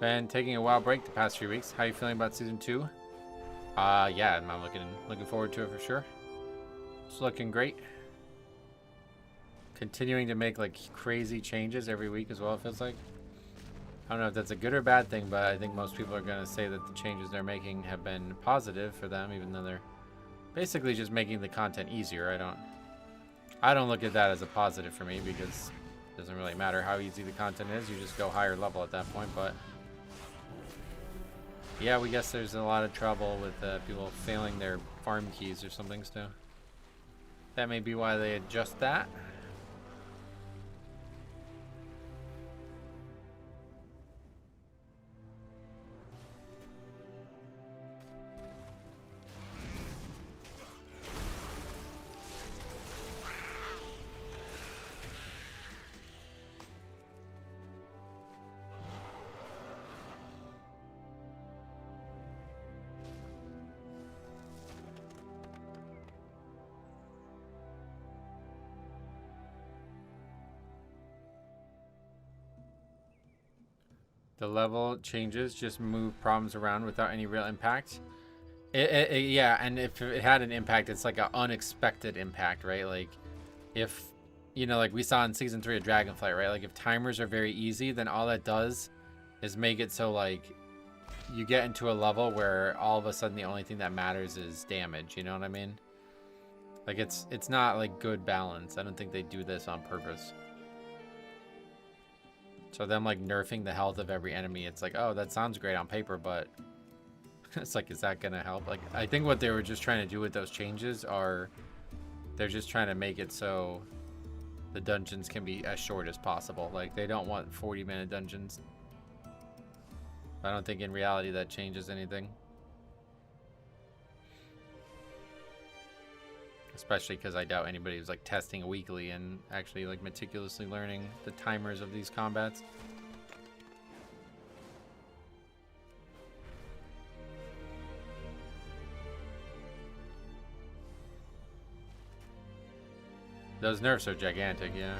Been taking a wild break the past few weeks. How are you feeling about season 2? Yeah, I'm looking forward to it for sure. It's looking great. Continuing to make like crazy changes every week as well, it feels like. I don't know if that's a good or bad thing, but I think most people are going to say that the changes they're making have been positive for them, even though they're basically just making the content easier. I don't look at that as a positive for me, because it doesn't really matter how easy the content is. You just go higher level at that point. But yeah, we guess there's a lot of trouble with people failing their farm keys or something, so that may be why they adjust that. The level changes just move problems around without any real impact. Yeah, and if it had an impact, it's like an unexpected impact, right? Like if, you know, like we saw in season 3 of Dragonflight, right? Like if timers are very easy, then all that does is make it so like you get into a level where all of a sudden the only thing that matters is damage, you know what I mean? Like it's not like good balance. I don't think they do this on purpose. So them like nerfing the health of every enemy, it's like, oh, that sounds great on paper, but it's like, is that gonna help? Like, I think what they were just trying to do with those changes are they're just trying to make it so the dungeons can be as short as possible. Like, they don't want 40-minute dungeons. I don't think in reality that changes anything. Especially because I doubt anybody was like testing weekly and actually like meticulously learning the timers of these combats. Those nerfs are gigantic, yeah.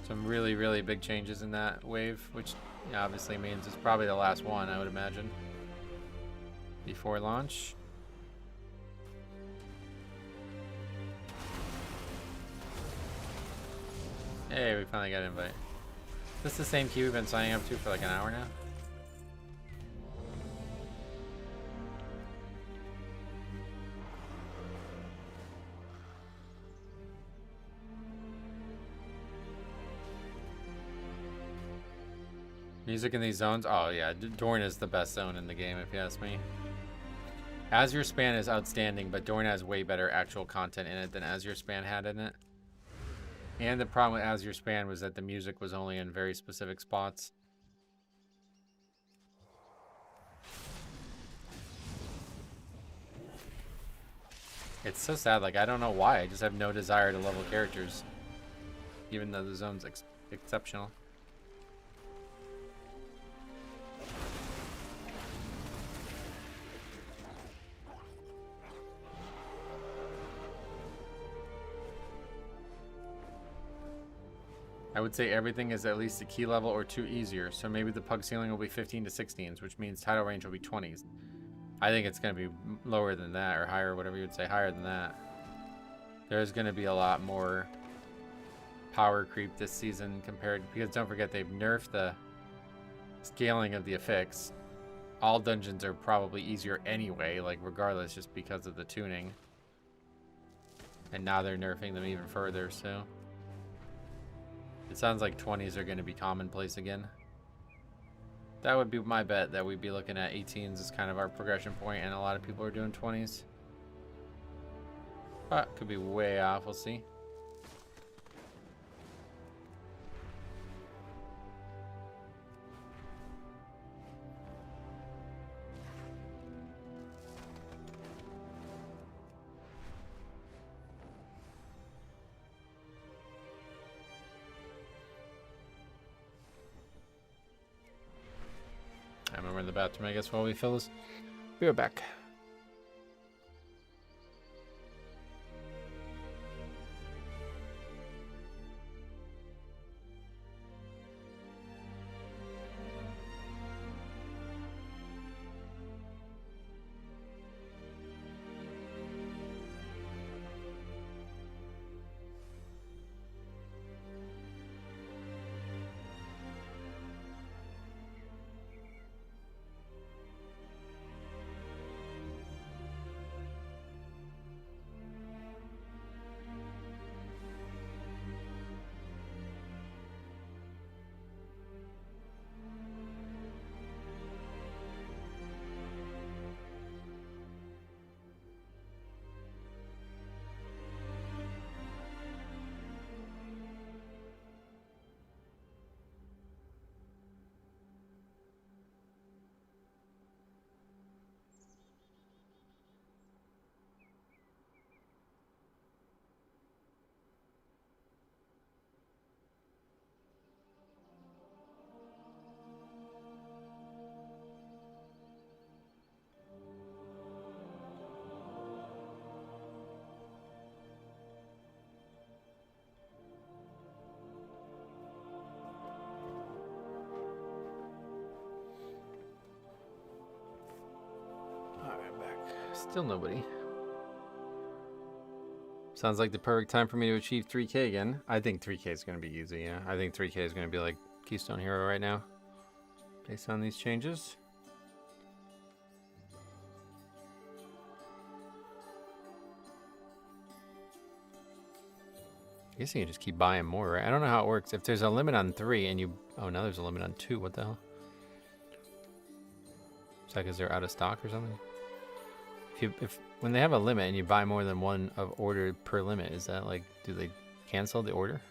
Some really, really big changes in that wave, which obviously means it's probably the last one, I would imagine, before launch. Hey, we finally got an invite. Is this the same queue we've been signing up to for like an hour now? Music in these zones? Oh yeah, Dorn is the best zone in the game if you ask me. Azure Span is outstanding, but Dorn has way better actual content in it than Azure Span had in it. And the problem with Azure Span was that the music was only in very specific spots. It's so sad, like I don't know why, I just have no desire to level characters. Even though the zone's exceptional. I would say everything is at least a key level or 2 easier, so maybe the pug ceiling will be 15 to 16s, which means title range will be 20s. I think it's going to be lower than that, or higher, whatever you would say, higher than that. There's going to be a lot more power creep this season compared, because don't forget they've nerfed the scaling of the affix. All dungeons are probably easier anyway, like regardless, just because of the tuning. And now they're nerfing them even further, so... It sounds like 20s are going to be commonplace again. That would be my bet, that we'd be looking at 18s as kind of our progression point, and a lot of people are doing 20s. But could be way off, we'll see. I'm over in the bathroom, I guess, while we fill this. Be right back. Still nobody. Sounds like the perfect time for me to achieve 3K again. I think 3K is going to be easy, yeah. I think 3K is going to be like Keystone Hero right now, based on these changes. I guess you can just keep buying more, right? I don't know how it works. If there's a limit on 3 and you... Oh, now there's a limit on 2. What the hell? Is that because they're out of stock or something? If when they have a limit and you buy more than one of order per limit, is that like... Do they cancel the order?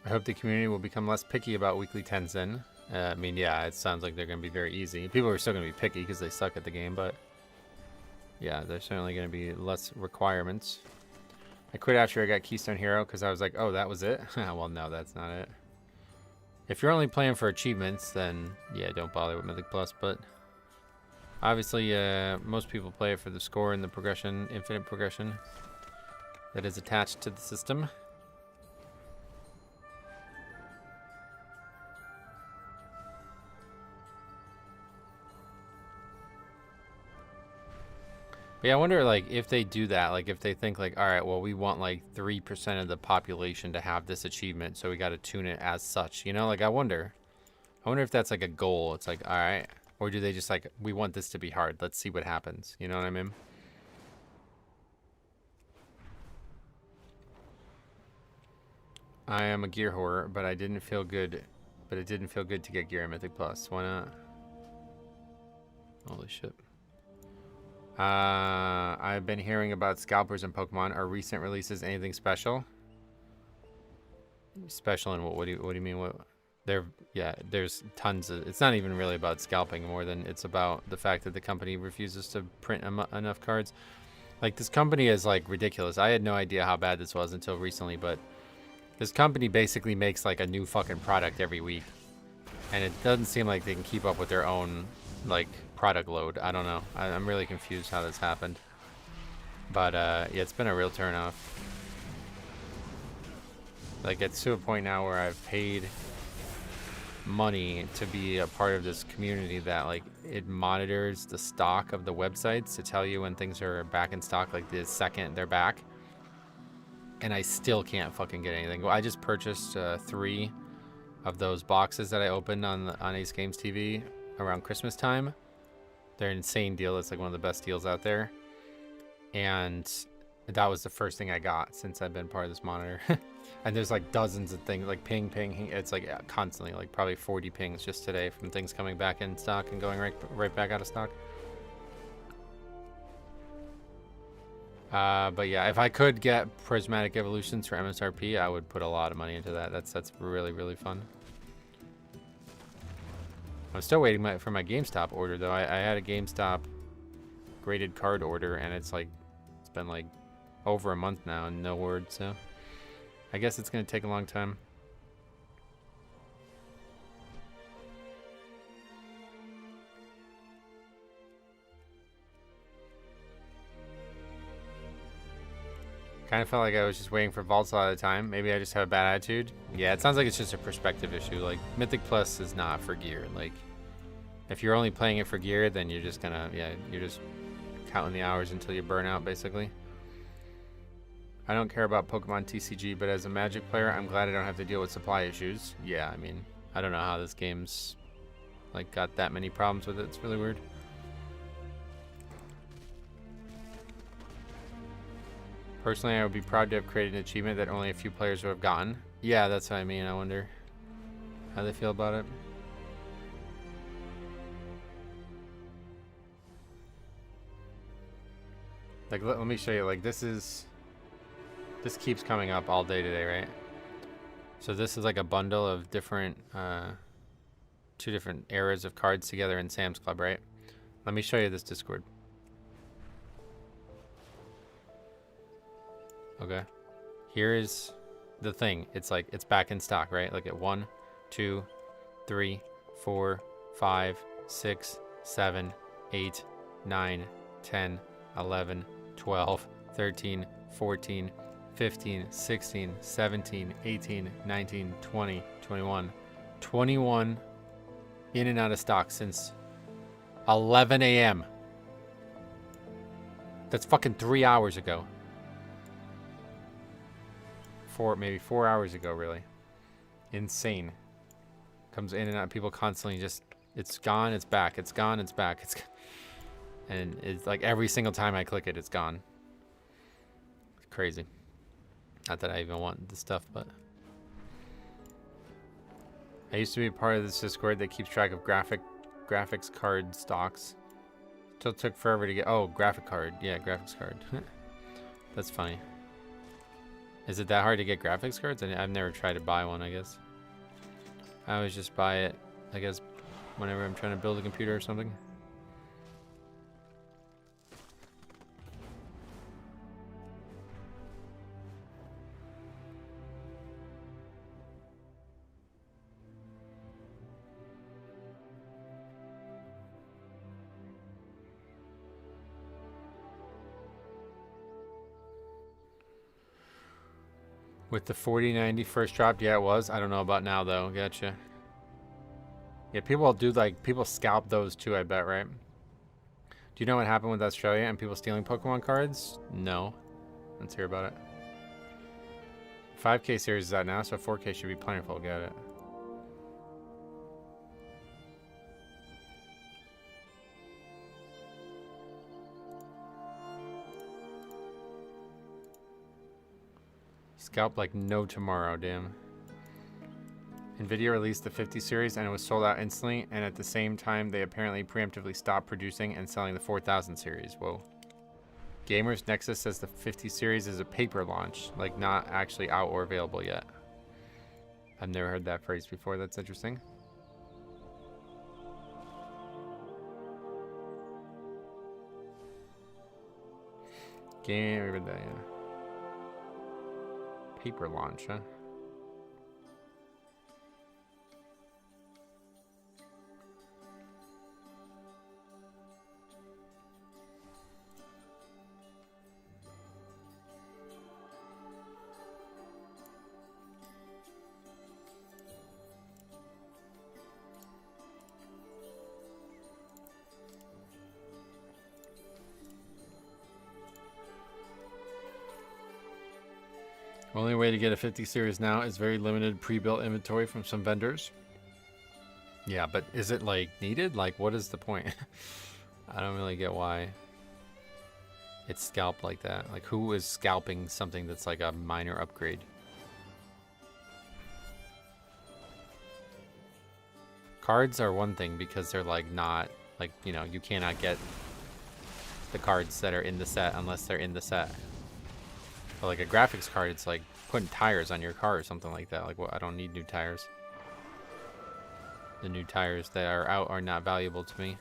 I hope the community will become less picky about weekly 10s then. I mean, yeah, it sounds like they're going to be very easy. People are still going to be picky because they suck at the game, but yeah, there's certainly going to be less requirements. I quit after I got Keystone Hero because I was like, oh, that was it? Well, no, that's not it. If you're only playing for achievements, then yeah, don't bother with Mythic Plus, but obviously most people play it for the score and the progression, infinite progression that is attached to the system. But yeah, I wonder, like, if they do that, like, if they think, like, all right, well, we want, like, 3% of the population to have this achievement, so we got to tune it as such, you know? Like, I wonder if that's, like, a goal. It's like, all right. Or do they just, like, we want this to be hard. Let's see what happens. You know what I mean? I am a gear whore, but I didn't feel good. But it didn't feel good to get gear in Mythic Plus. Why not? Holy shit. I've been hearing about scalpers in Pokemon. Are recent releases anything special? Special in what? What do you mean? What? Yeah, there's tons of. It's not even really about scalping more than it's about the fact that the company refuses to print enough cards. Like, this company is like ridiculous. I had no idea how bad this was until recently, but this company basically makes like a new fucking product every week, and it doesn't seem like they can keep up with their own like product load. I don't know. I'm really confused how this happened. But yeah, it's been a real turnoff. Like, it's to a point now where I've paid money to be a part of this community that, like, it monitors the stock of the websites to tell you when things are back in stock, like the second they're back. And I still can't fucking get anything. I just purchased 3 of those boxes that I opened on Ace Games TV around Christmas time. They're an insane deal. It's like one of the best deals out there. And that was the first thing I got since I've been part of this monitor. And there's like dozens of things, like ping. It's like constantly, like probably 40 pings just today from things coming back in stock and going right back out of stock. But yeah, if I could get Prismatic Evolutions for MSRP, I would put a lot of money into that. That's really, really fun. I'm still waiting for my GameStop order, though. I had a GameStop graded card order, and it's been like over a month now and no word, so I guess it's going to take a long time. Kind of felt like I was just waiting for vaults a lot of the time. Maybe I just have a bad attitude. Yeah, it sounds like it's just a perspective issue. Like, Mythic Plus is not for gear. Like, if you're only playing it for gear, then you're just gonna, yeah, you're just counting the hours until you burn out, basically. I don't care about Pokemon TCG, but as a Magic player, I'm glad I don't have to deal with supply issues. Yeah, I mean, I don't know how this game's, like, got that many problems with it. It's really weird. Personally, I would be proud to have created an achievement that only a few players would have gotten. Yeah, that's what I mean. I wonder how they feel about it. Like, let me show you. Like, this keeps coming up all day today, right? So this is like a bundle of different, 2 different eras of cards together in Sam's Club, right? Let me show you this Discord. Okay, here is the thing. It's like, it's back in stock, right? Look at 1, 2, 3, 4, 5, 6, 7, 8, 9, 10, 11, 12, 13, 14, 15, 16, 17, 18, 19, 20, 21. 21 in and out of stock since 11 a.m. That's fucking 3 hours ago. Maybe 4 hours ago, really. Insane. Comes in and out. People constantly just, it's gone, it's back. It's gone, it's back. And it's like every single time I click it, it's gone. It's crazy. Not that I even want the stuff, but I used to be part of this Discord that keeps track of graphics card stocks. Still took forever to get. Oh, graphic card. Yeah, graphics card. That's funny. Is it that hard to get graphics cards? I've never tried to buy one, I guess. I always just buy it, I guess, whenever I'm trying to build a computer or something. With the 4090 first dropped, yeah, it was. I don't know about now, though. Gotcha. Yeah, people do, like, people scalp those too, I bet, right? Do you know what happened with Australia and people stealing Pokemon cards? No. Let's hear about it. 5K series is out now, so 4K should be plentiful. Got it. Scalp like no tomorrow, damn. Nvidia released the 50 series and it was sold out instantly, and at the same time they apparently preemptively stopped producing and selling the 4000 series. Whoa. Gamers Nexus says the 50 series is a paper launch, like not actually out or available yet. I've never heard that phrase before. That's interesting. Game, I read that, yeah. Paper launch, huh? Only way to get a 50 series now is very limited pre-built inventory from some vendors. Yeah, but is it like needed? Like, what is the point? I don't really get why it's scalped like that. Like, who is scalping something that's like a minor upgrade? Cards are one thing because they're like not, like, you know, you cannot get the cards that are in the set unless they're in the set. But like a graphics card, it's like putting tires on your car or something like that. Like, well, I don't need new tires. The new tires that are out are not valuable to me.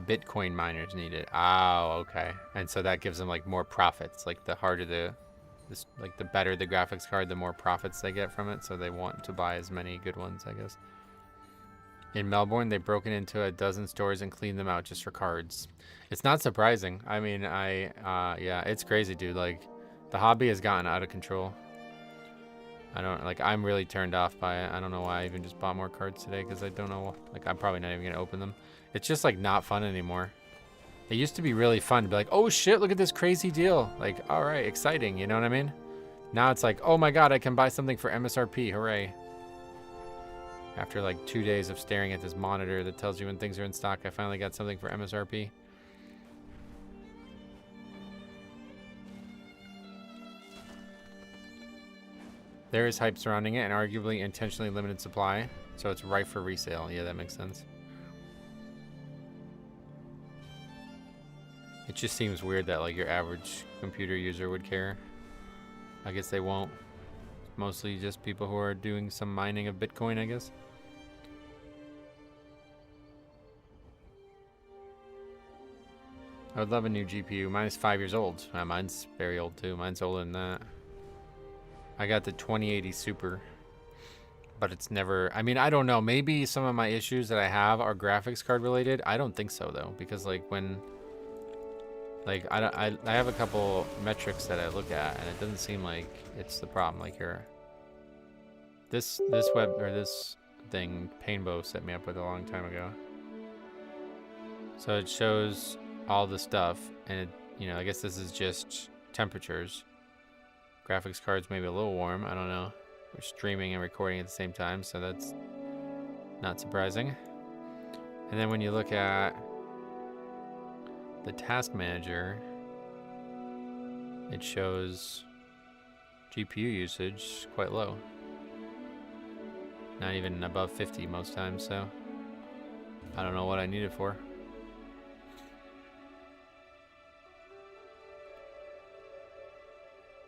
Bitcoin miners need it. Oh, okay. And so that gives them like more profits. Like the harder like the better the graphics card, the more profits they get from it. So they want to buy as many good ones, I guess. In Melbourne, they've broken into a dozen stores and cleaned them out just for cards. It's not surprising. I mean, yeah, it's crazy, dude. Like, the hobby has gotten out of control. I'm really turned off by it. I don't know why I even just bought more cards today, because I don't know, like, I'm probably not even going to open them. It's just, like, not fun anymore. It used to be really fun to be like, oh, shit, look at this crazy deal. Like, all right, exciting, you know what I mean? Now it's like, oh, my God, I can buy something for MSRP. Hooray. After like 2 days of staring at this monitor that tells you when things are in stock, I finally got something for MSRP. There is hype surrounding it and arguably intentionally limited supply, so it's ripe for resale. Yeah, that makes sense. It just seems weird that like your average computer user would care. I guess they won't. Mostly just people who are doing some mining of Bitcoin, I guess. I would love a new GPU. Mine is 5 years old. Mine's very old too. Mine's older than that. I got the 2080 Super. But it's never... I mean, I don't know. Maybe some of my issues that I have are graphics card related. I don't think so, though. Because, like, when Like I have a couple metrics that I look at, and it doesn't seem like it's the problem. Like here, this web or this thing Painbow set me up with a long time ago. So it shows all the stuff, and it, you know, I guess this is just temperatures. Graphics cards maybe a little warm. I don't know. We're streaming and recording at the same time, so that's not surprising. And then when you look at the task manager, it shows GPU usage quite low. Not even above 50 most times, so I don't know what I need it for.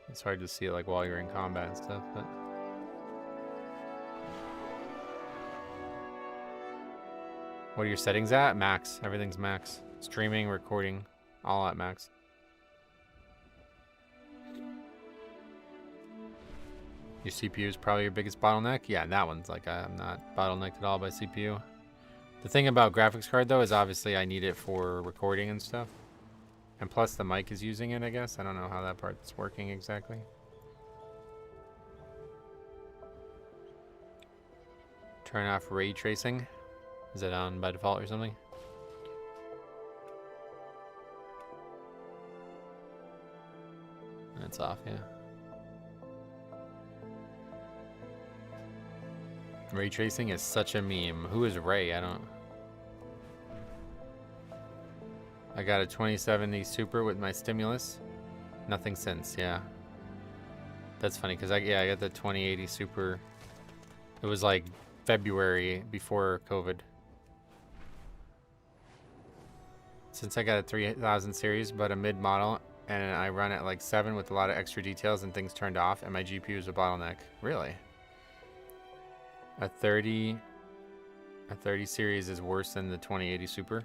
It's hard to see it like while you're in combat and stuff, but what are your settings at? Max. Everything's max. Streaming, recording, all at max. Your CPU is probably your biggest bottleneck. Yeah, that one's like I'm not bottlenecked at all by CPU. The thing about graphics card though is obviously I need it for recording and stuff. And plus the mic is using it, I guess. I don't know how that part's working exactly. Turn off ray tracing. Is it on by default or something? That's off, yeah. Ray tracing is such a meme. Who is Ray? I got a 2070 Super with my stimulus. Nothing since, yeah. That's funny because I got the 2080 Super. It was like February before COVID. Since I got a 3000 series, but a mid model, and I run at like 7 with a lot of extra details and things turned off, and my GPU is a bottleneck. Really? A 30 series is worse than the 2080 Super.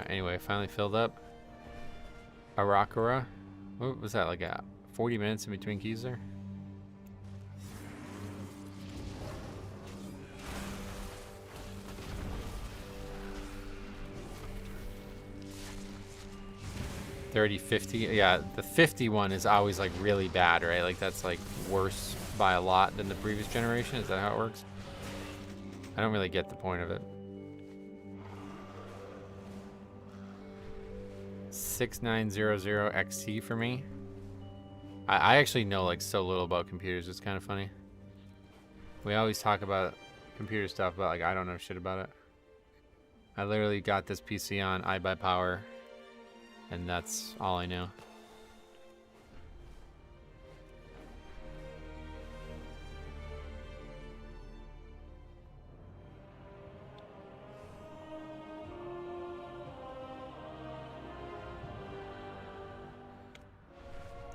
Anyway, finally filled up. Arakura. What was that, like a 40 minutes in between keys there? $30, $50. Yeah, the 50 one is always like really bad, right? Like that's like worse by a lot than the previous generation. Is that how it works? I don't really get the point of it. 6900 XT for me. I actually know like so little about computers. It's kind of funny. We always talk about computer stuff, but like I don't know shit about it. I literally got this PC on iBuyPower, and that's all I know.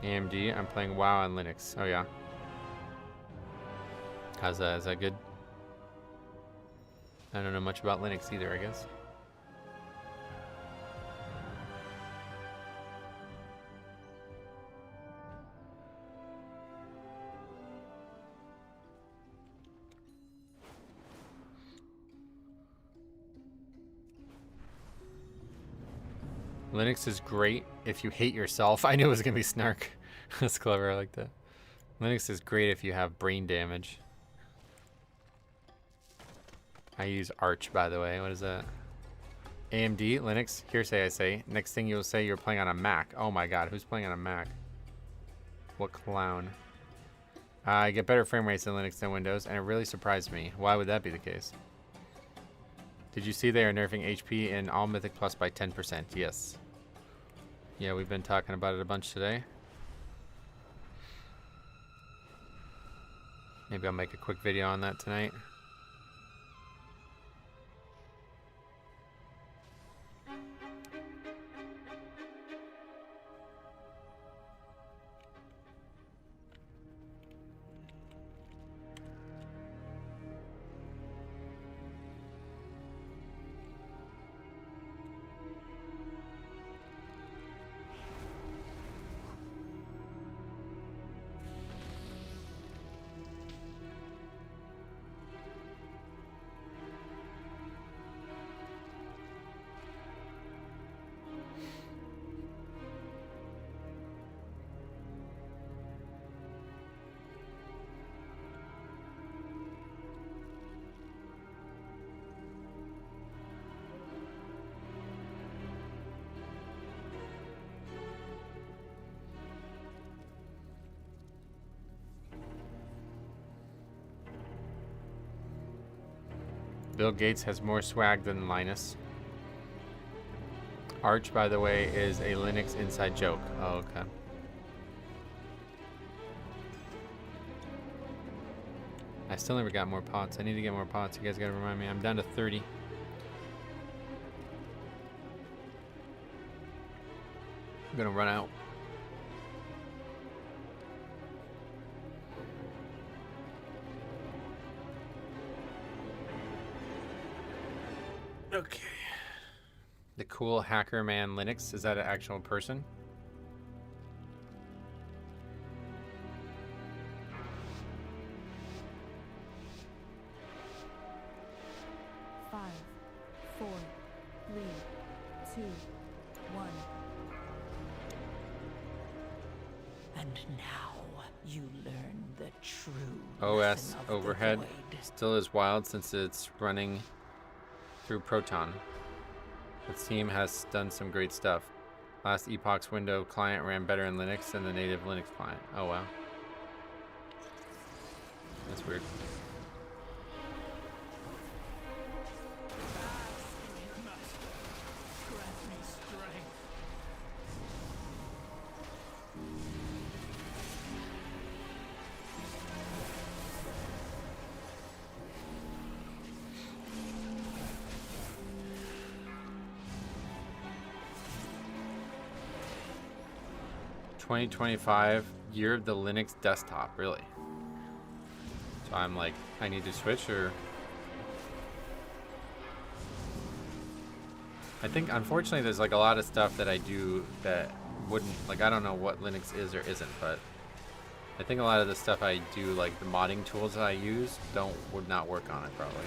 AMD, I'm playing WoW on Linux. Oh yeah. How's that? Is that good? I don't know much about Linux either, I guess. Linux is great if you hate yourself. I knew it was gonna be snark. That's clever, I like that. Linux is great if you have brain damage. I use Arch, by the way. What is that? AMD, Linux, hearsay I say. Next thing you'll say you're playing on a Mac. Oh my god, who's playing on a Mac? What clown? I get better frame rates in Linux than Windows, and it really surprised me. Why would that be the case? Did you see they are nerfing HP in all Mythic Plus by 10%? Yes. Yeah, we've been talking about it a bunch today. Maybe I'll make a quick video on that tonight. Bill Gates has more swag than Linus. Arch, by the way, is a Linux inside joke. Oh, okay. I still never got more pots. I need to get more pots. You guys gotta remind me. I'm down to 30. I'm gonna run out. Okay. The cool hacker man Linux, is that an actual person? Five, four, three, two, one. And now you learn the true OS lesson of the overhead void. still is wild since it's running through Proton. The theme has done some great stuff. Last Epoch's window client ran better in Linux than the native Linux client. Oh wow. That's weird. $2025 year of the Linux desktop, really? So I'm like, I need to switch, or I think unfortunately there's like a lot of stuff that I do that wouldn't, like, I don't know what Linux is or isn't, but I think a lot of the stuff I do, like the modding tools that I use, would not work on it probably.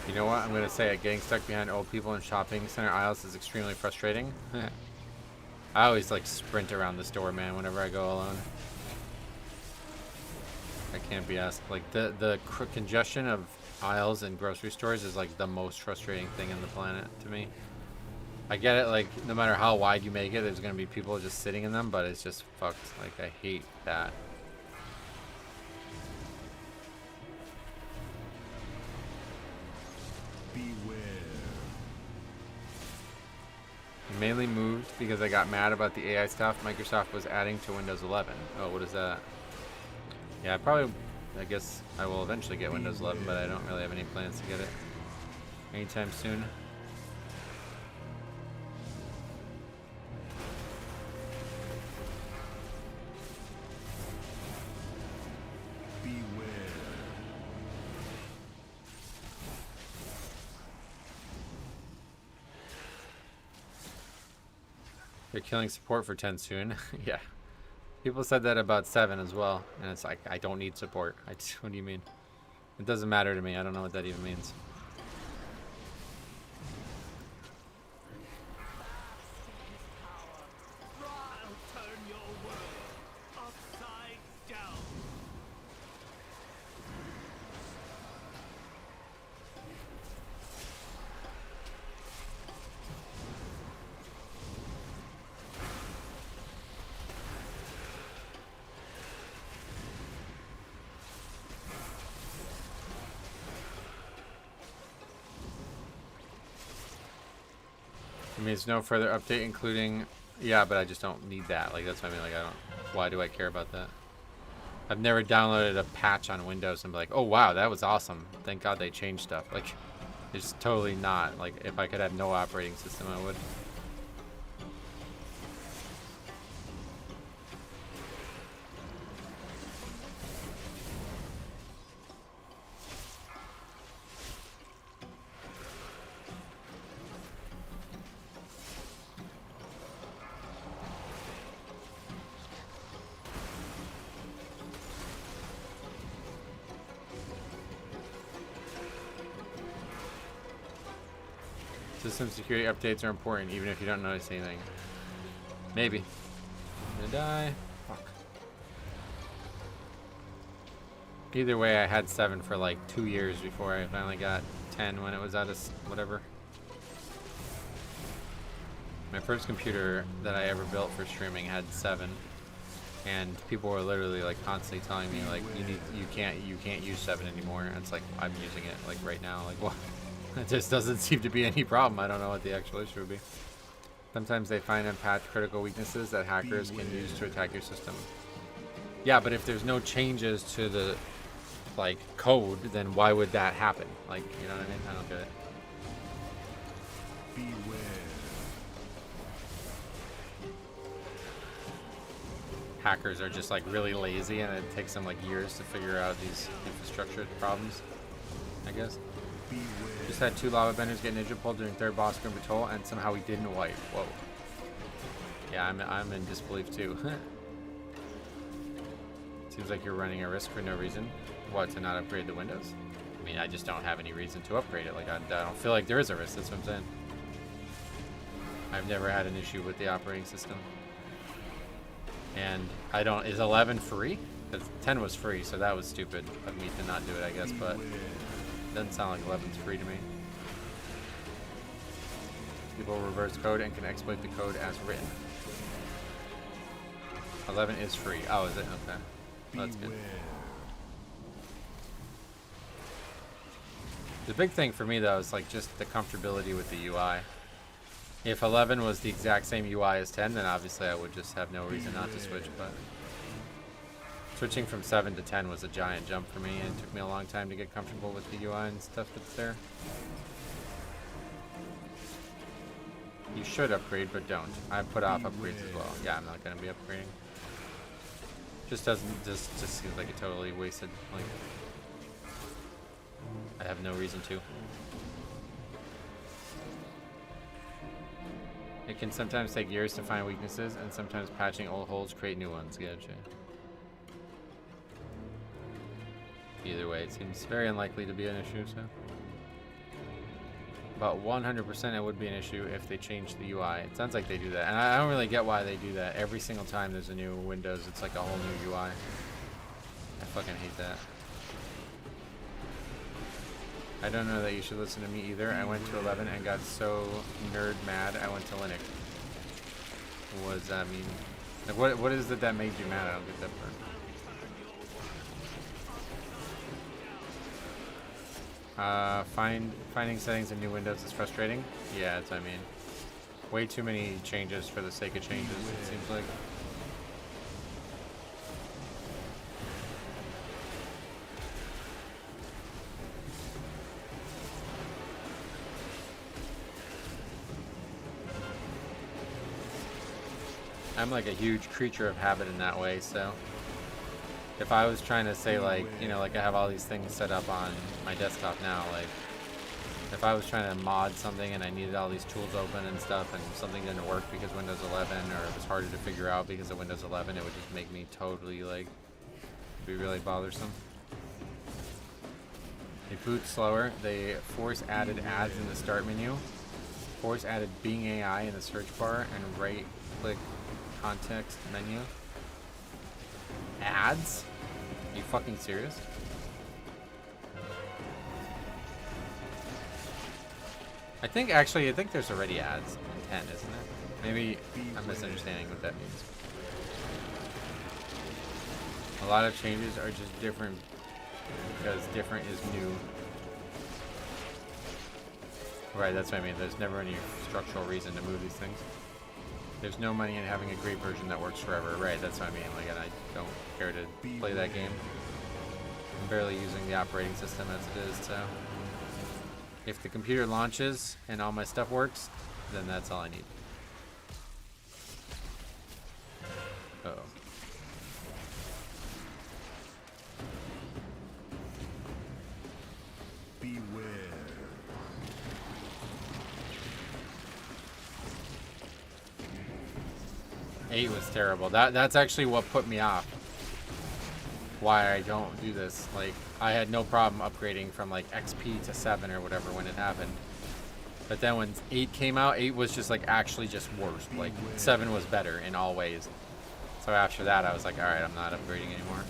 You know what? I'm going to say it. Getting stuck behind old people in shopping center aisles is extremely frustrating. I always like sprint around the store, man, whenever I go alone. I can't be asked. Like the congestion of aisles in grocery stores is like the most frustrating thing on the planet to me. I get it, like no matter how wide you make it, there's going to be people just sitting in them, but it's just fucked. Like I hate that. Mainly moved because I got mad about the AI stuff Microsoft was adding to Windows 11. Oh, what is that? Yeah, I guess I will eventually get Windows 11, but I don't really have any plans to get it anytime soon. They're killing support for 10 soon. Yeah. People said that about 7 as well. And it's like, I don't need support. What do you mean? It doesn't matter to me. I don't know what that even means. It means no further update, including, yeah, but I just don't need that. Like, that's what I mean. Like, why do I care about that? I've never downloaded a patch on Windows and be like, oh, wow, that was awesome. Thank God they changed stuff. Like, it's totally not. Like, if I could have no operating system, I would. System security updates are important, even if you don't notice anything. Maybe. I'm gonna die. Fuck. Either way, I had 7 for like 2 years before I finally got 10 when it was out of whatever. My first computer that I ever built for streaming had 7. And people were literally like constantly telling me like you can't use 7 anymore. And it's like I'm using it like right now. Like what? It just doesn't seem to be any problem. I don't know what the actual issue would be. Sometimes they find and patch critical weaknesses that hackers can use to attack your system. Yeah, but if there's no changes to the like code, then why would that happen? Like, you know what I mean? I don't get it. Beware. Hackers are just like really lazy, and it takes them like years to figure out these infrastructure problems, I guess. Beware. Just had 2 lava benders get ninja pulled during 3rd boss room patrol, and somehow we didn't wipe. Whoa. Yeah, I'm in disbelief too. Seems like you're running a risk for no reason. What, to not upgrade the Windows? I mean, I just don't have any reason to upgrade it. Like, I don't feel like there is a risk. That's what I'm saying. I've never had an issue with the operating system. And I don't... Is 11 free? Because 10 was free, so that was stupid of me to not do it, I guess. But it doesn't sound like 11's free to me. People reverse code and can exploit the code as written. 11 is free. Oh, is it? Okay. Well, that's good. The big thing for me, though, is like just the comfortability with the UI. If 11 was the exact same UI as 10, then obviously I would just have no reason not to switch, but switching from 7 to 10 was a giant jump for me, and it took me a long time to get comfortable with the UI and stuff that's there. You should upgrade, but don't. I put off upgrades as well. Yeah, I'm not going to be upgrading. Just seems like a totally wasted, like, I have no reason to. It can sometimes take years to find weaknesses, and sometimes patching old holes create new ones. Gotcha. Either way, it seems very unlikely to be an issue, so. But 100% it would be an issue if they changed the UI. It sounds like they do that, and I don't really get why they do that. Every single time there's a new Windows, it's like a whole new UI. I fucking hate that. I don't know that you should listen to me either. I went to 11 and got so nerd mad I went to Linux. What does that mean? Like, what is it that made you mad? I don't get that part. Finding settings in new Windows is frustrating. Yeah, that's what I mean. Way too many changes for the sake of changes, it seems like. I'm like a huge creature of habit in that way, so if I was trying to say, like, you know, like I have all these things set up on my desktop now, like if I was trying to mod something and I needed all these tools open and stuff and something didn't work because Windows 11, or it was harder to figure out because of Windows 11, it would just make me totally, like, be really bothersome. It boots slower. They force added ads in the start menu, force added Bing AI in the search bar, and right click context menu. Ads? Are you fucking serious? I think there's already ads in 10, isn't it? Maybe I'm misunderstanding what that means. A lot of changes are just different because different is new. Right, that's what I mean. There's never any structural reason to move these things. There's no money in having a great version that works forever. Right, that's what I mean. Like, and I don't care to play that game. I'm barely using the operating system as it is, so if the computer launches and all my stuff works, then that's all I need. Uh-oh. Beware. Eight was terrible. That's actually what put me off. Why I don't do this. Like, I had no problem upgrading from like XP to 7 or whatever when it happened. But then when 8 came out, 8 was just like actually just worse. Like 7 was better in all ways. So after that I was like, alright, I'm not upgrading anymore.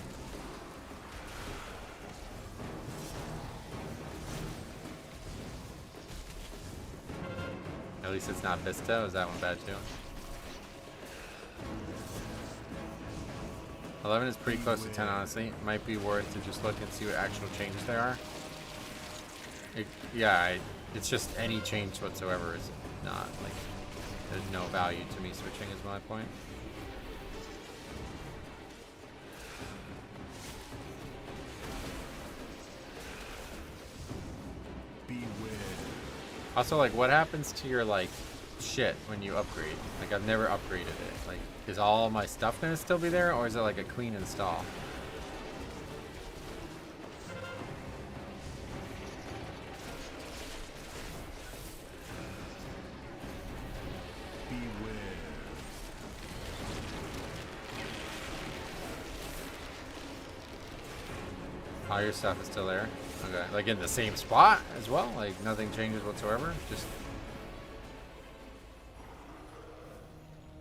At least it's not Vista. Is that one bad too? 11 is pretty close to 10, honestly. It might be worth to just look and see what actual changes there are. It's just any change whatsoever is not, like, there's no value to me switching is my point. Also, like, what happens to your, like, shit when you upgrade? Like, I've never upgraded it. Like, is all my stuff gonna still be there, or is it like a clean install? All your stuff is still there. Okay, like in the same spot as well. Like nothing changes whatsoever. Just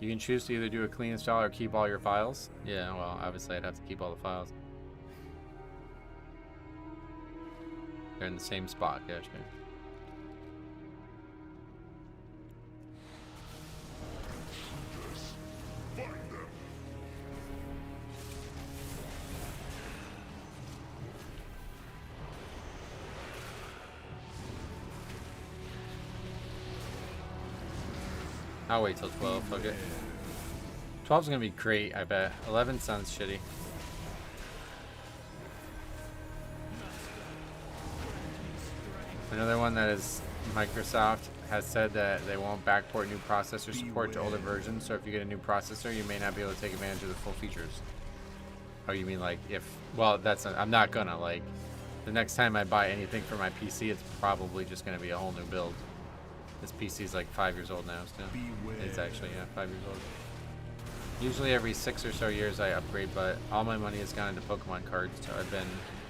you can choose to either do a clean install or keep all your files. Yeah, well, obviously I'd have to keep all the files. They're in the same spot. Gotcha. I'll wait till 12, okay. 12's gonna be great, I bet. 11 sounds shitty. Another one that is Microsoft has said that they won't backport new processor support to older versions, so if you get a new processor, you may not be able to take advantage of the full features. Oh, you mean like if, well, that's not, I'm not gonna, like, the next time I buy anything for my PC, it's probably just gonna be a whole new build. This PC is like 5 years old now still. It's actually, yeah, 5 years old. Usually every 6 or so years I upgrade, but all my money has gone into Pokemon cards, so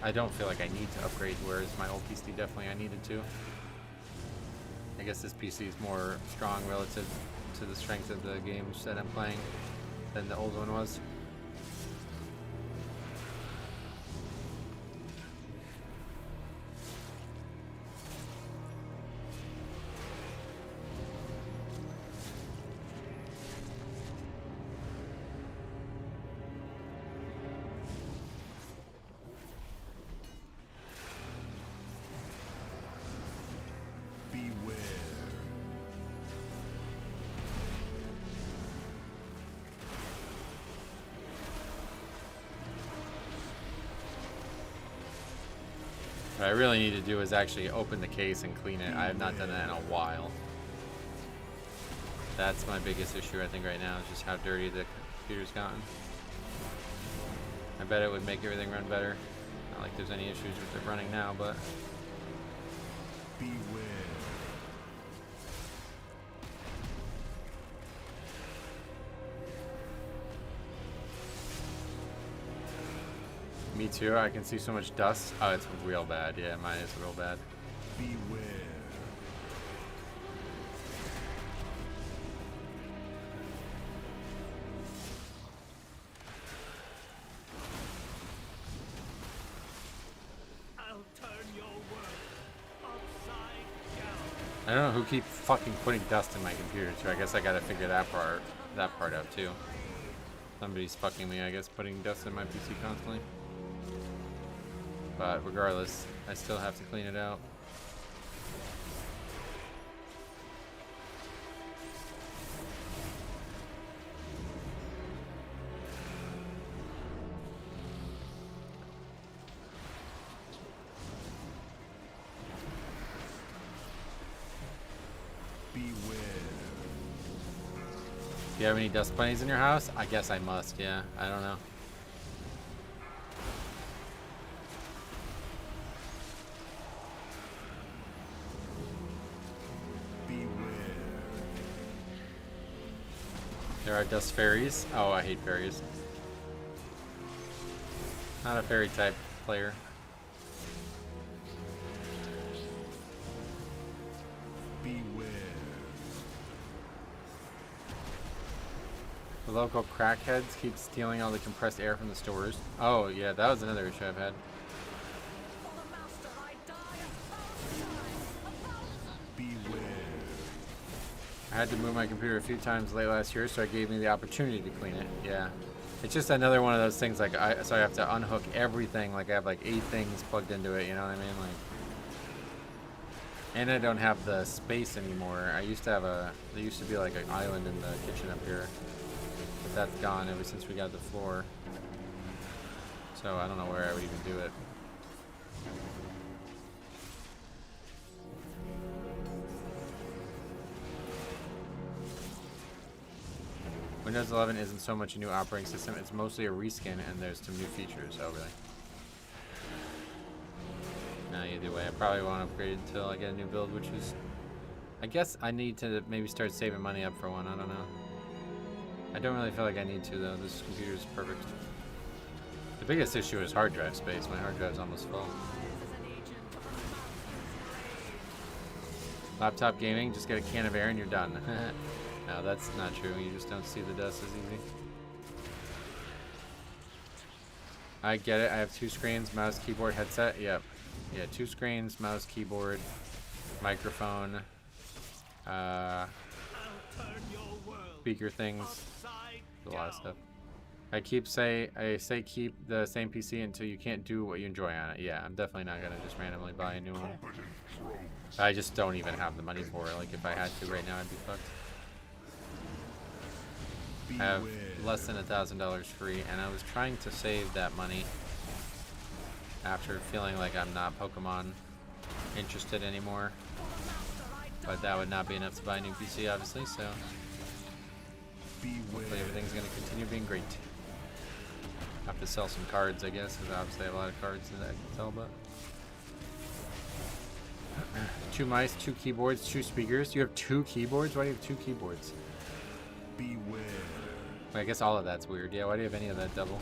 I don't feel like I need to upgrade, whereas my old PC definitely I needed to. I guess this PC is more strong relative to the strength of the games that I'm playing than the old one was. What I really need to do is actually open the case and clean it. I have not done that in a while. That's my biggest issue I think right now, is just how dirty the computer's gotten. I bet it would make everything run better. Not like there's any issues with it running now, but... Beware. Me too, I can see so much dust. Oh, it's real bad. Yeah, mine is real bad. Beware. I'll turn your world upside down. I don't know who keep fucking putting dust in my computer too. I guess I gotta figure that part out too. Somebody's fucking me, I guess, putting dust in my PC constantly. But regardless, I still have to clean it out. Beware. Do you have any dust bunnies in your house? I guess I must, yeah. I don't know. There are dust fairies. Oh, I hate fairies. Not a fairy type player. Beware. The local crackheads keep stealing all the compressed air from the stores. Oh, yeah, that was another issue I've had. I had to move my computer a few times late last year, so it gave me the opportunity to clean it. Yeah. It's just another one of those things, like, so I have to unhook everything, like I have like 8 things plugged into it, you know what I mean? Like, and I don't have the space anymore. I used to have there used to be like an island in the kitchen up here, but that's gone ever since we got the floor. So I don't know where I would even do it. Windows 11 isn't so much a new operating system, it's mostly a reskin and there's some new features. Oh, really? No, either way, I probably won't upgrade until I get a new build, which is... I guess I need to maybe start saving money up for one, I don't know. I don't really feel like I need to, though. This computer is perfect. The biggest issue is hard drive space. My hard drive's almost full. Laptop gaming, just get a can of air and you're done. No, that's not true. You just don't see the dust as easy. I get it. I have 2 screens, mouse, keyboard, headset. Yep. Yeah, 2 screens, mouse, keyboard, microphone, speaker things. A lot of stuff. I say keep the same PC until you can't do what you enjoy on it. Yeah, I'm definitely not gonna just randomly buy a new one. I just don't even have the money for it. Like, if I had to right now, I'd be fucked. I have less than $1,000 free, and I was trying to save that money after feeling like I'm not Pokemon interested anymore. But that would not be enough to buy a new PC, obviously, so hopefully everything's going to continue being great. Have to sell some cards, I guess, because obviously I have a lot of cards that I can sell, but... 2 mice, 2 keyboards, 2 speakers. You have 2 keyboards? Why do you have 2 keyboards? Beware. I guess all of that's weird. Yeah, why do you have any of that double?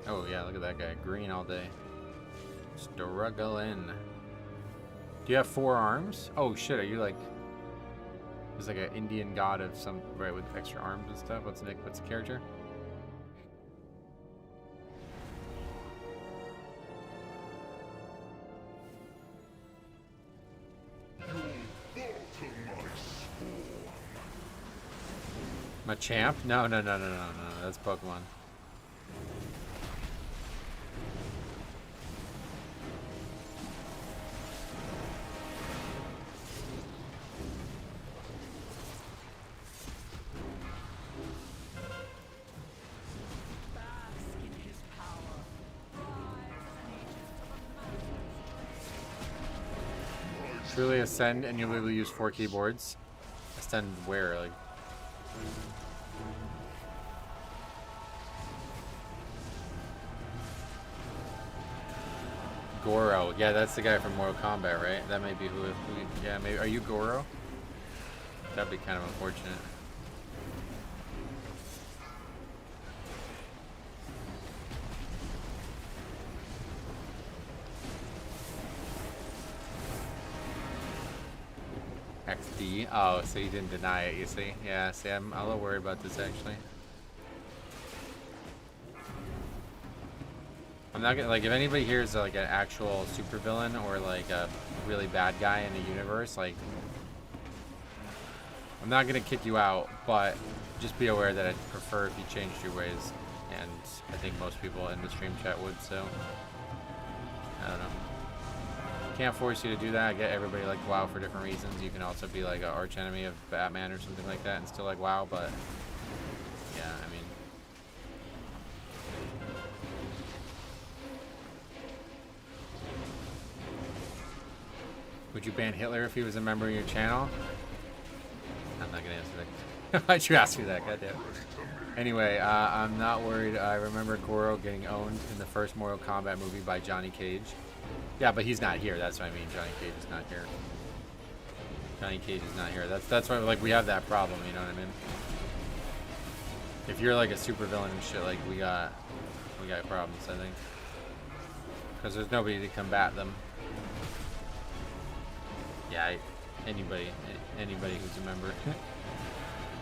Oh yeah, look at that guy. Green all day. Struggling. Do you have 4 arms? Oh shit, are you like... There's like an Indian god of some... Right, with extra arms and stuff? What's the character? Machamp? No, that's Pokemon. Truly ascend and you literally use 4 keyboards. Ascend where? Like... Goro. Yeah, that's the guy from Mortal Kombat, right? That might be who yeah, maybe. Are you Goro? That'd be kind of unfortunate. XD. Oh, so you didn't deny it, you see? Yeah, see, I'm a little worried about this, actually. I'm not gonna, like, if anybody here is like an actual supervillain or like a really bad guy in the universe, like, I'm not gonna kick you out, but just be aware that I'd prefer if you changed your ways, and I think most people in the stream chat would, so I don't know. Can't force you to do that. I get everybody like WoW for different reasons. You can also be like an arch enemy of Batman or something like that and still like WoW, but yeah, I mean, would you ban Hitler if he was a member of your channel? I'm not gonna answer that. Why'd you ask me that? Goddamn. Anyway, I'm not worried. I remember Goro getting owned in the first Mortal Kombat movie by Johnny Cage. Yeah, but he's not here. That's what I mean. Johnny Cage is not here. Johnny Cage is not here. That's why, like, we have that problem. You know what I mean? If you're like a supervillain and shit, like, we got problems, I think, because there's nobody to combat them. Yeah, anybody who's a member.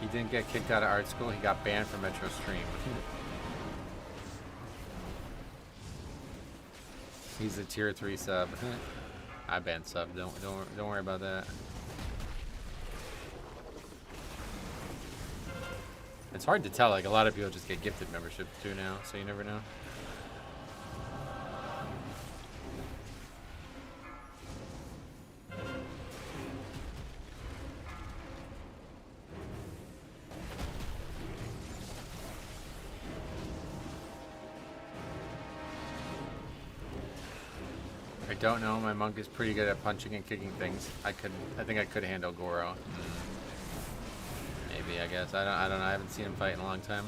He didn't get kicked out of art school. He got banned from Metro Stream. He's a tier 3 sub. I banned sub. Don't worry about that. It's hard to tell. Like, a lot of people just get gifted memberships too now, so you never know. I don't know. My monk is pretty good at punching and kicking things. I think I could handle Goro. Maybe, I guess. I don't know. I haven't seen him fight in a long time.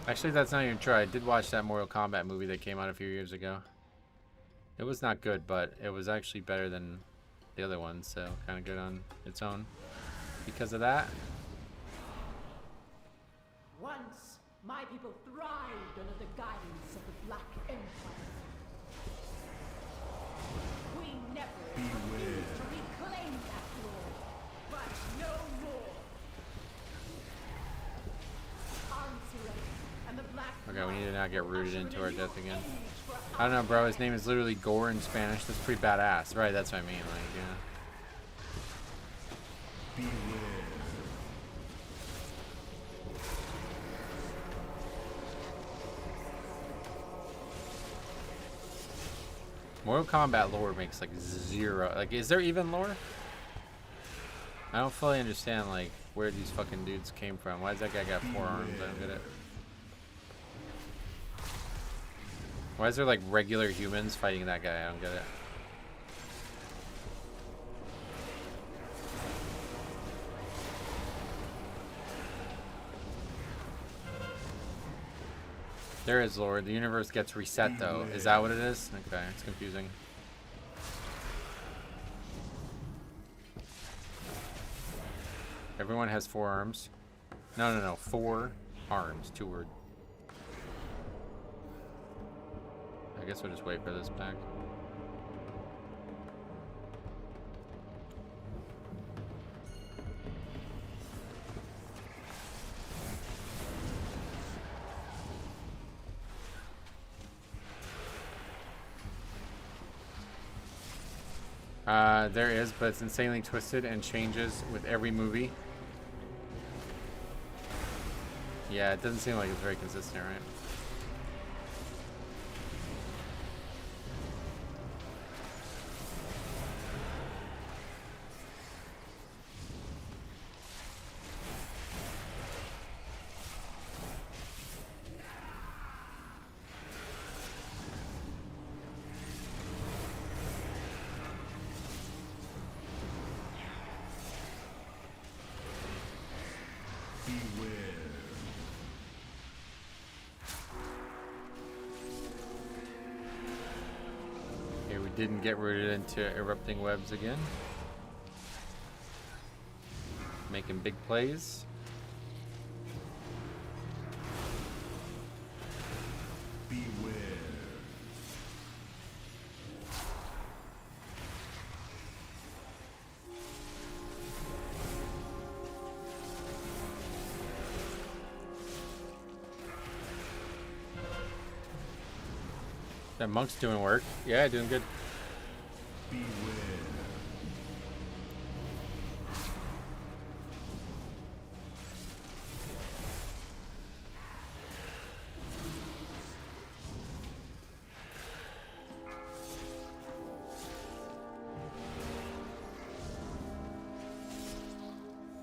Actually, that's not even true. I did watch that Mortal Kombat movie that came out a few years ago. It was not good, but it was actually better than the other ones, so kind of good on its own because of that. Once, my people thrived under the guidance of the Black Empire. We never refused to reclaim that glory, but no more. Arms surrender, and the Black Okay, we need to not get rooted into our death again. I don't know, bro. His name is literally Gore in Spanish. That's pretty badass. Right, that's what I mean. Like, yeah. Mortal Kombat lore makes like zero. Like, is there even lore? I don't fully understand like where these fucking dudes came from. Why does that guy got 4 arms? I don't get it. Why is there like regular humans fighting that guy? I don't get it. There is lore. The universe gets reset though. Is that what it is? Okay, it's confusing. Everyone has 4 arms. No. 4 arms. 2 word. I guess we'll just wait for this pack. There is, but it's insanely twisted and changes with every movie. Yeah, it doesn't seem like it's very consistent, right? Didn't get rooted into erupting webs again. Making big plays. Beware. That monk's doing work. Yeah, doing good. Beware.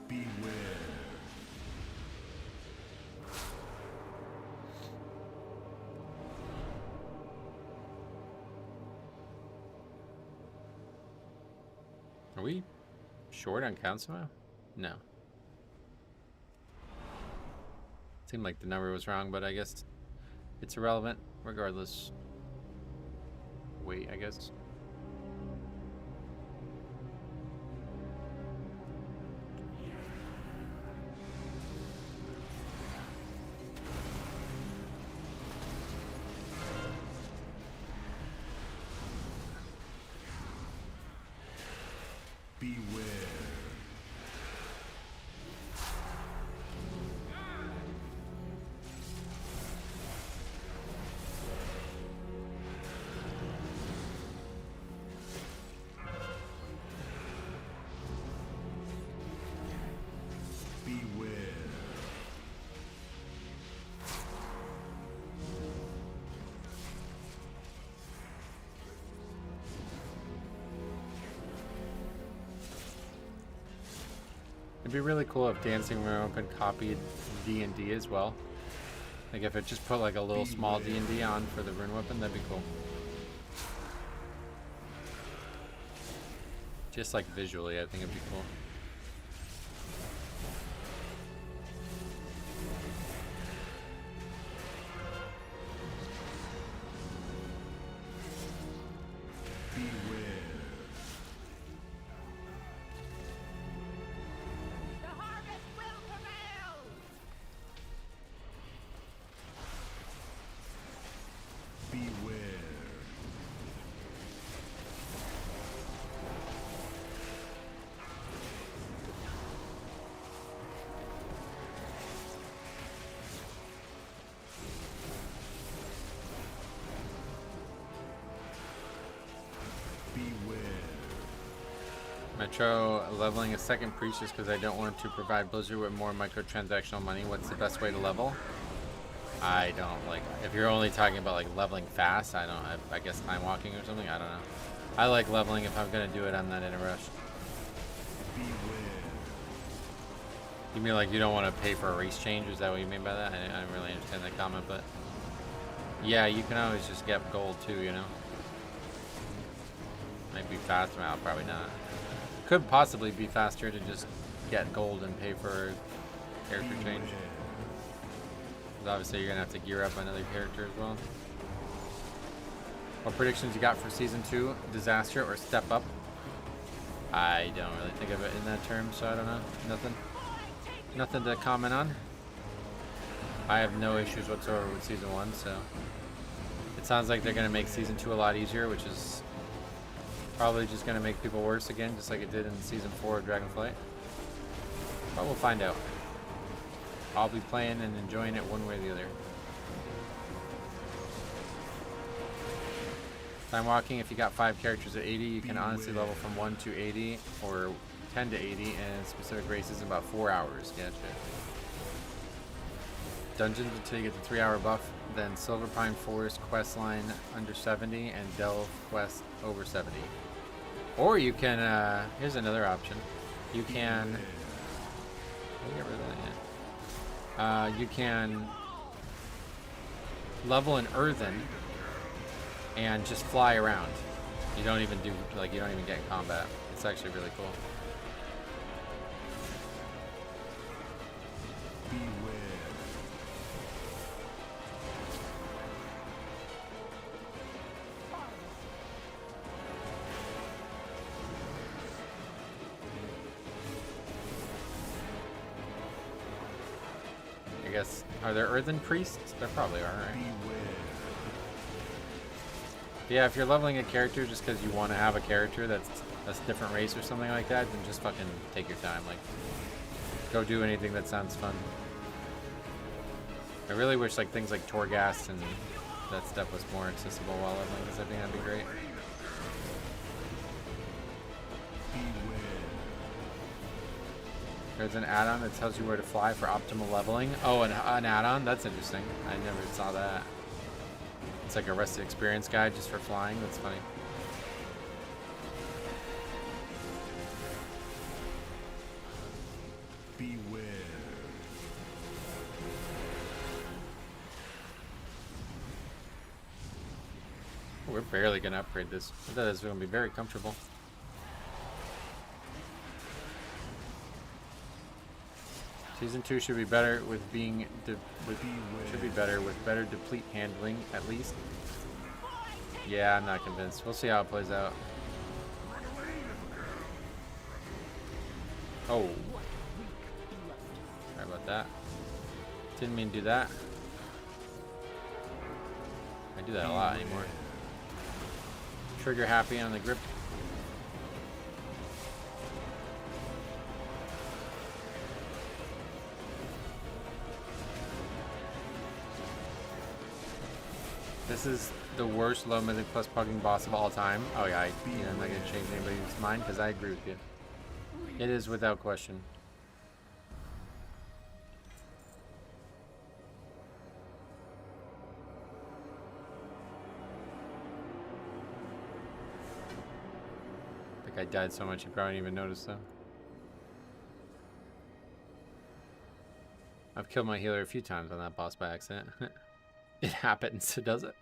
Beware. Are we short on count somehow? No. Seemed like the number was wrong, but I guess it's irrelevant regardless. Wait, I guess. Beware. It'd be really cool if Dancing Room Open copied D&D as well. Like if it just put like a little small D&D on for the rune weapon, that'd be cool. Just like visually, I think it'd be cool. The harvest will prevail! Beware. Metro leveling a second priest just because I don't want to provide Blizzard with more microtransactional money. What's the best way to level? I don't like. If you're only talking about like leveling fast, I don't. I guess time walking or something. I don't know. I like leveling. If I'm gonna do it, I'm not in a rush. You mean like you don't want to pay for a race change? Is that what you mean by that? I don't really understand that comment, but yeah, you can always just get gold too. You know, might be faster. Well, probably not. Could possibly be faster to just get gold and pay for a character change. Because obviously you're gonna have to gear up another character as well. What predictions you got for season 2? Disaster or step up? I don't really think of it in that term, so I don't know. Nothing to comment on. I have no issues whatsoever with season 1, so it sounds like they're gonna make season 2 a lot easier, which is probably just gonna make people worse again, just like it did in season 4 of Dragonflight. But we'll find out. I'll be playing and enjoying it one way or the other. Time walking, if you got 5 characters at 80, you can honestly level from 1 to 80 or 10 to 80 in specific races in about 4 hours. Gotcha. Dungeons until you get the 3-hour buff, then Silverpine Forest quest line under 70 and Delve quest over 70. Or you can, here's another option. You can, get rid of that, yeah. You can level an earthen and just fly around. You don't even do, like, you don't even get in combat. It's actually really cool. I guess, are there earthen priests? There probably are, right? Yeah, if you're leveling a character just because you want to have a character that's a different race or something like that, then just fucking take your time. Like, go do anything that sounds fun. I really wish like things like Torghast and that stuff was more accessible while leveling, because I think that'd be great. There's an add-on that tells you where to fly for optimal leveling. Oh, an add-on? That's interesting. I never saw that. It's like a Rested Experience guide just for flying. That's funny. Beware. We're barely going to upgrade this. I thought it was going to be very comfortable. Season 2 should be better with better deplete handling at least. Yeah, I'm not convinced. We'll see how it plays out. Oh. Sorry about that. Didn't mean to do that. I do that a lot anymore. Trigger happy on the grip. This is the worst low mythic plus pugging boss of all time. Oh yeah, I'm not gonna change anybody's mind because I agree with you. It is without question. I think I died so much you probably didn't even notice though. killed my healer a few times on that boss by accident. It happens, does it?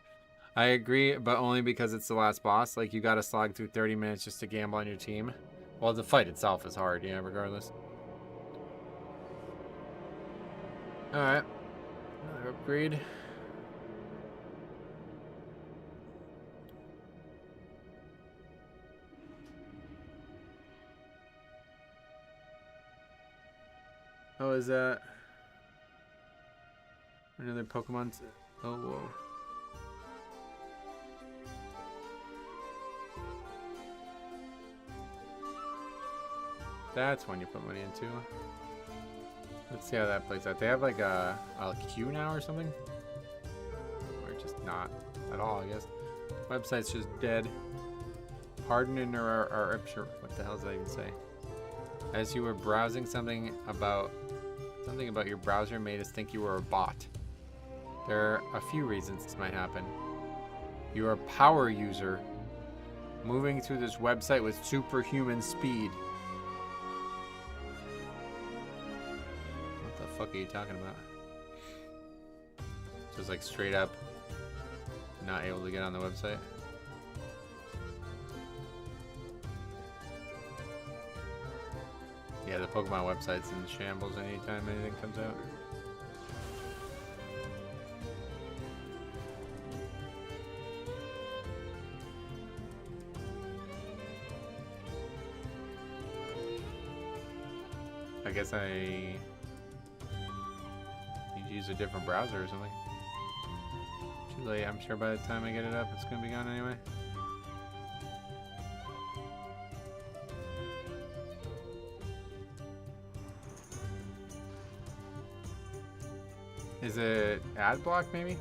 I agree, but only because it's the last boss. Like, you gotta slog through 30 minutes just to gamble on your team. Well, the fight itself is hard, yeah, regardless. Alright. Another upgrade. Oh, is that another Pokemon? Oh, whoa. That's one you put money into. Let's see how that plays out. They have like a queue now or something? Or just not at all, I guess. Website's just dead. Pardon or sure, what the hell does that even say? As you were browsing, something about your browser made us think you were a bot. There are a few reasons this might happen. You are a power user moving through this website with superhuman speed. What the fuck are you talking about? Just like straight up not able to get on the website. Yeah, the Pokemon website's in shambles anytime anything comes out. I guess I need to use a different browser or something. Too late, I'm sure by the time I get it up, it's gonna be gone anyway. Is it ad block maybe?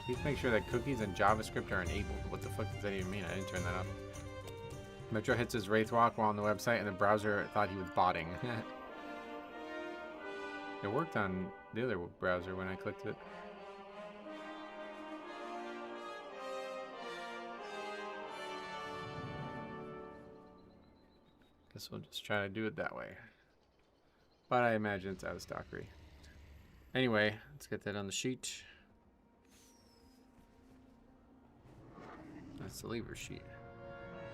Please make sure that cookies and JavaScript are enabled. What the fuck does that even mean? I didn't turn that up. Metro hits his Wraithwalk while on the website and the browser thought he was botting. It worked on the other browser when I clicked it. Guess we'll just try to do it that way. But I imagine it's out of stockery. Anyway, let's get that on the sheet. That's the lever sheet.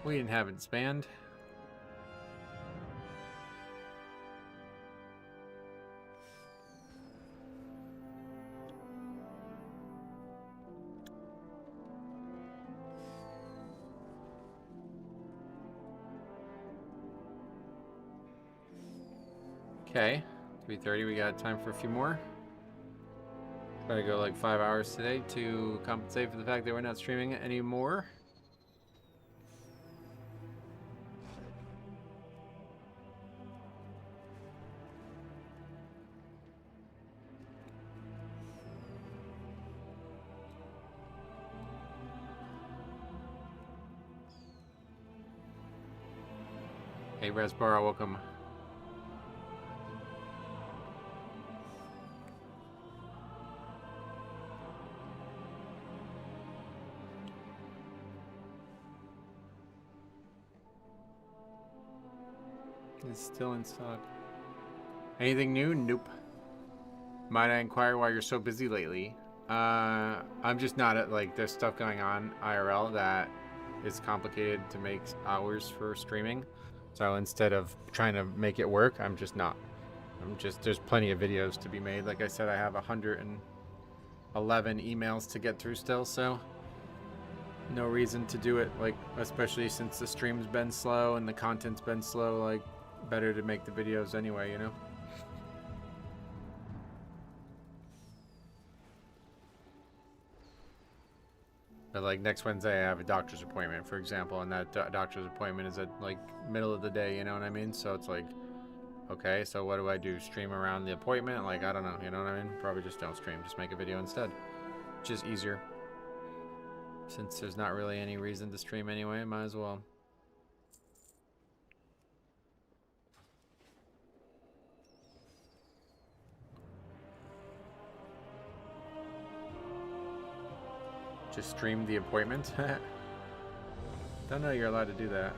We didn't have it disband. Okay, 3:30. We got time for a few more. Try to go like 5 hours today to compensate for the fact that we're not streaming anymore. Hey, Resbara, welcome. It's still in stock. Anything new? Nope. Might I inquire why you're so busy lately? I'm just not at, like, there's stuff going on IRL that is complicated to make hours for streaming. So instead of trying to make it work, I'm just not. There's plenty of videos to be made. Like I said, I have 111 emails to get through still, so no reason to do it, like, especially since the stream's been slow and the content's been slow, like, better to make the videos anyway, you know? But like next Wednesday I have a doctor's appointment, for example, and that doctor's appointment is at like middle of the day, you know what I mean? So it's like, okay, so what do I do? Stream around the appointment? Like, I don't know, you know what I mean? Probably just don't stream, just make a video instead. Just easier. Since there's not really any reason to stream anyway, might as well. Just stream the appointment? Don't know you're allowed to do that.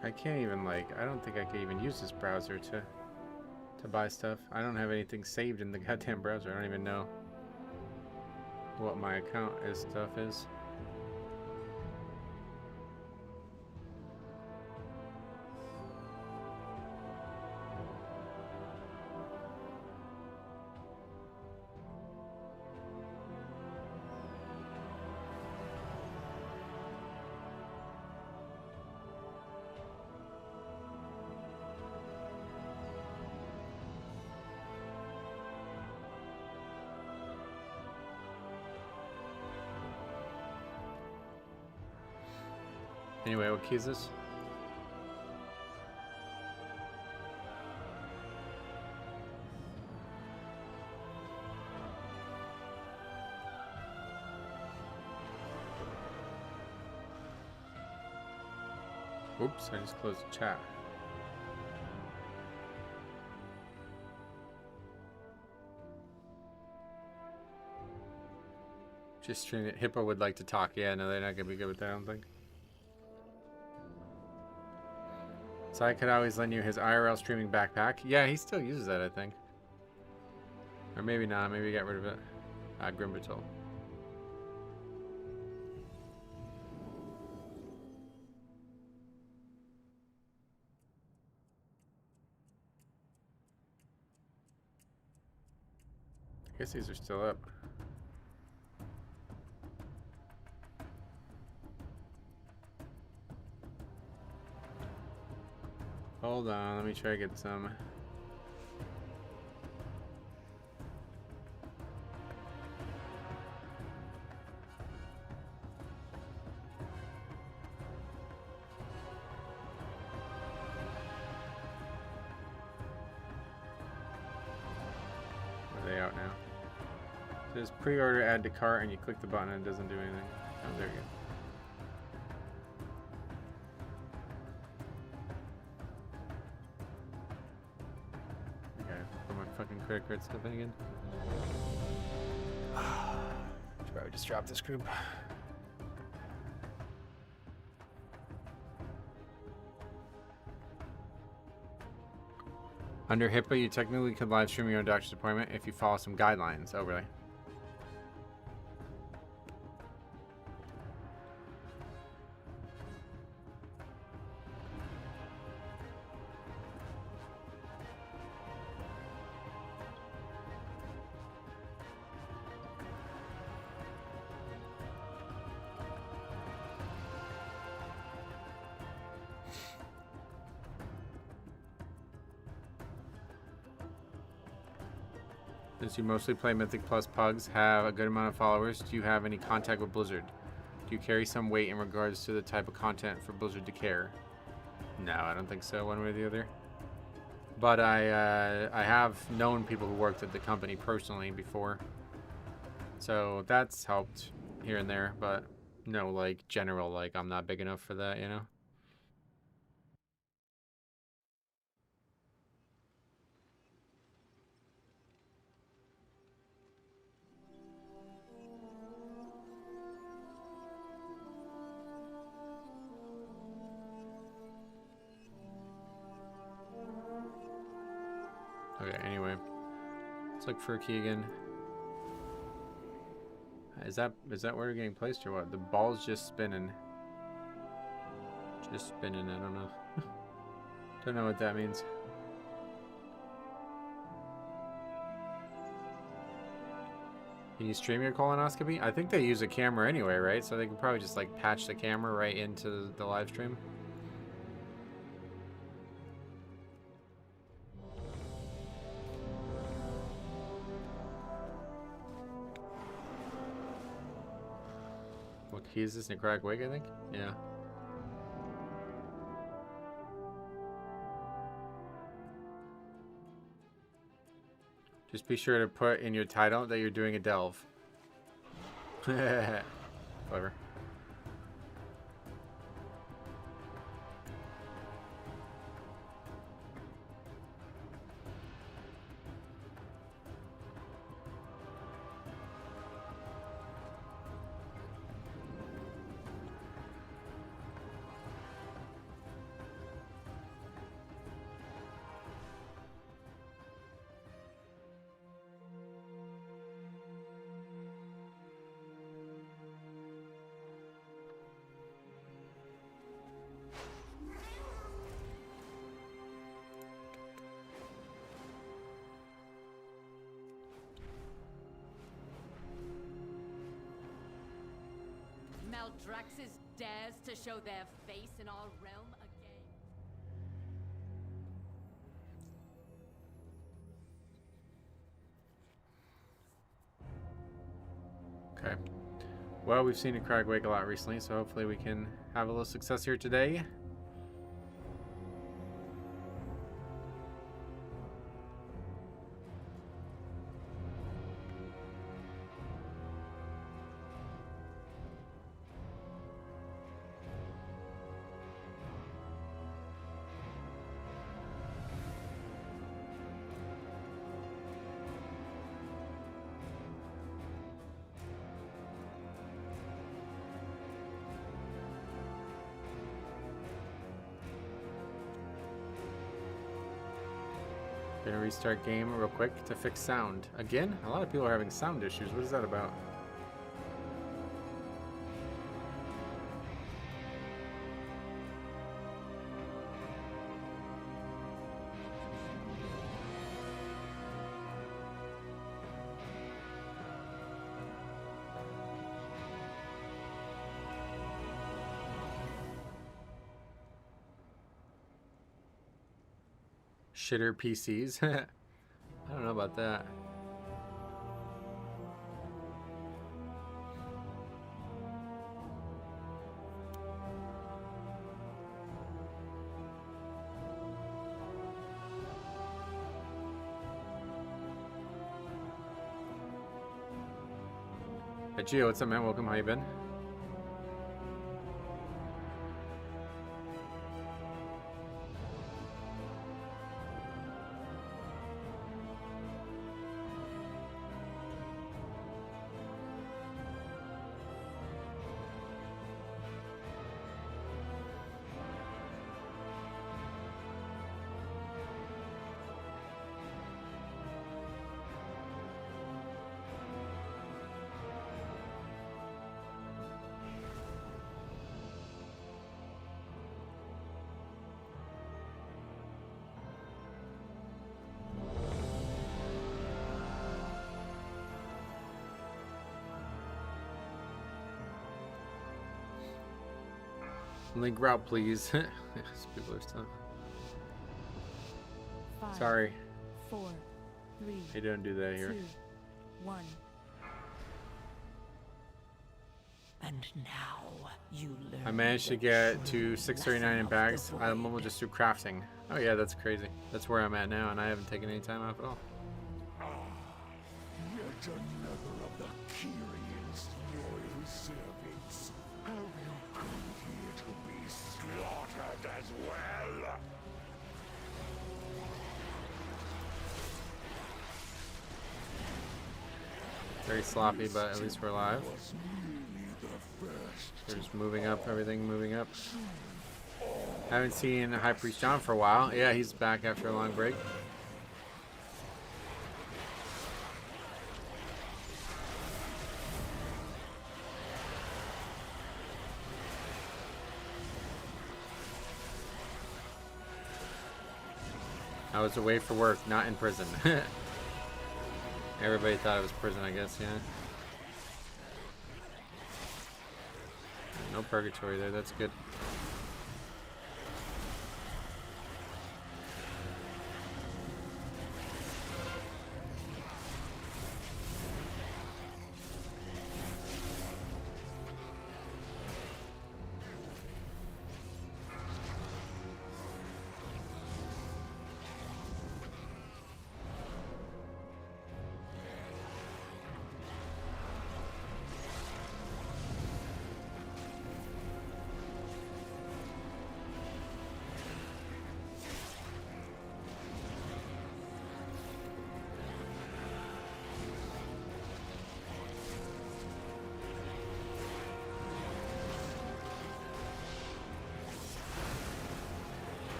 I can't even, like, I don't think I can even use this browser to buy stuff. I don't have anything saved in the goddamn browser. I don't even know what my account stuff is. Anyway, what key is this? Oops, I just closed the chat. Just stream it. Hippo would like to talk. Yeah, no, they're not gonna be good with that, I don't think. So I could always lend you his IRL streaming backpack. Yeah, he still uses that, I think. Or maybe not. Maybe he got rid of it. Grimbatul. I guess these are still up. Hold on, let me try to get some. Are they out now? It says pre-order, add to cart, and you click the button and it doesn't do anything. Oh, there you go. Credit card stuff in again. Should probably just drop this group. Under HIPAA, you technically could live stream your own doctor's appointment if you follow some guidelines. Oh, really? Since you mostly play Mythic plus Pugs, have a good amount of followers, do you have any contact with Blizzard? Do you carry some weight in regards to the type of content for Blizzard to care? No, I don't think so, one way or the other. But I have known people who worked at the company personally before. So that's helped here and there, but no, like, general, like, I'm not big enough for that, you know? Okay, anyway. Let's look for a key again. Is that where we're getting placed or what? The ball's just spinning. Just spinning, I don't know. Don't know what that means. Can you stream your colonoscopy? I think they use a camera anyway, right? So they can probably just like patch the camera right into the live stream. What key is this? Necrotic Wake, I think? Yeah. Just be sure to put in your title that you're doing a delve. Clever. Maldraxxus dares to show their face in our realm again. Okay. Well, we've seen a Necrotic Wake a lot recently, so hopefully we can have a little success here today. Gonna restart game real quick to fix sound. Again? A lot of people are having sound issues. What is that about? Shitter PCs. I don't know about that. Hey Gio, what's up, man? Welcome. How you been? Link route, please. People are still. 5, Sorry. 4, 3, They don't do that here. 2, 1. And now you learn. I managed to the get true to 639 in lesson of bags. the I'm void. almost just through crafting. Oh yeah, that's crazy. That's where I'm at now, and I haven't taken any time off at all. Yet another of the Kyrion's loyal servants. Have you come here to be slaughtered as well? Very sloppy, but at least we're alive. We're just moving up, everything moving up. Haven't seen High Priest John for a while. Yeah, he's back after a long break. I was away for work, not in prison. Everybody thought it was prison, I guess, yeah. No purgatory there, that's good.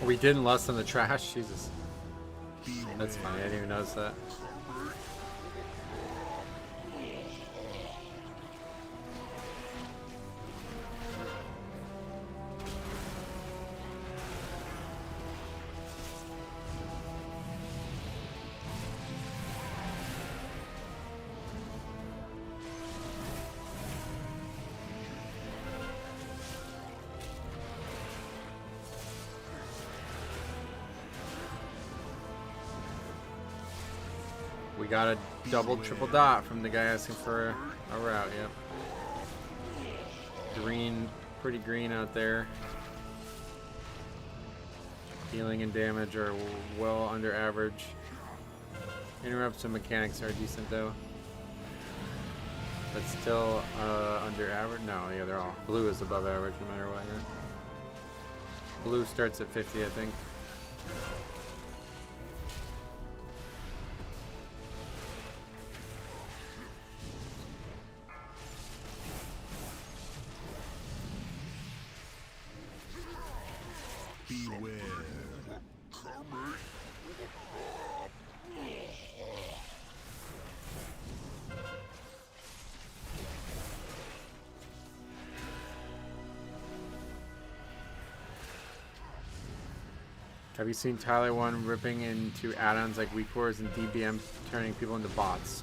We didn't lust on the trash? Jesus. That's funny, I didn't even notice that. We got a double, triple dot from the guy asking for a route, yep. Green, pretty green out there. Healing and damage are well under average. Interrupts and mechanics are decent though. But still under average? No, yeah, they're all. Blue is above average no matter what, yeah. Blue starts at 50, I think. Have you seen Tyler 1 ripping into add-ons like weak cores and DBM turning people into bots?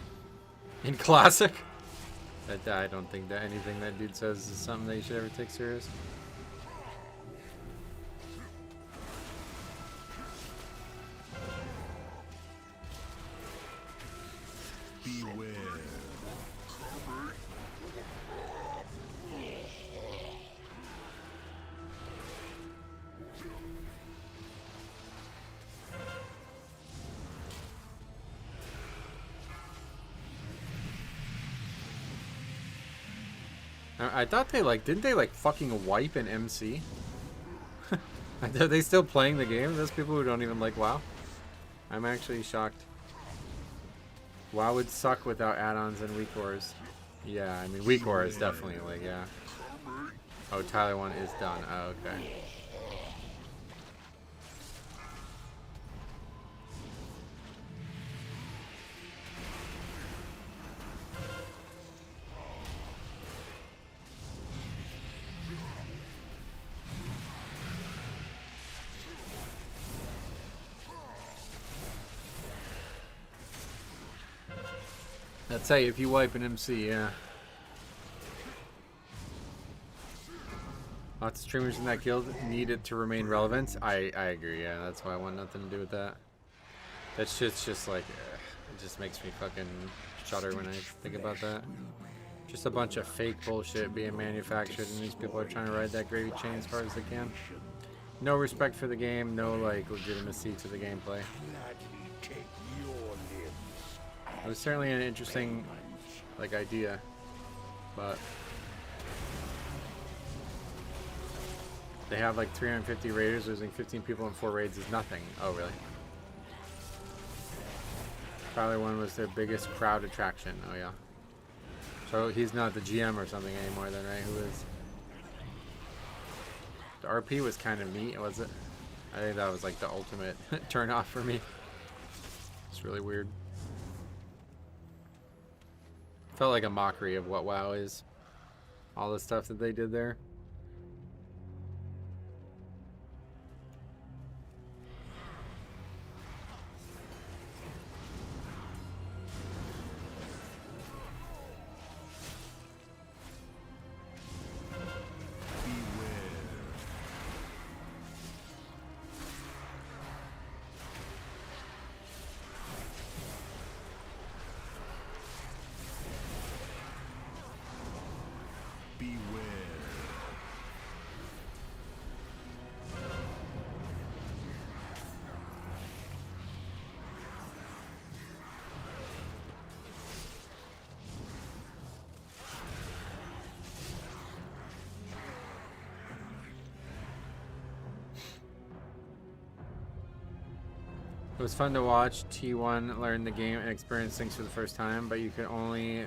In Classic? I don't think that anything that dude says is something that you should ever take serious. Beware. I thought they didn't they fucking wipe an MC? Are they still playing the game? Those people who don't even like WoW? I'm actually shocked. WoW would suck without add-ons and weak cores. Yeah, I mean weak core is definitely yeah. Oh, Tyler 1 is done. Oh, okay. I'd say if you wipe an MC, yeah. Lots of streamers in that guild need it to remain relevant. I agree, yeah. That's why I want nothing to do with that. That shit's just like, it just makes me fucking shudder when I think about that. Just a bunch of fake bullshit being manufactured, and these people are trying to ride that gravy train as far as they can. No respect for the game, no legitimacy to the gameplay. It was certainly an interesting idea, but They have like 350 raiders. Losing 15 people in 4 raids is nothing. Oh, really? Probably one was their biggest crowd attraction. Oh, yeah. So he's not the GM or something anymore then, right? Who is? The RP was kind of neat, was it? I think that was like the ultimate turn off for me. It's really weird. Felt like a mockery of what WoW is. All the stuff that they did there. It was fun to watch T1 learn the game and experience things for the first time, but you could only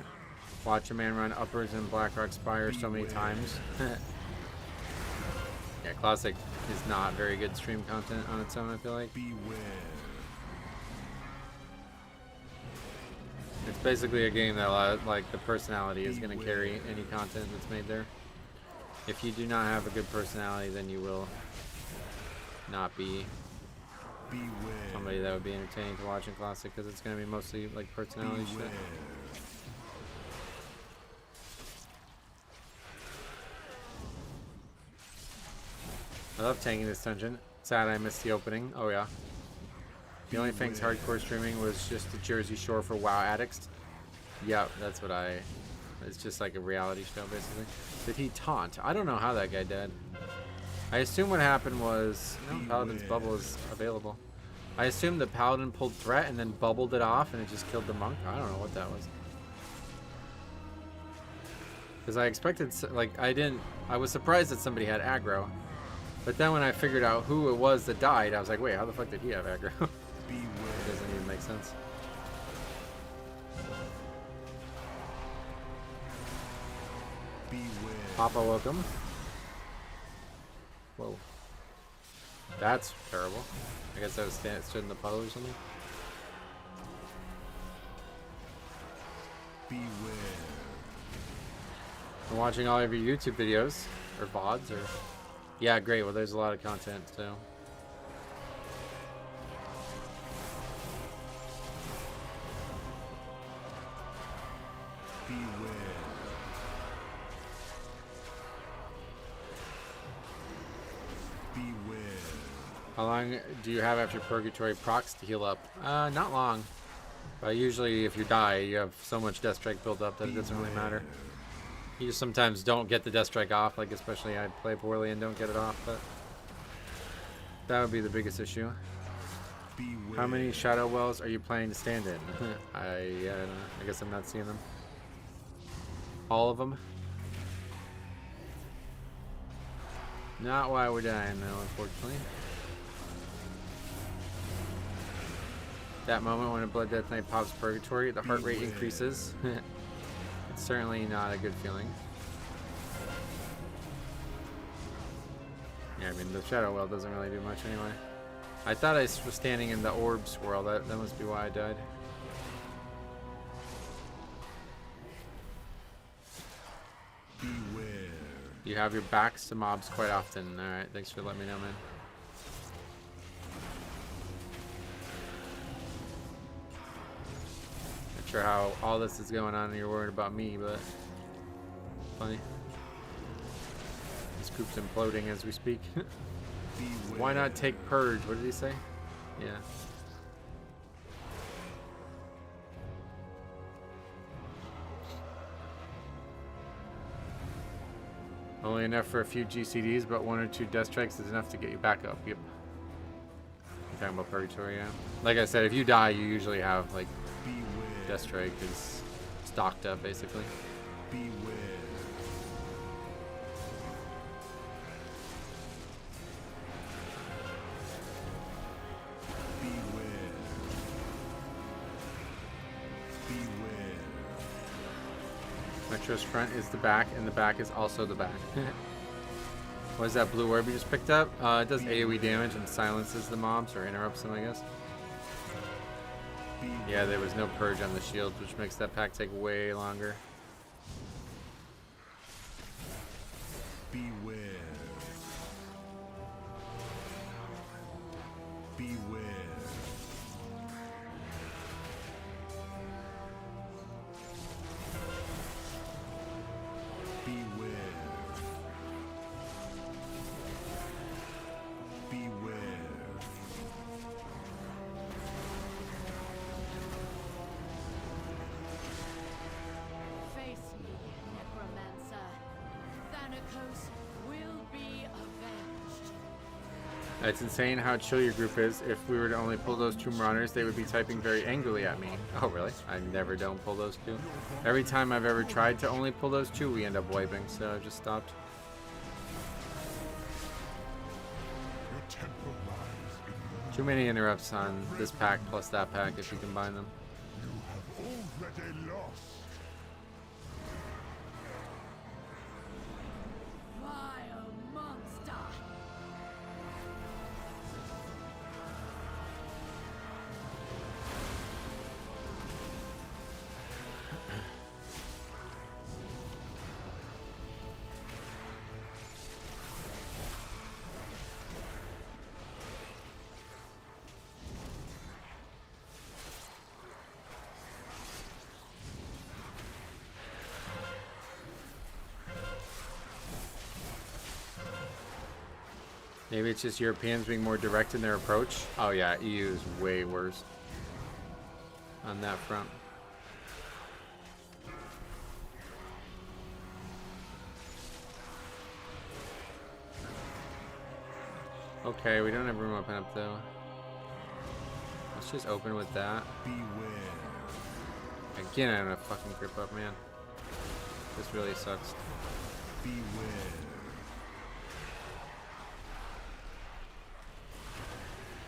watch a man run uppers in Blackrock Spire so many times. Yeah, Classic is not very good stream content on its own, I feel like. It's basically a game that like the personality is going to carry any content that's made there. If you do not have a good personality, then you will not be somebody that would be entertaining to watch in Classic, because it's going to be mostly like personality shit. I love tanking this dungeon. Sad I missed the opening. Oh yeah. The only thing's hardcore streaming was just the Jersey Shore for WoW addicts. Yep, that's what I... It's just like a reality show, basically. Did he taunt? I don't know how that guy did. I assume what happened was... No, Paladin's bubble is available. I assumed the Paladin pulled threat and then bubbled it off and it just killed the monk. I don't know what that was. Because I expected... Like, I was surprised that somebody had aggro. But then when I figured out who it was that died, I was like, wait, how the fuck did he have aggro? It doesn't even make sense. Papa, welcome. Whoa. That's terrible. I guess I was stood in the puddle or something. Beware. I'm watching all of your YouTube videos, or VODs, or... Yeah, great. Well, there's a lot of content, so... How long do you have after Purgatory procs to heal up? Not long. But usually if you die, you have so much Death Strike built up that it doesn't really matter. You just sometimes don't get the Death Strike off, like especially I play poorly and don't get it off, but that would be the biggest issue. How many Shadow Wells are you planning to stand in? I guess I'm not seeing them. All of them? Not why we're dying though, unfortunately. That moment when a Blood Death Knight pops Purgatory, the heart rate increases. It's certainly not a good feeling. Yeah, I mean, the Shadow Well doesn't really do much anyway. I thought I was standing in the orb swirl. That must be why I died. Beware. You have your backs to mobs quite often. Alright, thanks for letting me know, man. Not sure how all this is going on and you're worried about me, but funny. This group's imploding as we speak. Why not take Purge? What did he say? Yeah. Only enough for a few GCDs, but 1 or 2 Death Strikes is enough to get you back up. Yep. I'm talking about Purgatory, yeah. Like I said, if you die, you usually have, like, Death Strike is stocked up, basically. Beware. Fortress front is the back, and the back is also the back. What is that blue orb you just picked up? It does AoE damage and silences the mobs, or interrupts them, I guess. Yeah, there was no purge on the shields, which makes that pack take way longer. Beware. Beware. Beware. Beware. Face me, Necromancer. Thanatos will be avenged. It's insane how chill your group is. If we were to only pull those two Marauders, they would be typing very angrily at me. Oh, really? I never don't pull those two. Every time I've ever tried to only pull those two, we end up wiping, so I've just stopped. Too many interrupts on this pack plus that pack if you combine them. Already lost. Vile monster. Maybe it's just Europeans being more direct in their approach. Oh yeah, EU is way worse on that front. Okay, we don't have room open up though. Let's just open with that. Beware. Again, I don't have fucking grip up, man. This really sucks. Beware.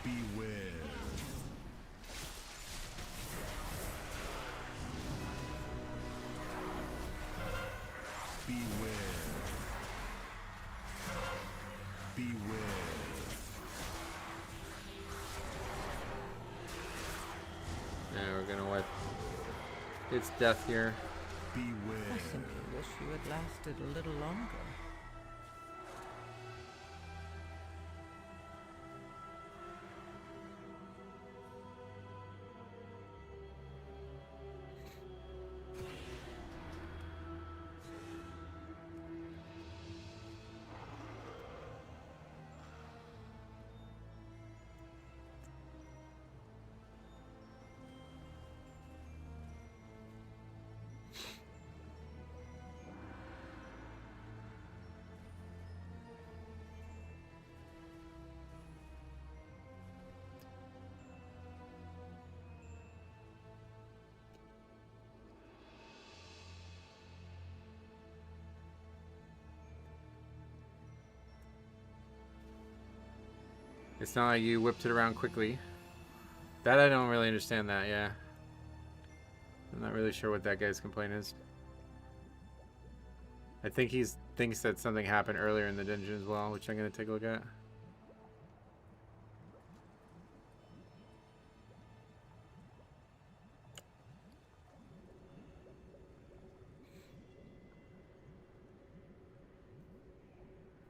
Beware. Beware. Beware. Yeah, we're gonna wipe. It's death here. Beware. I simply wish you had lasted a little longer. It's not like you whipped it around quickly. That I don't really understand that, yeah. I'm not really sure what that guy's complaint is. I think he thinks that something happened earlier in the dungeon as well, which I'm going to take a look at.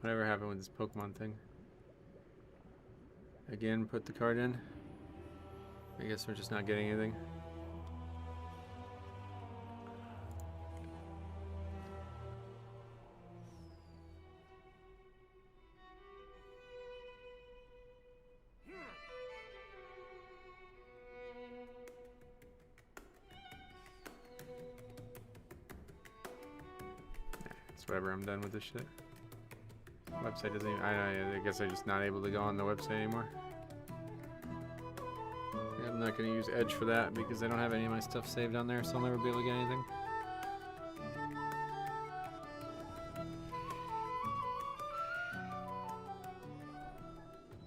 Whatever happened with this Pokemon thing. Again, put the card in. I guess we're just not getting anything. It's whatever, I'm done with this shit. Website doesn't even, I guess I'm just not able to go on the website anymore. Yeah, I'm not going to use Edge for that because I don't have any of my stuff saved on there, so I'll never be able to get anything.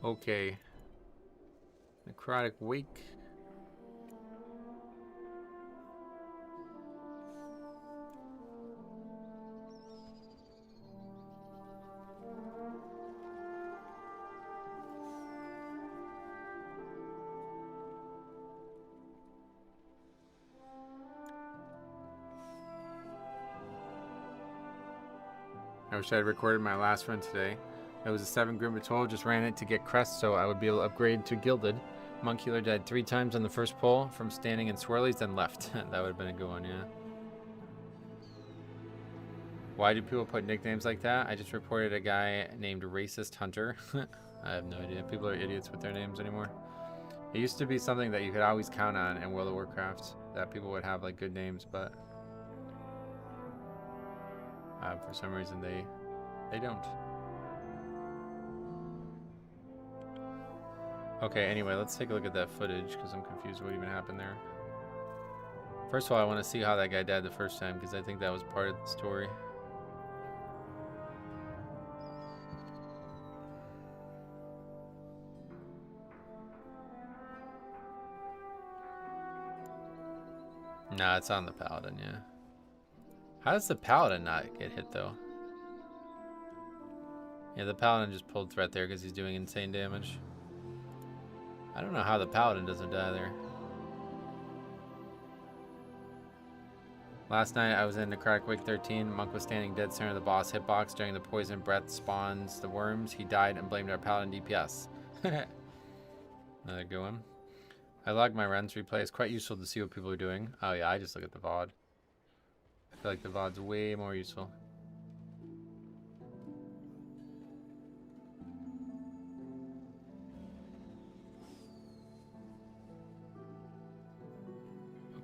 Okay. Necrotic Wake. I wish I had recorded my last run today. It was a 7 group of 12, just ran it to get crest so I would be able to upgrade to Gilded. Monk Healer died 3 times on the first pull from standing in swirlies, then left. That would have been a good one, yeah. Why do people put nicknames like that? I just reported a guy named Racist Hunter. I have no idea. People are idiots with their names anymore. It used to be something that you could always count on in World of Warcraft, that people would have like good names, but for some reason they don't. Okay, anyway, let's take a look at that footage because I'm confused what even happened there. First of all, I want to see how that guy died the first time because I think that was part of the story. Nah, it's on the Paladin, yeah. How does the Paladin not get hit, though? Yeah, the Paladin just pulled threat there because he's doing insane damage. I don't know how the Paladin doesn't die there. Last night, I was in Necrotic Wake 13. Monk was standing dead center of the boss hitbox. During the poison breath spawns the worms. He died and blamed our Paladin DPS. Another good one. I log my runs replay. It's quite useful to see what people are doing. Oh yeah, I just look at the VOD. I feel like the VOD's way more useful.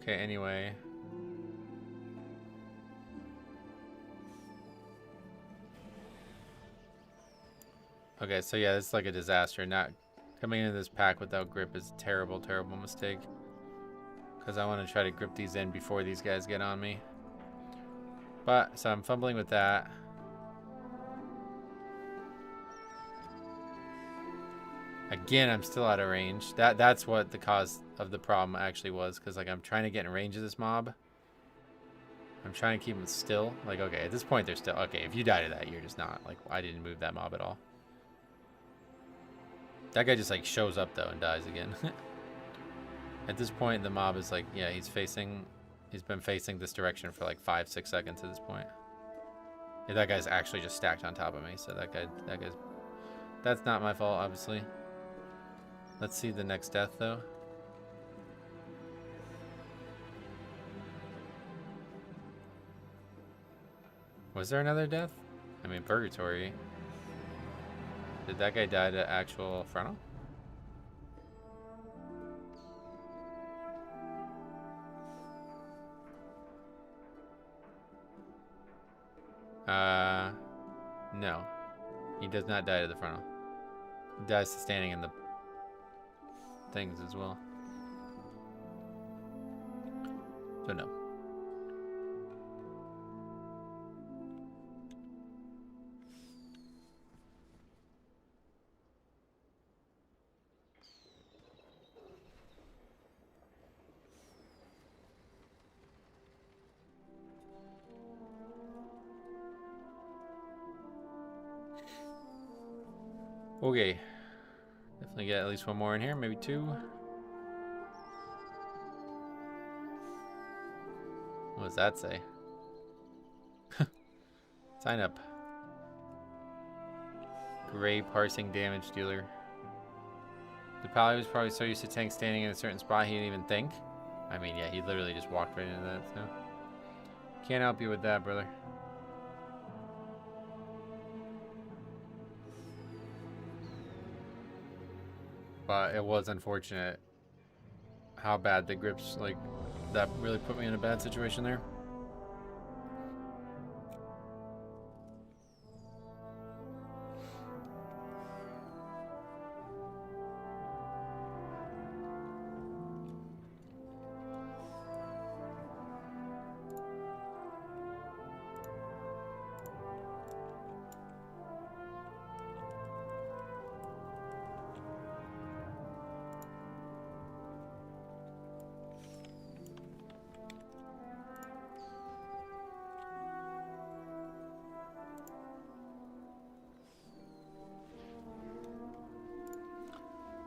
Okay, anyway. Okay, so yeah, it's like a disaster. Not coming into this pack without grip is a terrible, terrible mistake. Because I want to try to grip these in before these guys get on me. But, so I'm fumbling with that. Again, I'm still out of range. That's what the cause of the problem actually was. Because, like, I'm trying to get in range of this mob. I'm trying to keep them still. Like, okay, at this point, they're still... Okay, if you die to that, you're just not. Like, I didn't move that mob at all. That guy just, like, shows up, though, and dies again. At this point, the mob is, like, yeah, he's been facing this direction for, like, 5-6 seconds at this point. Yeah, that guy's actually just stacked on top of me, so that guy's... That's not my fault, obviously. Let's see the next death, though. Was there another death? I mean, Purgatory. Did that guy die to actual frontal? No. He does not die to the frontal. He dies to standing in the things as well. So no. Okay, definitely get at least one more in here, maybe 2. What does that say? Sign up. Gray parsing damage dealer. The Paladin was probably so used to tank standing in a certain spot he didn't even think. I mean, yeah, he literally just walked right into that, so. Can't help you with that, brother. But it was unfortunate how bad the grips, like, that really put me in a bad situation there.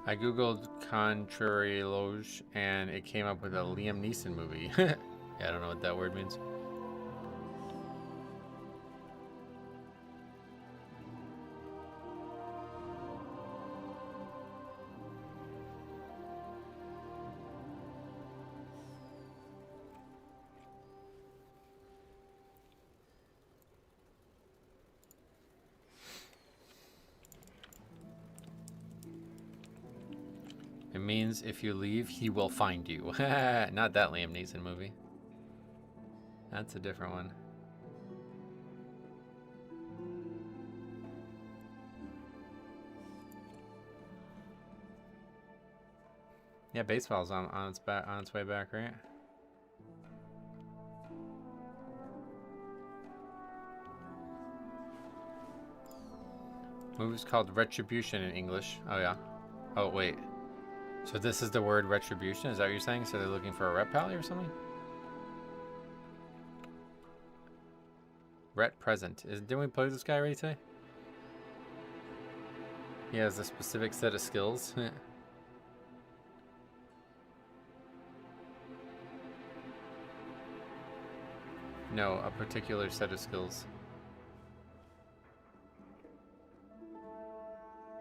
I googled contrary loge and it came up with a Liam Neeson movie. Yeah, I don't know what that word means. means if you leave, he will find you. Not that Liam Neeson movie. That's a different one. Yeah, baseball's on its way back, right? Movie's called Retribution in English. Oh yeah. Oh wait. So this is the word retribution? Is that what you're saying? So they're looking for a rep pally or something? Ret present. Didn't we play this guy already today? He has a specific set of skills. No, a particular set of skills.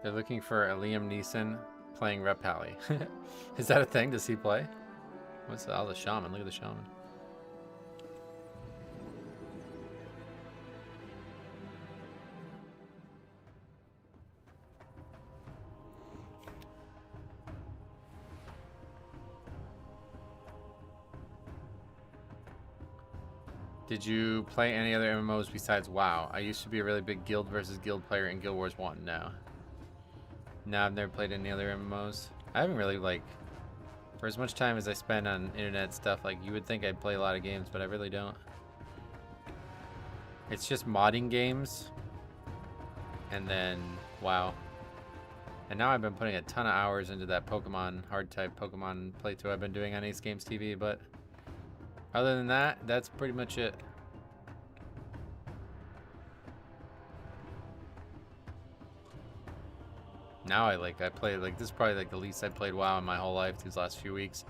They're looking for a Liam Neeson playing Rep Pally. Is that a thing? Does he play? What's the, oh, the shaman? Look at the shaman. Did you play any other MMOs besides WoW? I used to be a really big guild versus guild player in Guild Wars 1. No. No, I've never played any other MMOs. I haven't really, like, for as much time as I spend on internet stuff, like, you would think I'd play a lot of games, but I really don't. It's just modding games. And then WoW. And now I've been putting a ton of hours into that Pokemon, hard-type Pokemon playthrough I've been doing on Ace Games TV, but other than that, that's pretty much it. Now I play, like, this is probably like the least I played WoW in my whole life these last few weeks.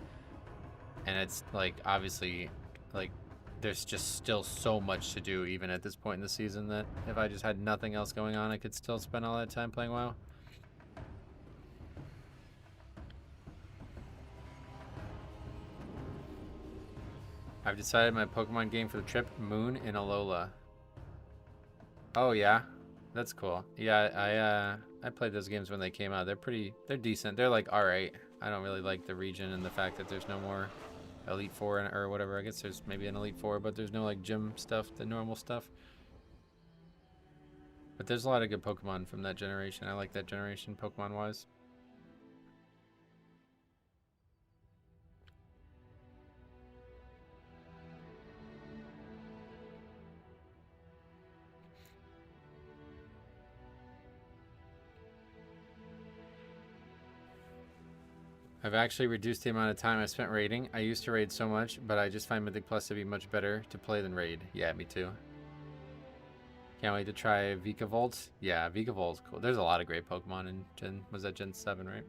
And it's like, obviously, like, there's just still so much to do even at this point in the season that if I just had nothing else going on, I could still spend all that time playing WoW. I've decided my Pokemon game for the trip, Moon in Alola. Oh yeah, that's cool. Yeah, I played those games when they came out. They're decent. They're like alright. I don't really like the region and the fact that there's no more Elite Four or whatever. I guess there's maybe an Elite Four, but there's no like gym stuff, the normal stuff. But there's a lot of good Pokemon from that generation. I like that generation Pokemon wise. I've actually reduced the amount of time I spent raiding. I used to raid so much, but I just find Mythic Plus to be much better to play than raid. Yeah, me too. Can't wait to try Vikavolt. Yeah, Vikavolt's cool. There's a lot of great Pokemon in Gen... Was that Gen 7, right?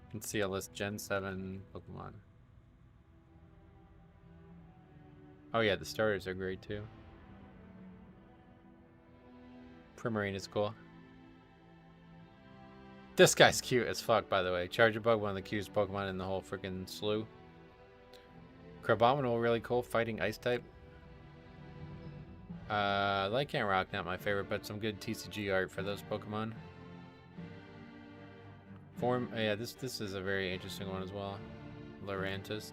You can see a list Gen 7 Pokemon. Oh yeah, the starters are great too. Primarine is cool. This guy's cute as fuck, by the way. Chargerbug, one of the cutest Pokemon in the whole freaking slew. Crabominable, really cool. Fighting ice type. Lycanroc, Rock, not my favorite, but some good TCG art for those Pokemon. Form, yeah, this is a very interesting one as well. Lurantis.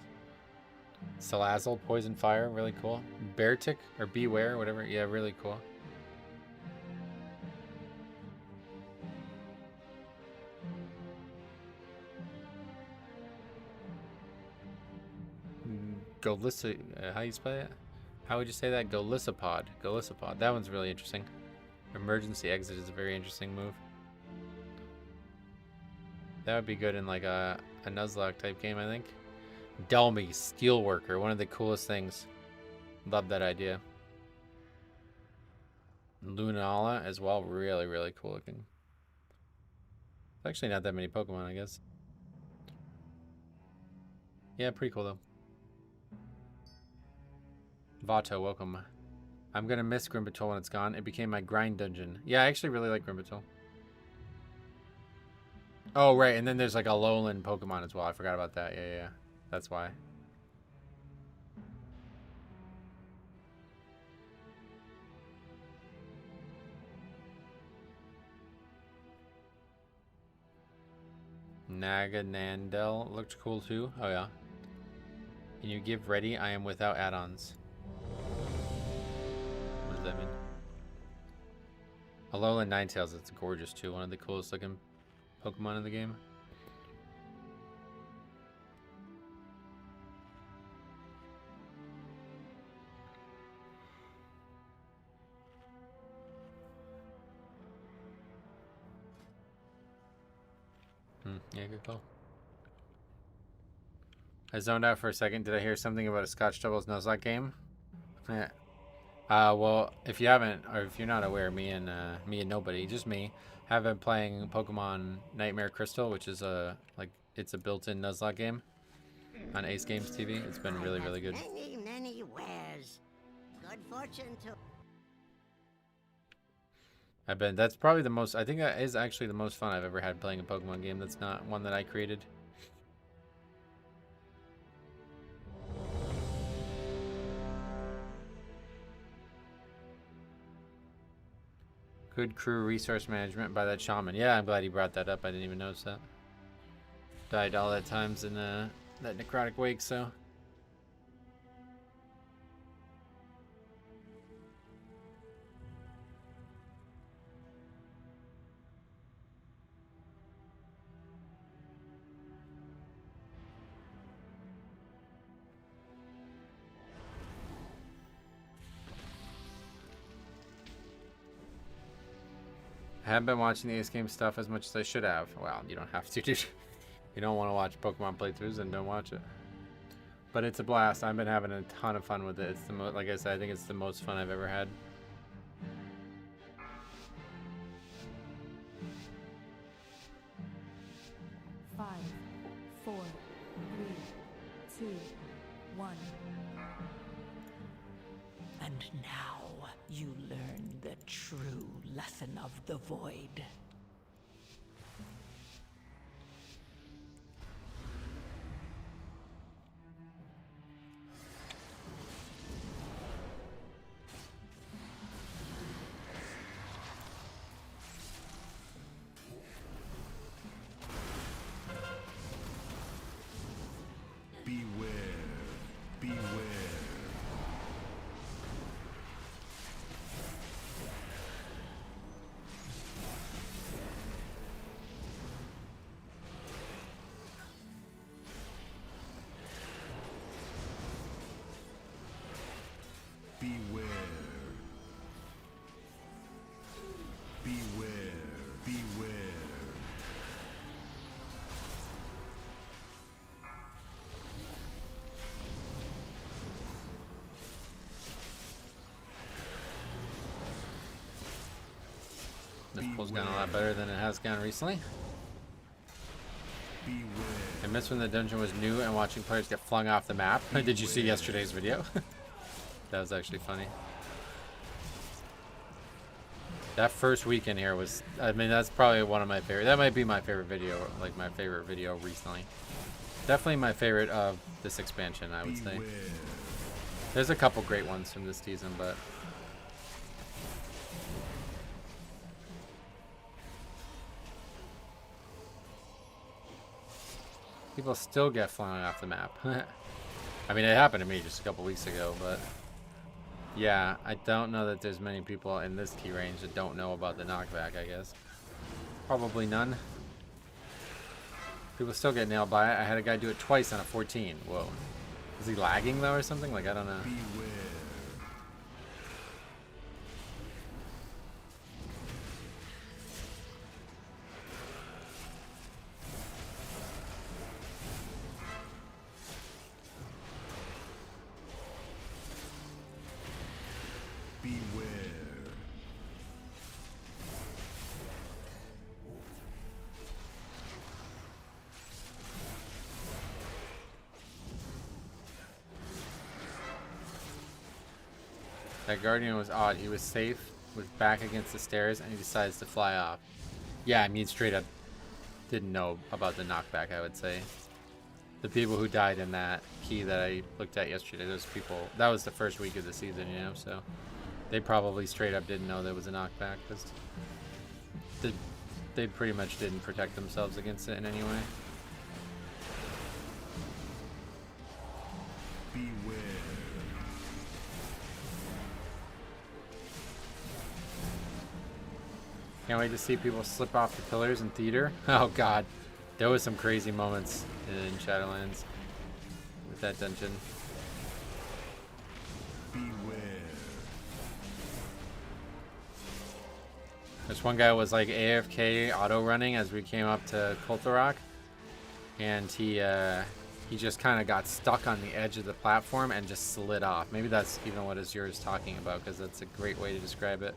Salazzle, Poison Fire, really cool. Beartic, or Beware, whatever. Yeah, really cool. Golissa, how you spell it? How would you say that? Golisopod. Golisopod. That one's really interesting. Emergency Exit is a very interesting move. That would be good in like a Nuzlocke type game, I think. Delmy, Steelworker, one of the coolest things. Love that idea. Lunala as well, really, really cool looking. It's actually not that many Pokemon, I guess. Yeah, pretty cool though. Vato, welcome. I'm gonna miss Grimbatol when it's gone. It became my grind dungeon. Yeah, I actually really like Grimbatol. Oh, right, and then there's like a lowland Pokemon as well. I forgot about that. Yeah. That's why. Naganandel looked cool too. Oh yeah. Can you give ready? I am without add-ons. What does that mean? Alolan Ninetales, it's gorgeous too. One of the coolest looking Pokemon in the game. Yeah, good call. I zoned out for a second. Did I hear something about a Scotch Doubles Nuzlocke game? Yeah. Well, if you haven't, or if you're not aware, me and nobody, just me, have been playing Pokemon Nightmare Crystal, which is it's a built-in Nuzlocke game on Ace Games TV. It's been really, really good. Many wares. Good fortune to. That's probably the most, I think that is actually the most fun I've ever had playing a Pokemon game that's not one that I created. Good crew resource management by that shaman. Yeah, I'm glad you brought that up. I didn't even notice that. Died all that times in that necrotic wake, so. I haven't been watching the Ace Game stuff as much as I should have. Well, you don't have to, dude. You don't want to watch Pokemon playthroughs, then don't watch it. But it's a blast. I've been having a ton of fun with it. It's the most, like I said, I think it's the most fun I've ever had. Five, 4, 3, 2, 1. And now you learn the true lesson of the void. This pull's gone a lot better than it has gone recently. I missed when the dungeon was new and watching players get flung off the map. Did you see yesterday's video? That was actually funny. That first week in here was, I mean, that's probably one of my favorite. That might be my favorite video, like my favorite video recently. Definitely my favorite of this expansion, I would say. There's a couple great ones from this season, but people still get flung off the map. I mean, it happened to me just a couple weeks ago, but yeah, I don't know that there's many people in this key range that don't know about the knockback, I guess. Probably none. People still get nailed by it. I had a guy do it twice on a 14. Whoa. Is he lagging though or something? Like, I don't know. That Guardian was odd. He was safe, was back against the stairs, and he decides to fly off. Yeah, I mean, straight up didn't know about the knockback, I would say. The people who died in that key that I looked at yesterday, those people, that was the first week of the season, you know, so they probably straight up didn't know there was a knockback, because they pretty much didn't protect themselves against it in any way. Can't wait to see people slip off the pillars in theater. Oh god. There was some crazy moments in Shadowlands with that dungeon. Beware. This one guy was like AFK auto running as we came up to Kultarok, and he just kind of got stuck on the edge of the platform and just slid off. Maybe that's even what Azure is talking about, because that's a great way to describe it.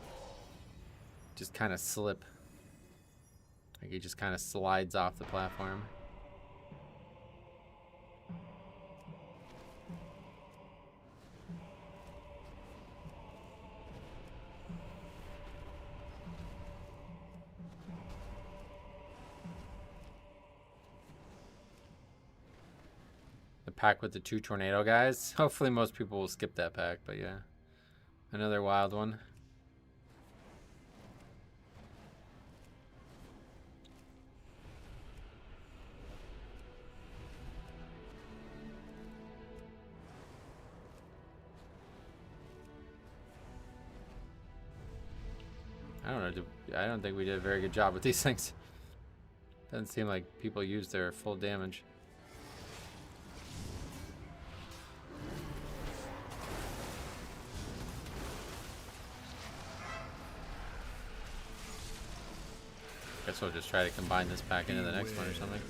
Just kind of slip. Like he just kind of slides off the platform. The pack with the 2 tornado guys. Hopefully most people will skip that pack, but yeah. Another wild one. I don't know. I don't think we did a very good job with these things. Doesn't seem like people use their full damage. Guess we'll just try to combine this pack into the next one or something.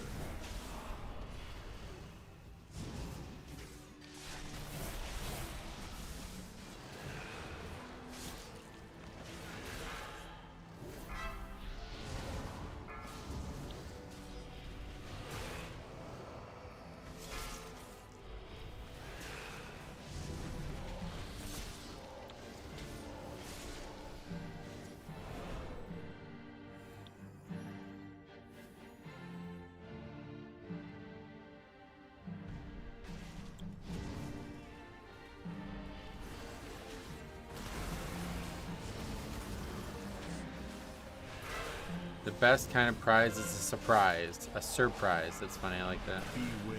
The best kind of prize is a surprise. A surprise. That's funny. I like that. Beware.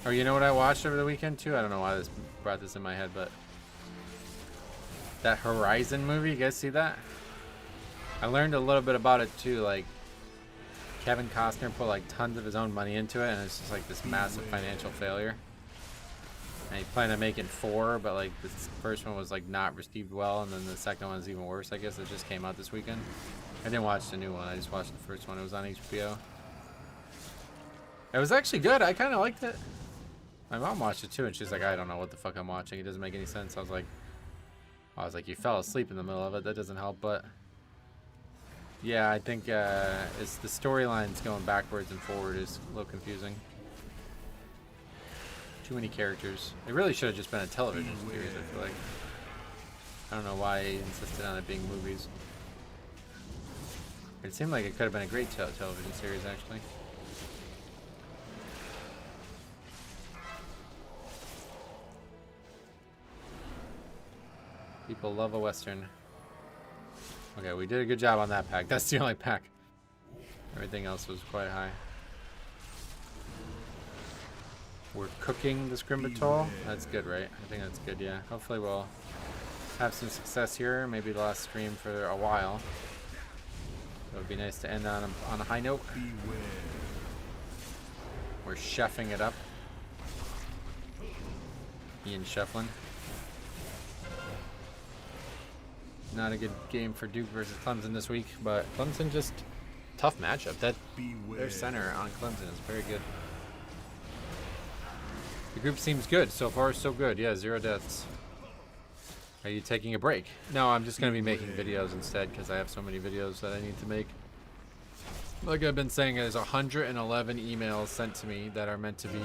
Oh, you know what I watched over the weekend too? I don't know why this brought this in my head, but that Horizon movie, you guys see that? I learned a little bit about it too. Like Kevin Costner put like tons of his own money into it, and it's just like this massive financial failure. And he planned on making 4, but like this first one was like not received well, and then the second one's even worse. I guess it just came out this weekend. I didn't watch the new one. I just watched the first one. It was on HBO. It was actually good. I kind of liked it. My mom watched it too, and she's like, "I don't know what the fuck I'm watching. It doesn't make any sense." I was like, "You fell asleep in the middle of it. That doesn't help." But yeah, I think it's the storylines going backwards and forward is a little confusing. Too many characters. It really should have just been a television series, I feel like. I don't know why he insisted on it being movies. It seemed like it could have been a great television series, actually. People love a Western. Okay, we did a good job on that pack. That's the only pack. Everything else was quite high. We're cooking the Scrimbatol. That's good, right? I think that's good, yeah. Hopefully we'll have some success here. Maybe the last stream for a while. It would be nice to end on a high note. We're chefing it up. Ian Shefflin. Not a good game for Duke versus Clemson this week, but Clemson just tough matchup. Their center on Clemson is very good. The group seems good. So far, so good. Yeah, 0 deaths. Are you taking a break? No, I'm just going to be making videos instead because I have so many videos that I need to make. Like I've been saying, there's 111 emails sent to me that are meant to be,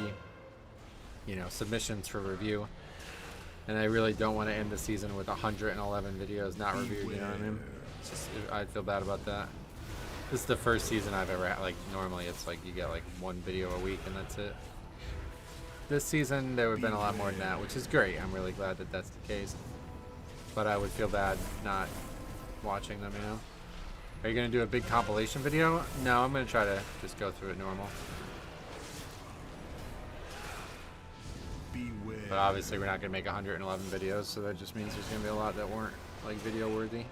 you know, submissions for review. And I really don't want to end the season with 111 videos not reviewed, you know what I mean? It's just, I feel bad about that. This is the first season I've ever had. Like, normally it's like you get like 1 video a week and that's it. This season, there would have been a lot more than that, which is great. I'm really glad that that's the case. But I would feel bad not watching them, you know? Are you going to do a big compilation video? No, I'm going to try to just go through it normal. But obviously we're not going to make 111 videos, so that just means there's going to be a lot that weren't like video worthy.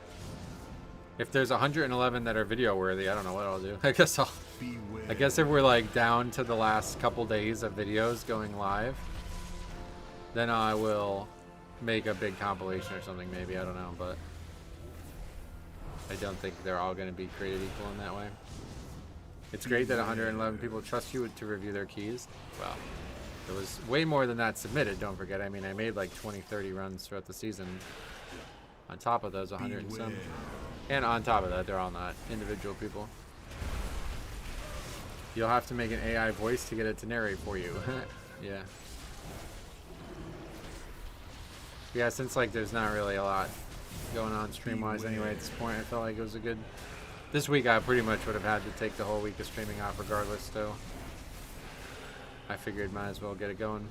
If there's 111 that are video worthy, I don't know what I'll do. I guess if we're like down to the last couple days of videos going live, then I will make a big compilation or something maybe, I don't know, but I don't think they're all going to be created equal in that way. It's great that 111 people trust you to review their keys. Well, there was way more than that submitted, don't forget. I mean, I made like 20, 30 runs throughout the season. On top of those 100 and some. And on top of that, they're all not individual people. You'll have to make an AI voice to get it to narrate for you. Yeah. Yeah, since like there's not really a lot going on stream-wise anyway at this point, I felt like it was a good... This week I pretty much would have had to take the whole week of streaming off regardless, so I figured might as well get it going.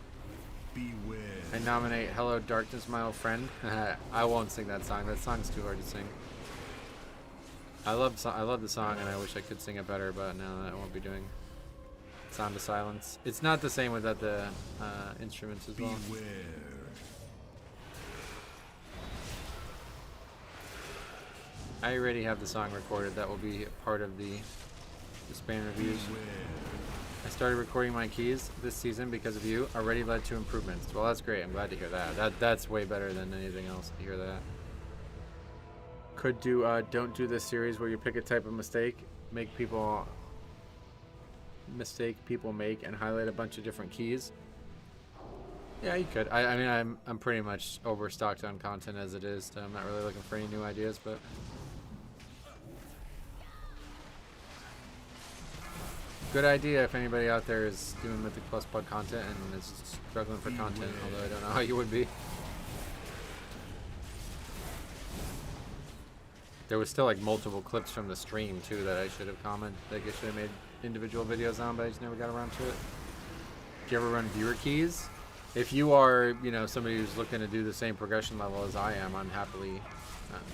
Beware. I nominate Hello Darkness, My Old Friend. I won't sing that song. That song's too hard to sing. I love the song and I wish I could sing it better, but no, I won't be doing Sound of Silence. It's not the same without the instruments as well. Beware. I already have the song recorded. That will be part of the Disband reviews. I started recording my keys this season because of you. Already led to improvements. Well, that's great. I'm glad to hear that. That's way better than anything else to hear that. Could do don't do this series where you pick a type of mistake make people make and highlight a bunch of different keys. Yeah, you could. I mean, I'm pretty much overstocked on content as it is, so I'm not really looking for any new ideas, but good idea if anybody out there is doing Mythic Plus Pug content and is struggling for content, although I don't know how you would be. There was still like multiple clips from the stream too that I should have commented. Like I should have made individual videos on, but I just never got around to it. Do you ever run viewer keys? If you are, you know, somebody who's looking to do the same progression level as I am, I'm happily,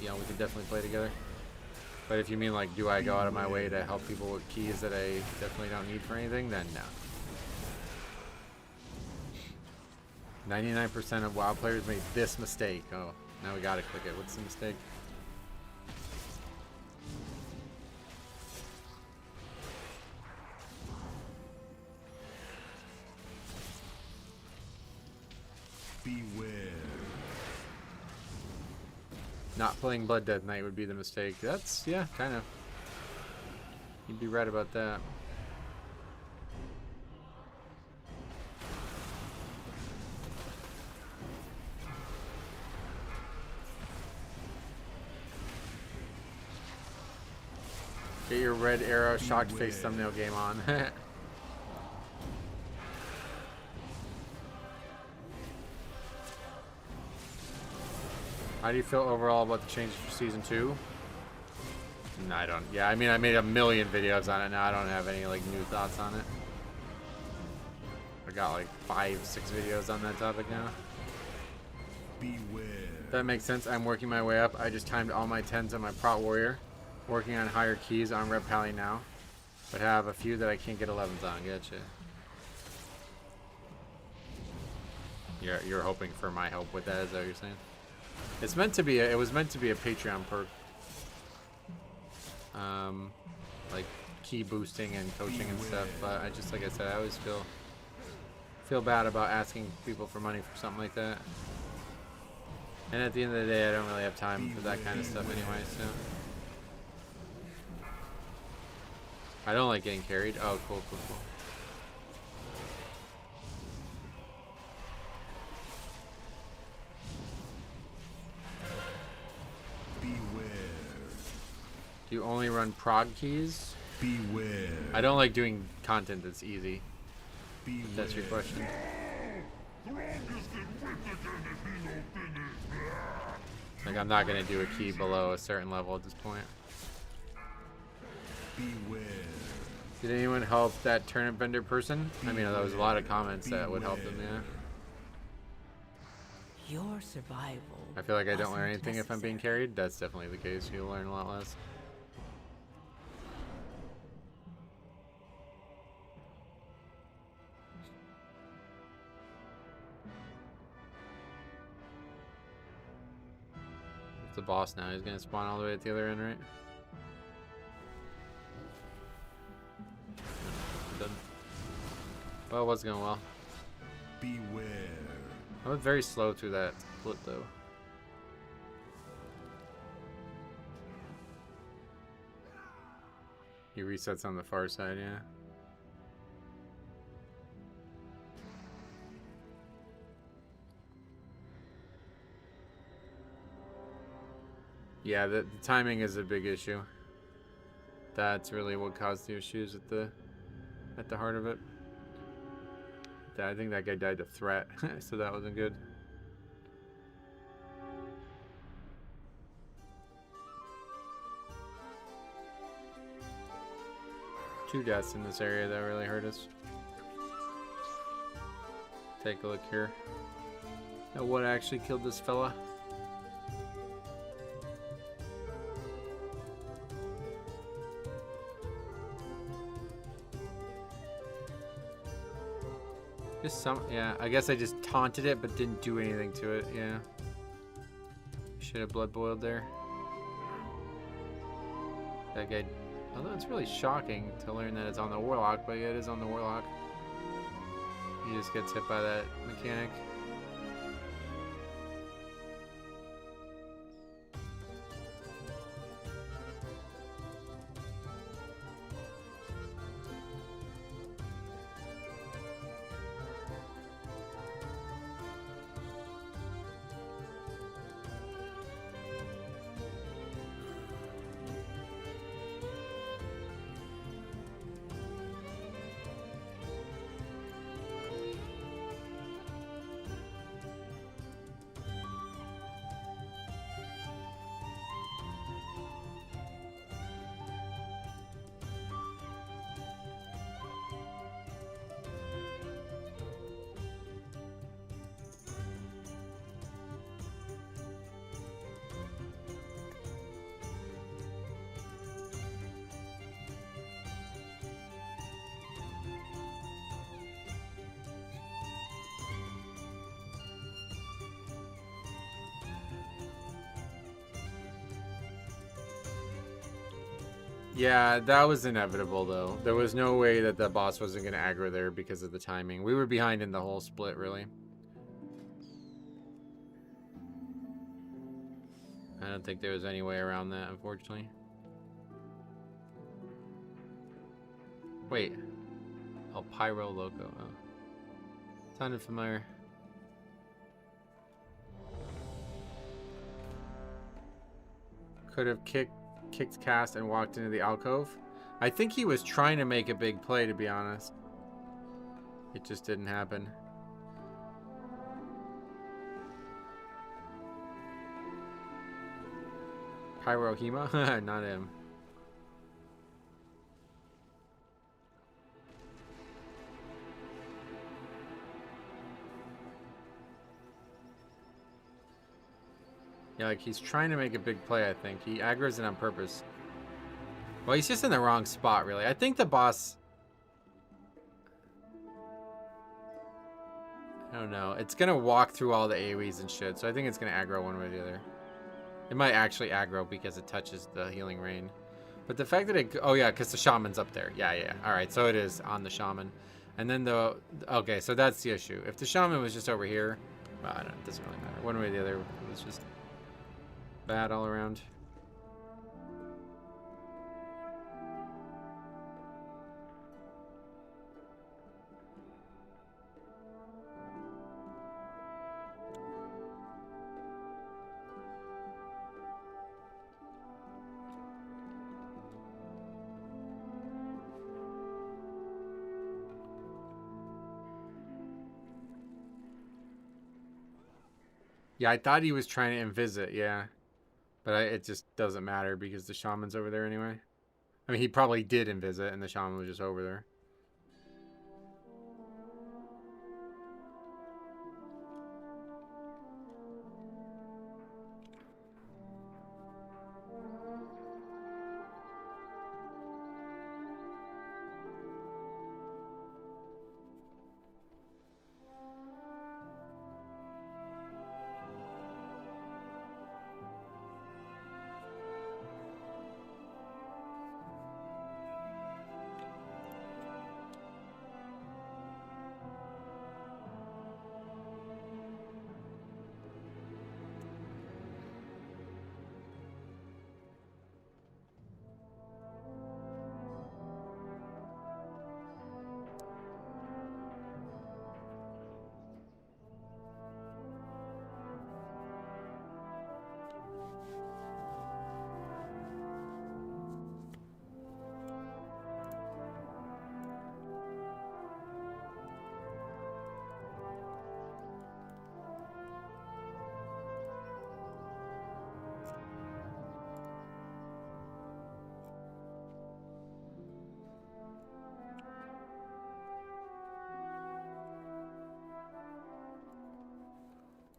you know, we can definitely play together. But if you mean like, do I go out of my way to help people with keys that I definitely don't need for anything, then no. 99% of WoW players made this mistake. Oh, now we gotta click it. What's the mistake? Beware. Not playing Blood Death Knight would be the mistake. That's, yeah, kind of. You'd be right about that. Get your red arrow shocked face thumbnail game on. How do you feel overall about the changes for Season 2? No, I don't. Yeah, I mean, I made a million videos on it now. I don't have any, like, new thoughts on it. I got, like, 5, 6 videos on that topic now. Beware. That makes sense. I'm working my way up. I just timed all my 10s on my Prot Warrior. Working on higher keys on Rep Pally now. But have a few that I can't get 11s on. Gotcha. You're hoping for my help with that, is that what you're saying? It's meant to be. It was meant to be a Patreon perk, like key boosting and coaching and stuff. But I just, like I said, I always feel bad about asking people for money for something like that. And at the end of the day, I don't really have time for that kind of stuff anyway. So I don't like getting carried. Oh, cool. Do you only run prog keys? Beware. I don't like doing content that's easy. If that's your question. Like, I'm not going to do a key below a certain level at this point. Beware. Did anyone help that turnip vendor person? I mean, there was a lot of comments that would help them, yeah. Your survival. I feel like I don't wasn't learn anything if I'm being necessary. carried. That's definitely the case. You'll learn a lot less. the boss now. He's gonna spawn all the way at the other end, right? Done. Well, it was going well. Beware. I went very slow through that split though. He resets on the far side, yeah. Yeah, the timing is a big issue. That's really what caused the issues at the heart of it. I think that guy died to threat, so that wasn't good. Two deaths in this area that really hurt us. Take a look here at what actually killed this fella. Just some, yeah, I guess I just taunted it but didn't do anything to it, yeah. Should have blood boiled there. That guy, although it's really shocking to learn that it's on the Warlock, but yeah, it is on the Warlock. He just gets hit by that mechanic. Yeah, that was inevitable, though. There was no way that the boss wasn't going to aggro there because of the timing. We were behind in the whole split, really. I don't think there was any way around that, unfortunately. Wait. Oh, Pyro Loco. Oh. Sounded familiar. Could have kicked cast and walked into the alcove. I think he was trying to make a big play, to be honest. It just didn't happen. Pyrohema? Not him. Yeah, like he's trying to make a big play, I think. He aggroes it on purpose. Well, he's just in the wrong spot, really. I think the boss... I don't know. It's going to walk through all the AoEs and shit, so I think it's going to aggro one way or the other. It might actually aggro because it touches the healing rain. But the fact that it... Oh, yeah, because the shaman's up there. Yeah. All right, so it is on the shaman. And then the... Okay, so that's the issue. If the shaman was just over here... Well, I don't know. It doesn't really matter. One way or the other, it was just... bad all around. Yeah, I thought he was trying to invis it, yeah. But it just doesn't matter because the shaman's over there anyway. I mean, he probably did invis it and the shaman was just over there.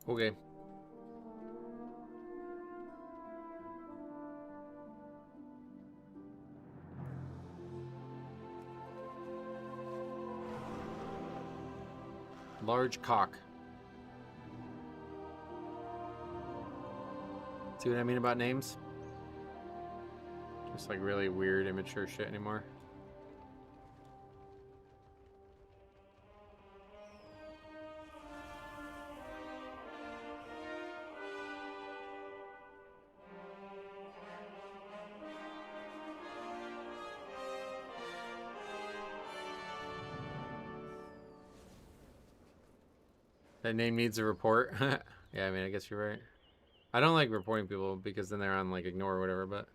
Okay. Large cock. See what I mean about names? Just like really weird, immature shit anymore. That name needs a report. Yeah, I mean, I guess you're right. I don't like reporting people because then they're on like ignore or whatever, but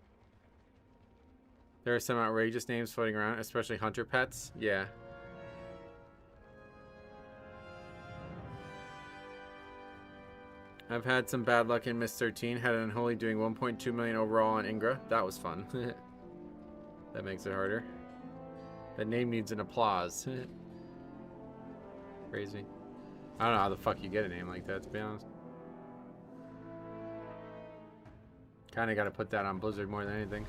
there are some outrageous names floating around, especially hunter pets. Yeah. I've had some bad luck in Miss 13. Had an unholy doing 1.2 million overall on Ingra. That was fun. That makes it harder. That name needs an applause. Crazy. I don't know how the fuck you get a name like that, to be honest. Kind of got to put that on Blizzard more than anything.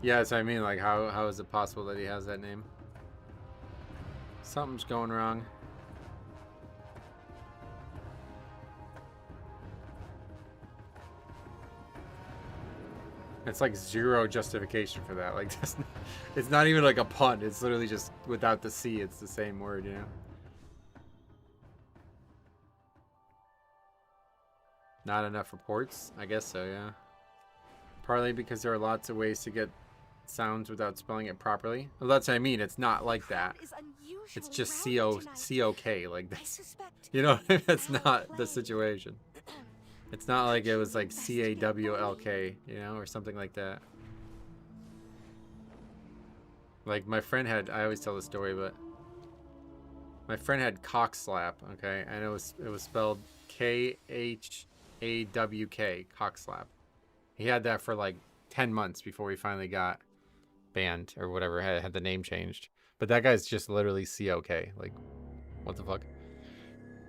Yeah, so I mean, like, how is it possible that he has that name? Something's going wrong. It's like zero justification for that. Like, it's not even like a pun. It's literally just without the C, it's the same word, you know? Not enough reports? I guess so, yeah. Partly because there are lots of ways to get sounds without spelling it properly. Well, that's what I mean. It's not like that. It's just C-O-K, like this. You know, that's not the situation. It's not like it was like C-A-W-L-K, you know, or something like that. Like my friend had, I always tell the story, but my friend had cock slap, okay, and it was spelled K-H-A-W-K, cock slap. He had that for like 10 months before he finally got banned or whatever, had the name changed. But that guy's just literally C-O-K. Like, what the fuck?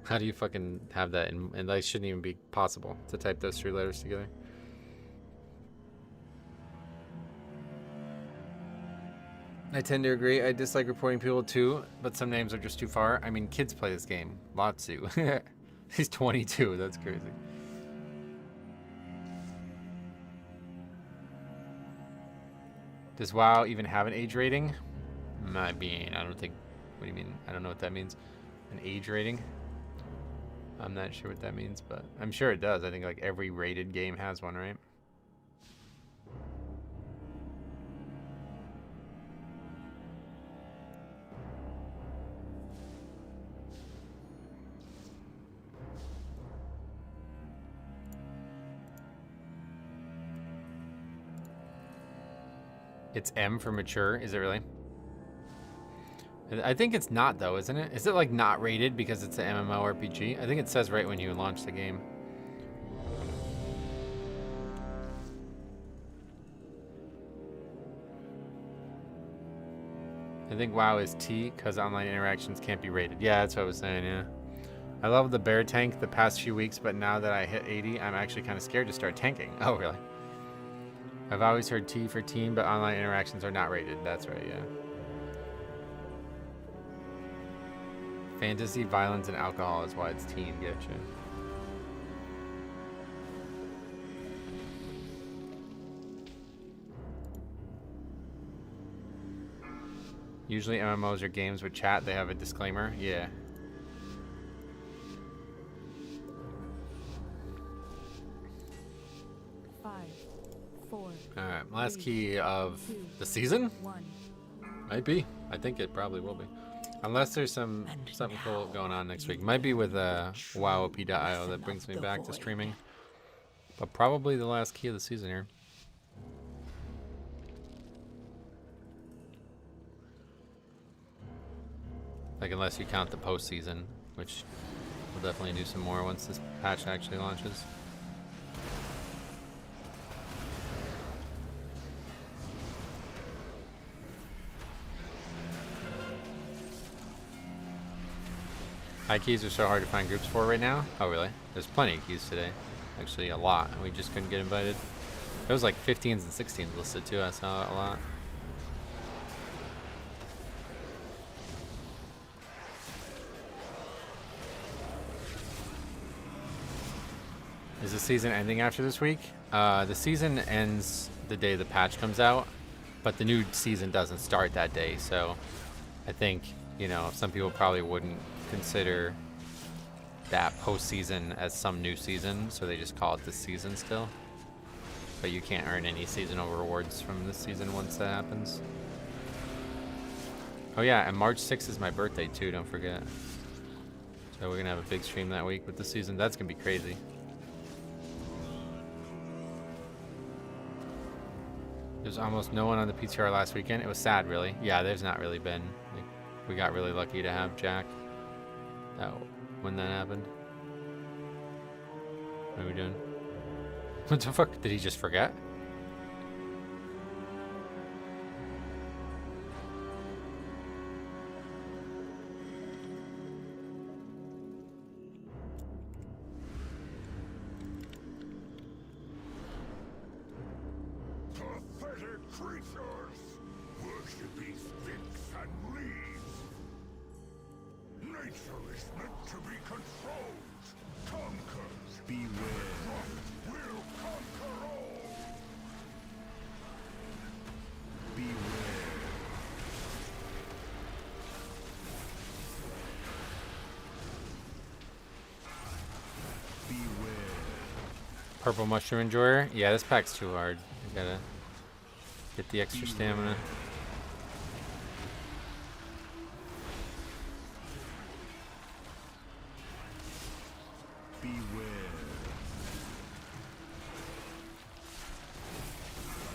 How do you fucking have that? And that shouldn't even be possible to type those three letters together. I tend to agree. I dislike reporting people too, but some names are just too far. I mean, kids play this game. Latsu. He's 22. That's crazy. Does WoW even have an age rating? I mean, I don't think... What do you mean? I don't know what that means. An age rating? I'm not sure what that means, but I'm sure it does. I think like every rated game has one, right? It's M for mature, is it really? I think it's not though, isn't it? Is it like not rated because it's an MMORPG? I think it says right when you launch the game. I think WoW is T because online interactions can't be rated. Yeah, that's what I was saying, yeah. I love the bear tank the past few weeks, but now that I hit 80, I'm actually kind of scared to start tanking. Oh, really? I've always heard T for team, but online interactions are not rated. That's right, yeah. Fantasy, violence, and alcohol is why it's teen, getcha. Usually MMOs are games with chat, they have a disclaimer. Yeah. Alright, last key of the season? Might be. I think it probably will be. Unless there's something cool going on next week. Might be with WoWP.io that brings me back to streaming. But probably the last key of the season here. Like, unless you count the postseason, which we'll definitely do some more once this patch actually launches. High keys are so hard to find groups for right now. Oh, really? There's plenty of keys today. Actually, a lot. We just couldn't get invited. There was like 15s and 16s listed too. I saw a lot. Is the season ending after this week? The season ends the day the patch comes out, but the new season doesn't start that day. So I think, you know, some people probably wouldn't consider that postseason as some new season, so they just call it this season still. But you can't earn any seasonal rewards from this season once that happens. Oh yeah, and March 6th is my birthday too, don't forget. So we're gonna have a big stream that week with the season. That's gonna be crazy. There's almost no one on the PTR last weekend. It was sad, really. Yeah, there's not really been. Like, we got really lucky to have Jack when that happened. What are we doing? What the fuck? Did he just forget? Pathetic creatures! Worship these sticks and leaves! Nature is meant to be controlled! Conquers! Beware! Will conquer all! Beware! Beware! Purple Mushroom Enjoyer? Yeah, this pack's too hard. I gotta get the extra stamina.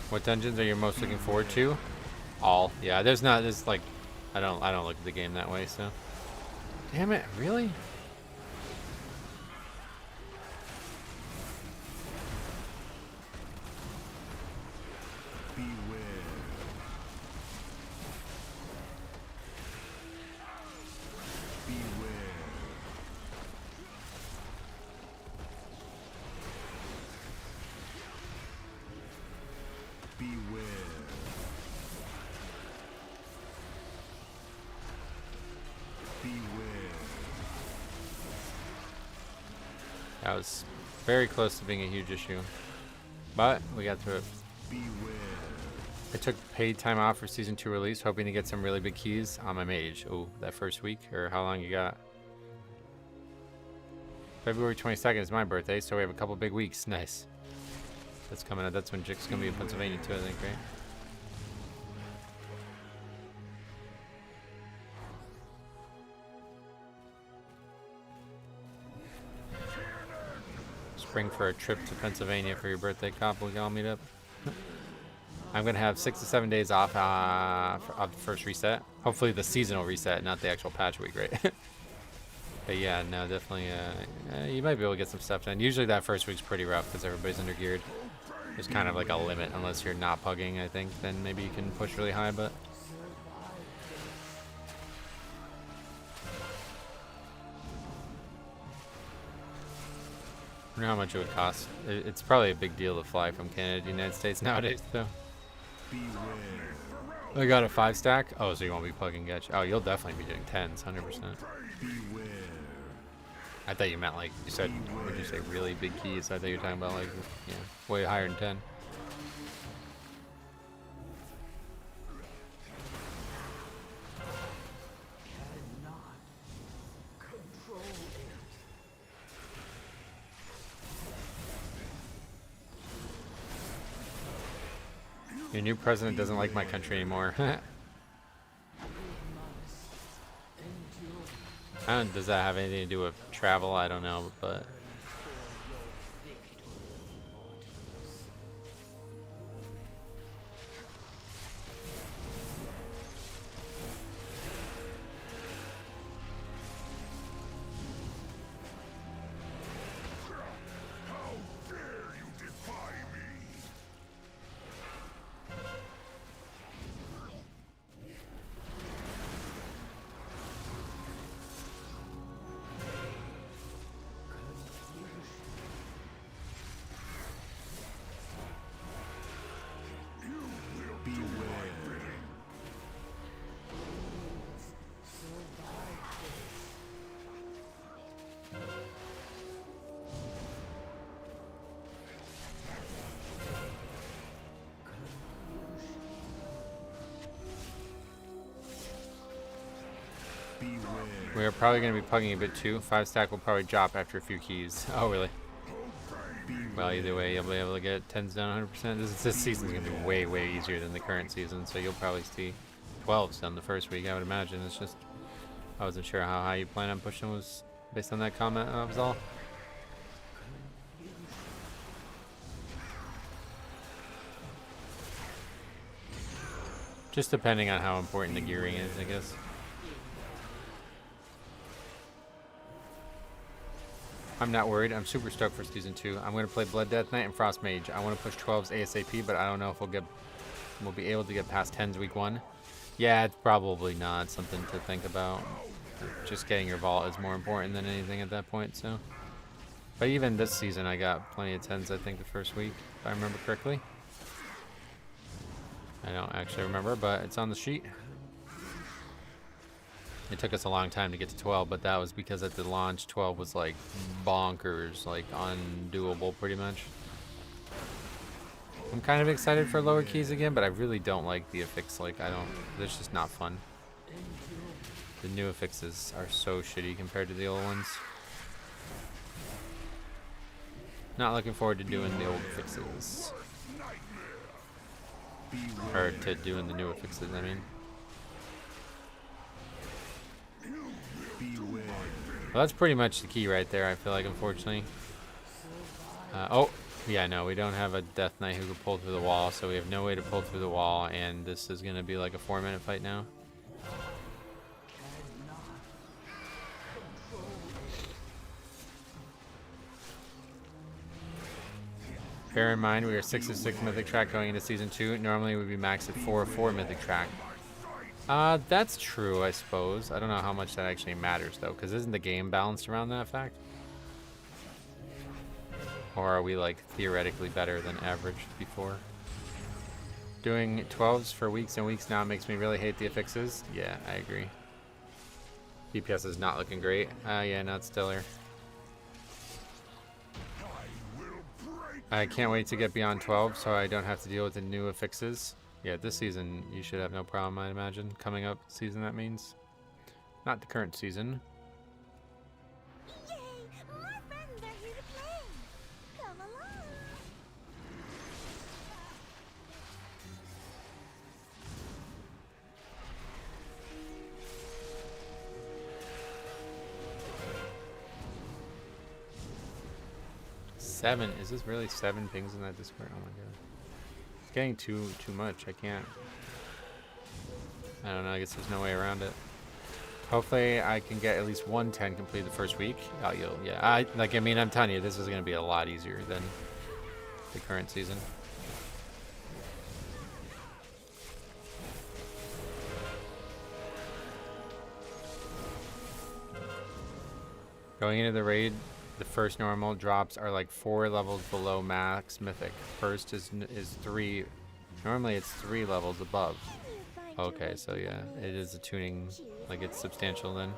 What dungeons are you most looking forward to? All. Yeah, there's like I don't look at the game that way, so. Damn it, really? That was very close to being a huge issue, but we got through it. I took paid time off for season 2 release, hoping to get some really big keys on my mage. Oh, that first week, or how long you got? February 22nd is my birthday, so we have a couple big weeks. Nice. That's coming up. That's when Jick's gonna be in Pennsylvania too, I think, right? Spring for a trip to Pennsylvania for your birthday, Cop. We can all meet up. I'm gonna have 6 to 7 days off of the first reset. Hopefully the seasonal reset, not the actual patch week, right? But yeah, no, definitely. You might be able to get some stuff done. Usually that first week's pretty rough because everybody's under geared. There's kind of like a limit unless you're not pugging, I think. Then maybe you can push really high, but. I don't know how much it would cost. It's probably a big deal to fly from Canada to the United States nowadays, though. I got a 5 stack. Oh, so you won't be plugging Getch. Oh, you'll definitely be doing 10s, 100%. I thought you meant like, you said, would you say really big keys? I thought you were talking about like, yeah, way higher than 10. Your new president doesn't like my country anymore. Does that have anything to do with travel? I don't know, but. We're probably going to be pugging a bit too. 5-stack will probably drop after a few keys. Oh, really? Well, either way, you'll be able to get 10s down 100%. This season's going to be way, way easier than the current season, so you'll probably see 12s done the first week, I would imagine. It's just, I wasn't sure how high you plan on pushing was based on that comment, that was all. Just depending on how important the gearing is, I guess. I'm not worried. I'm super stoked for Season 2. I'm going to play Blood Death Knight and Frost Mage. I want to push 12s ASAP, but I don't know if we'll be able to get past 10s week 1. Yeah, it's probably not something to think about. Just getting your vault is more important than anything at that point, so. But even this season, I got plenty of 10s, I think, the first week, if I remember correctly. I don't actually remember, but it's on the sheet. It took us a long time to get to 12, but that was because at the launch, 12 was like bonkers, like undoable pretty much. I'm kind of excited for lower keys again, but I really don't like the affix. Like, it's just not fun. The new affixes are so shitty compared to the old ones. Not looking forward to doing the old fixes. Or to doing the new affixes, I mean. Well, that's pretty much the key right there, I feel like, unfortunately. Oh, yeah, no, we don't have a Death Knight who can pull through the wall, so we have no way to pull through the wall, and this is going to be like a 4-minute fight now. Bear in mind, we are 6 of 6 Mythic track going into Season 2. Normally, we'd be maxed at 4 of 4 Mythic track. That's true, I suppose. I don't know how much that actually matters, though, because isn't the game balanced around that fact? Or are we, like, theoretically better than average before? Doing 12s for weeks and weeks now makes me really hate the affixes. Yeah, I agree. DPS is not looking great. Yeah, not stellar. I can't wait to get beyond 12 so I don't have to deal with the new affixes. Yeah, this season you should have no problem, I imagine. Coming up season, that means. Not the current season. Yay! More friends are here to play. Come along. Seven? Is this really 7 pings in that Discord? Oh my god. It's getting too much. I can't. I don't know. I guess there's no way around it. Hopefully, I can get at least 110 complete the first week. Yeah. I mean, I'm telling you, this is going to be a lot easier than the current season. Going into the raid, the first normal drops are like 4 levels below max mythic. First is 3. Normally it's 3 levels above. Okay, so yeah, it is a tuning, like it's substantial then.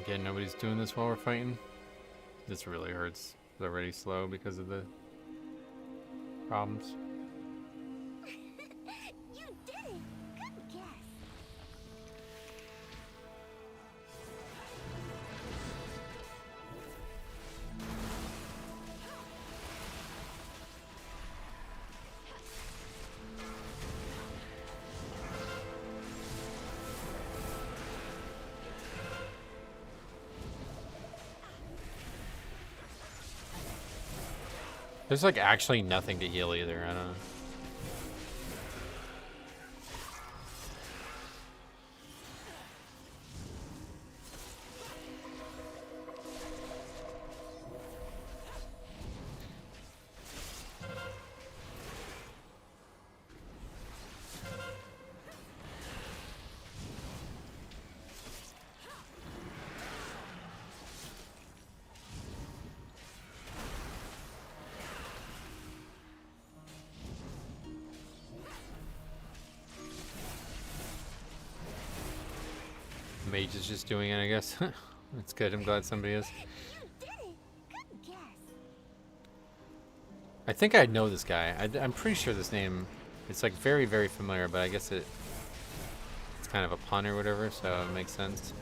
Again, nobody's doing this while we're fighting. This really hurts. It's already slow because of the problems. You did it. Good guess. There's like actually nothing to heal either. I don't know. Mage is just doing it, I guess. That's good. I'm glad somebody is. You did it! Good guess. I think I know this guy. I'm pretty sure this name, it's like very, very familiar, but I guess it's kind of a pun or whatever, so it makes sense.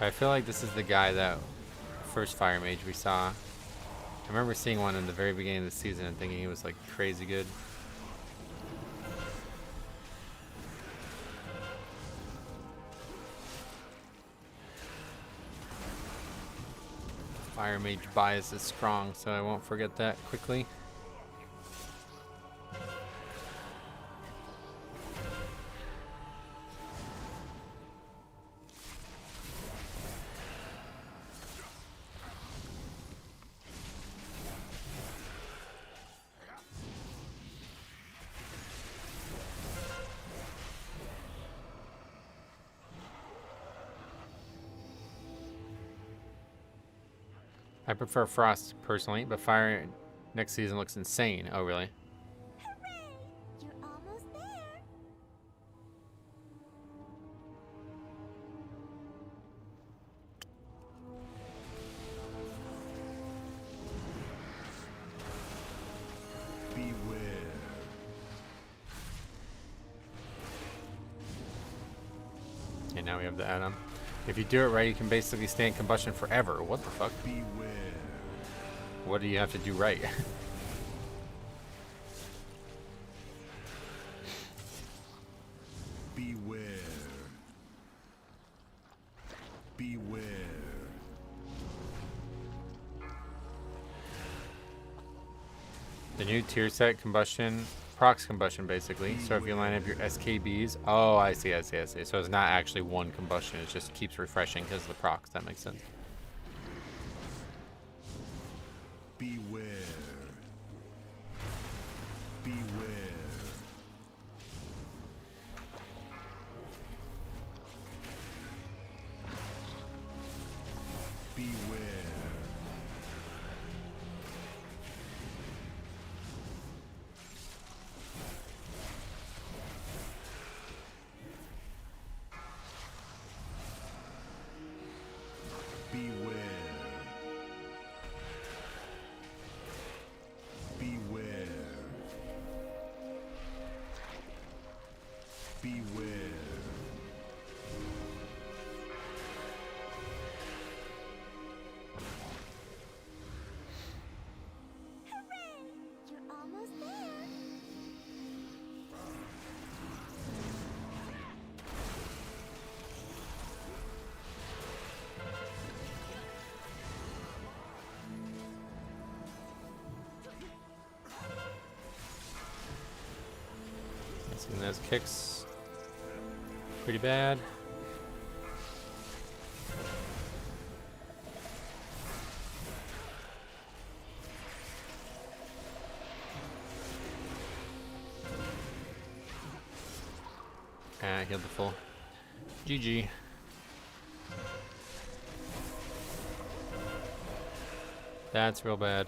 I feel like this is the guy that first Fire Mage we saw. I remember seeing one in the very beginning of the season and thinking he was like crazy good. Fire Mage bias is strong, so I won't forget that quickly. I prefer Frost personally, but Fire next season looks insane. Oh, really? Hooray! You're almost there. Beware. And now we have the add-on. If you do it right, you can basically stay in combustion forever. What the fuck? Beware. What do you have to do right? Beware. Beware. The new tier set combustion, procs combustion basically. So if you line up your SKBs, oh, I see. So it's not actually one combustion, it just keeps refreshing because of the procs. That makes sense. Beware. Beware. Beware. Beware. Beware. Beware. Hooray! You're almost there. And those kicks pretty bad. Ah, healed the full. GG. That's real bad.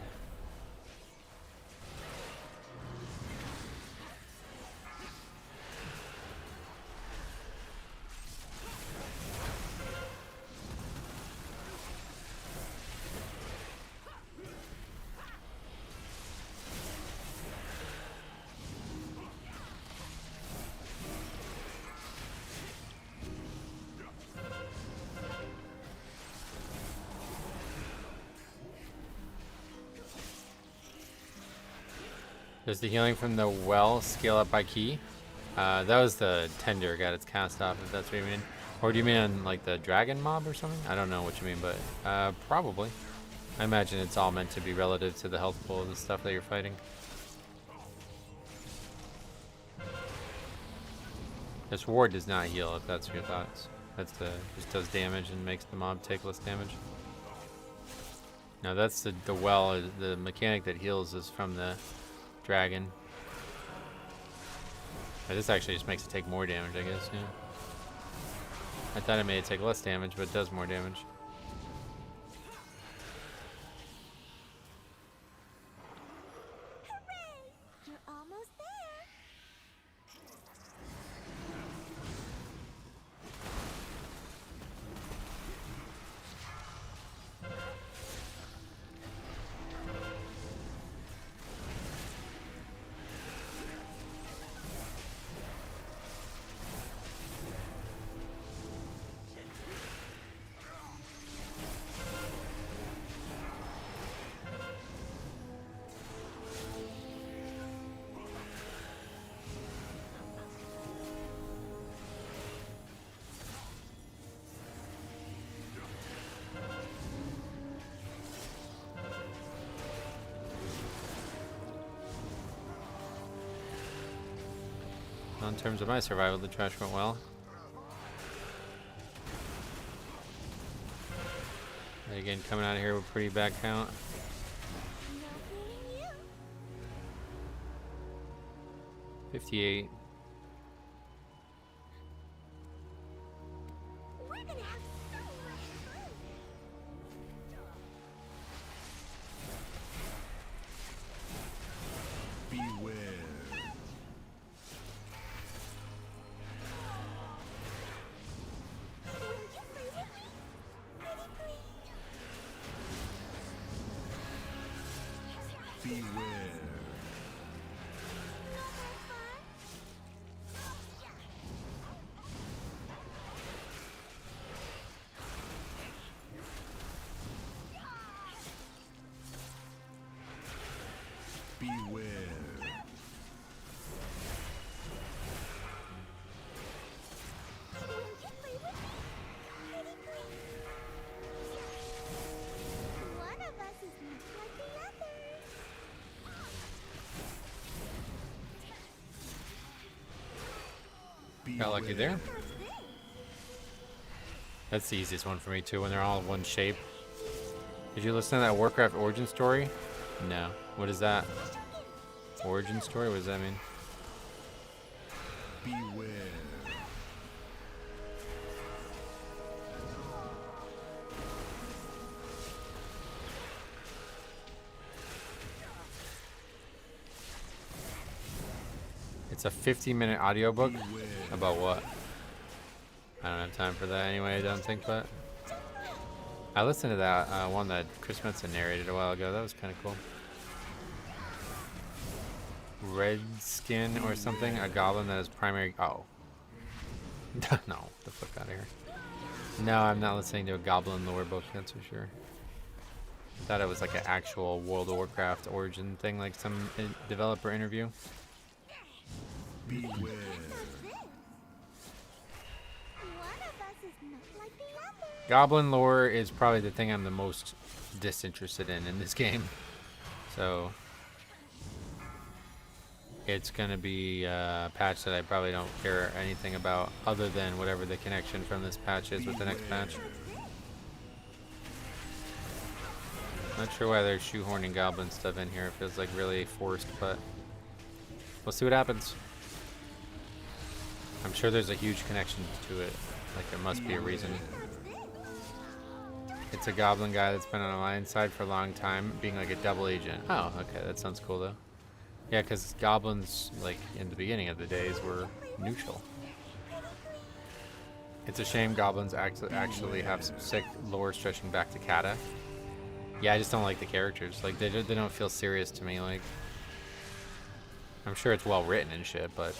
Does the healing from the well scale up by key? That was the tender got its cast off, if that's what you mean. Or do you mean like the dragon mob or something? I don't know what you mean, but probably. I imagine it's all meant to be relative to the health pool of the stuff that you're fighting. This ward does not heal, if that's your thoughts. That's just does damage and makes the mob take less damage. No, that's the well. The mechanic that heals is from the dragon. But this actually just makes it take more damage, I guess. Yeah. I thought it made it take less damage, but it does more damage. Hooray! You're almost there. In terms of my survival, the trash went well. And again, coming out of here with a pretty bad count. No fooling you. 58. We're gonna have so much fun. Beware. Will you play with me? Pretty please. Beware. No more fun? Beware. Will you play with me? Pretty please. One of us is not like the others. Got lucky there. How's this? That's the easiest one for me too, when they're all one shape. Did you listen to that Warcraft origin story? No. What is that? Origin story? What does that mean? Beware. It's a 50-minute audiobook. Beware. About what? I don't have time for that anyway, I don't think, but... I listened to that one that Chris Metzen narrated a while ago. That was kind of cool. Redskin or something? A goblin that is primary... Oh. No, the fuck out of here. No, I'm not listening to a goblin lore book, that's for sure. I thought it was like an actual World of Warcraft origin thing, like some developer interview. Beware. How's this? One of us is not like the others. Goblin lore is probably the thing I'm the most disinterested in this game. So it's gonna be a patch that I probably don't care anything about other than whatever the connection from this patch is with the next patch. Not sure why they're shoehorning goblin stuff in here. It feels like really forced, but we'll see what happens. I'm sure there's a huge connection to it. Like there must be a reason. It's a goblin guy that's been on Alliance side for a long time, being like a double agent. Oh, okay, that sounds cool though. Yeah, because goblins, like in the beginning of the days, were neutral. It's a shame goblins actually have some sick lore stretching back to Kata. Yeah, I just don't like the characters. Like they don't feel serious to me. Like I'm sure it's well written and shit, but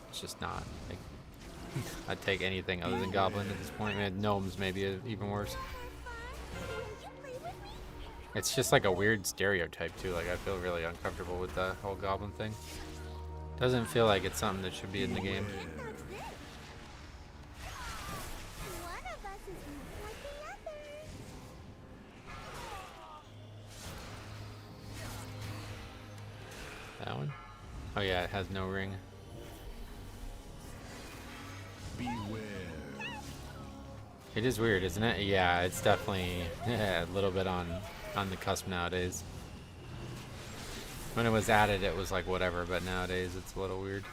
it's just not. Like I'd take anything other than goblin at this point. I mean, gnomes maybe even worse. It's just like a weird stereotype too. Like I feel really uncomfortable with the whole goblin thing. Doesn't feel like it's something that should be in the game. Oh yeah, it has no ring. Beware. It is weird, isn't it? Yeah, it's definitely a little bit on the cusp nowadays. When it was added, it was like whatever, but nowadays it's a little weird.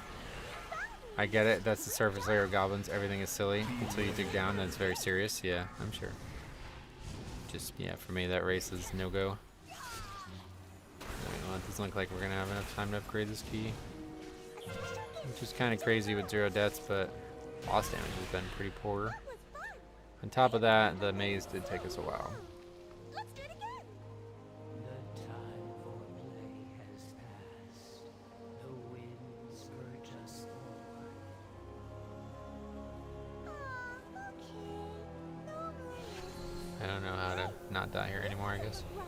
I get it. That's the surface layer of goblins. Everything is silly until you dig down. That's very serious. Yeah, I'm sure. Just yeah, for me that race is no go. It doesn't look like we're gonna have enough time to upgrade this key, which is kind of crazy with 0 deaths, but loss damage has been pretty poor. On top of that, the maze did take us a while. Let's do it again. The time for play has passed. The winds urge us forward. Okay. No worries. I don't know how to not die here anymore, I guess. Right.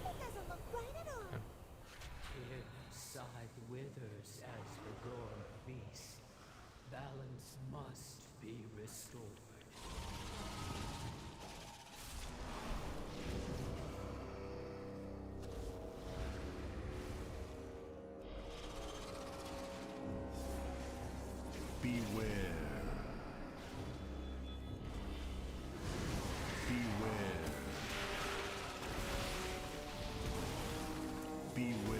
It doesn't look right at all. Here, scythe withers as the gorn feast. Balance must be restored. Beware. Beware. Beware.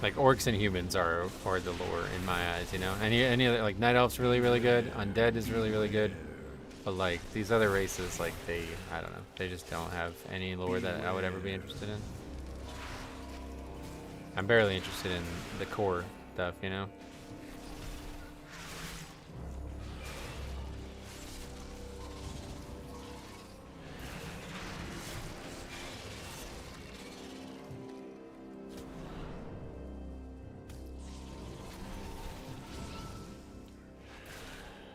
Like orcs and humans are the lore in my eyes, you know. Any other like night elf's really good. Undead is really good. But like these other races, like I don't know, they just don't have any lore that I would ever be interested in. I'm barely interested in the core stuff, you know.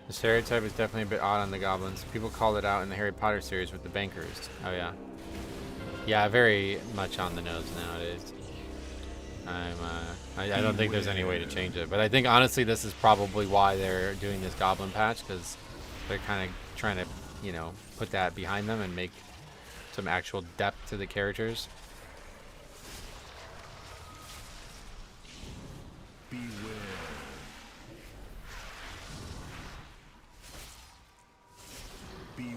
The stereotype is definitely a bit odd on the goblins. People called it out in the Harry Potter series with the bankers. Oh yeah. Yeah, very much on the nose nowadays. I don't think there's any way to change it. But I think honestly this is probably why they're doing this goblin patch, because they're kind of trying to, you know, put that behind them and make some actual depth to the characters. Beware. Beware.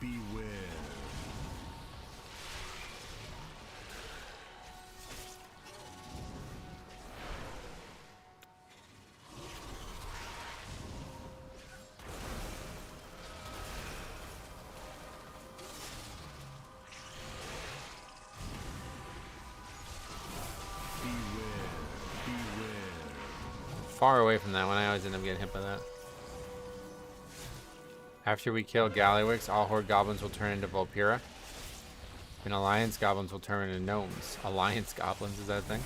Beware. Far away from that one. I always end up getting hit by that. After we kill Gallywix, all Horde goblins will turn into Vulpira. In Alliance, goblins will turn into gnomes. Alliance goblins, is that a thing?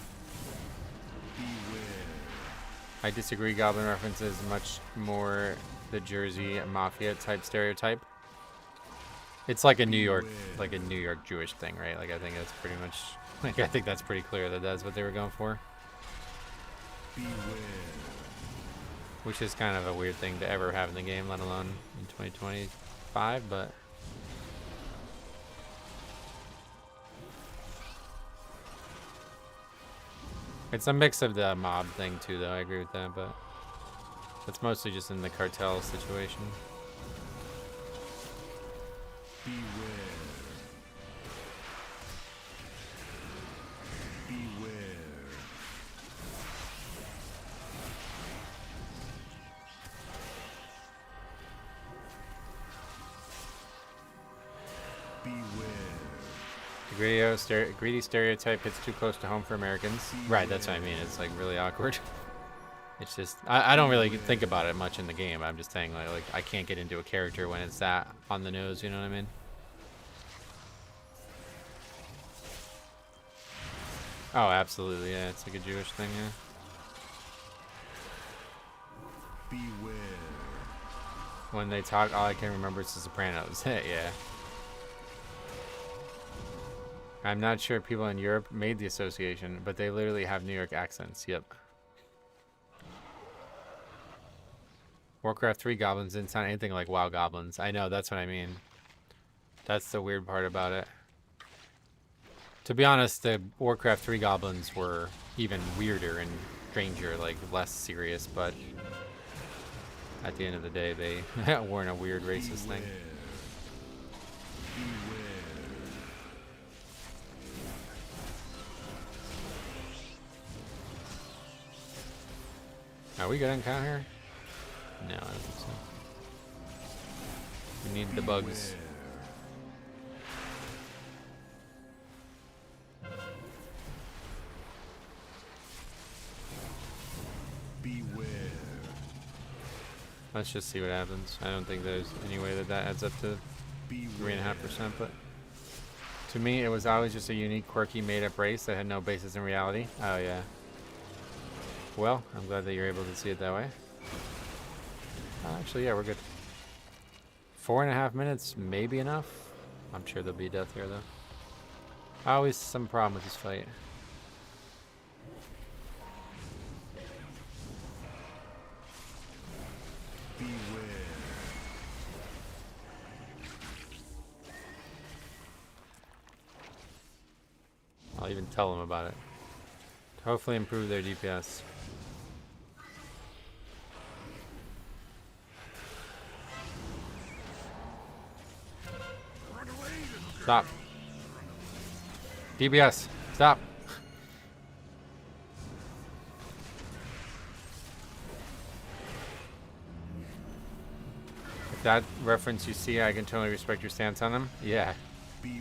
I disagree. Goblin references much more the Jersey Mafia type stereotype. It's like a New York Jewish thing, right? Like I think that's pretty much, like I think that's pretty clear that that's what they were going for. Beware. Which is kind of a weird thing to ever have in the game, let alone in 2025, but it's a mix of the mob thing too, though. I agree with that, but it's mostly just in the cartel situation. Beware. Beware. The greedy stereotype hits too close to home for Americans. Right, that's what I mean. It's like really awkward. It's just I don't really think about it much in the game. I'm just saying like I can't get into a character when it's that on the nose. You know what I mean? Oh, absolutely. Yeah, it's like a Jewish thing. Yeah. Beware. When they talk, all I can remember is The Sopranos. Yeah. I'm not sure people in Europe made the association, but they literally have New York accents. Yep. Warcraft 3 goblins didn't sound anything like WoW goblins. I know, that's what I mean. That's the weird part about it. To be honest, the Warcraft 3 goblins were even weirder and stranger, like less serious, but at the end of the day, they weren't a weird racist thing. Are we good on count here? No, I don't think so. We need the bugs. Beware. Let's just see what happens. I don't think there's any way that that adds up to 3.5%, but to me, it was always just a unique, quirky, made-up race that had no basis in reality. Oh, yeah. Well, I'm glad that you're able to see it that way. Actually, yeah, we're good. 4.5 minutes may be enough. I'm sure there'll be death here, though. Always some problem with this fight. I'll even tell them about it. Hopefully improve their DPS. Stop. DPS, stop. If that reference you see, I can totally respect your stance on them. Yeah. Beware.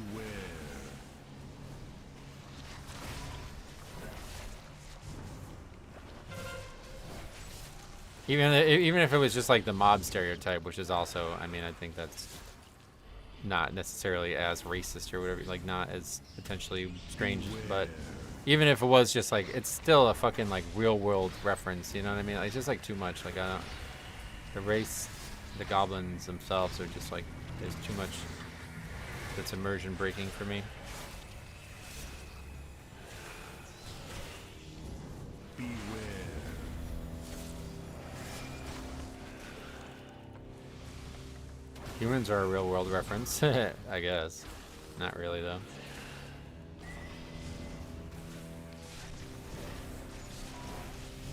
Even if it was just like the mob stereotype, which is also, I mean, I think that's not necessarily as racist or whatever, like not as potentially strange, but even if it was just like, it's still a fucking like real world reference, you know what I mean? Like, it's just like too much. Like, I don't, the race, the goblins themselves are just like, there's too much that's immersion breaking for me. Beware. Humans are a real world reference, I guess. Not really though.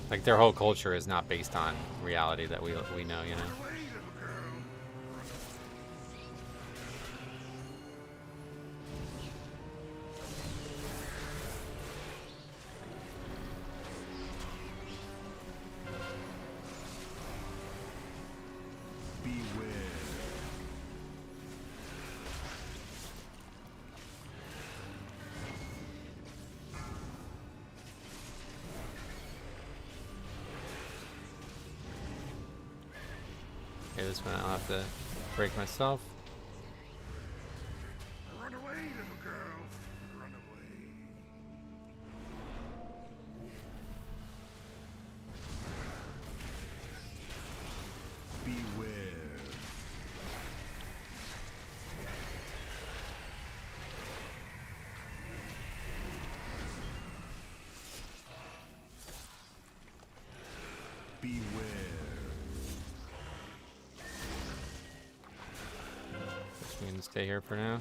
Like their whole culture is not based on reality that we know, you know. Okay, this one I'll have to break myself. Run away, little girl. Run away. Beware. Beware. We can stay here for now.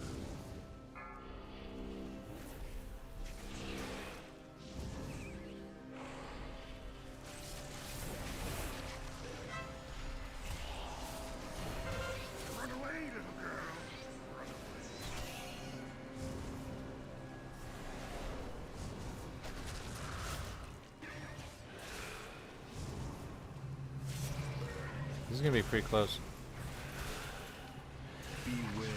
Run away, little girl. Run away. This is gonna be pretty close. Beware.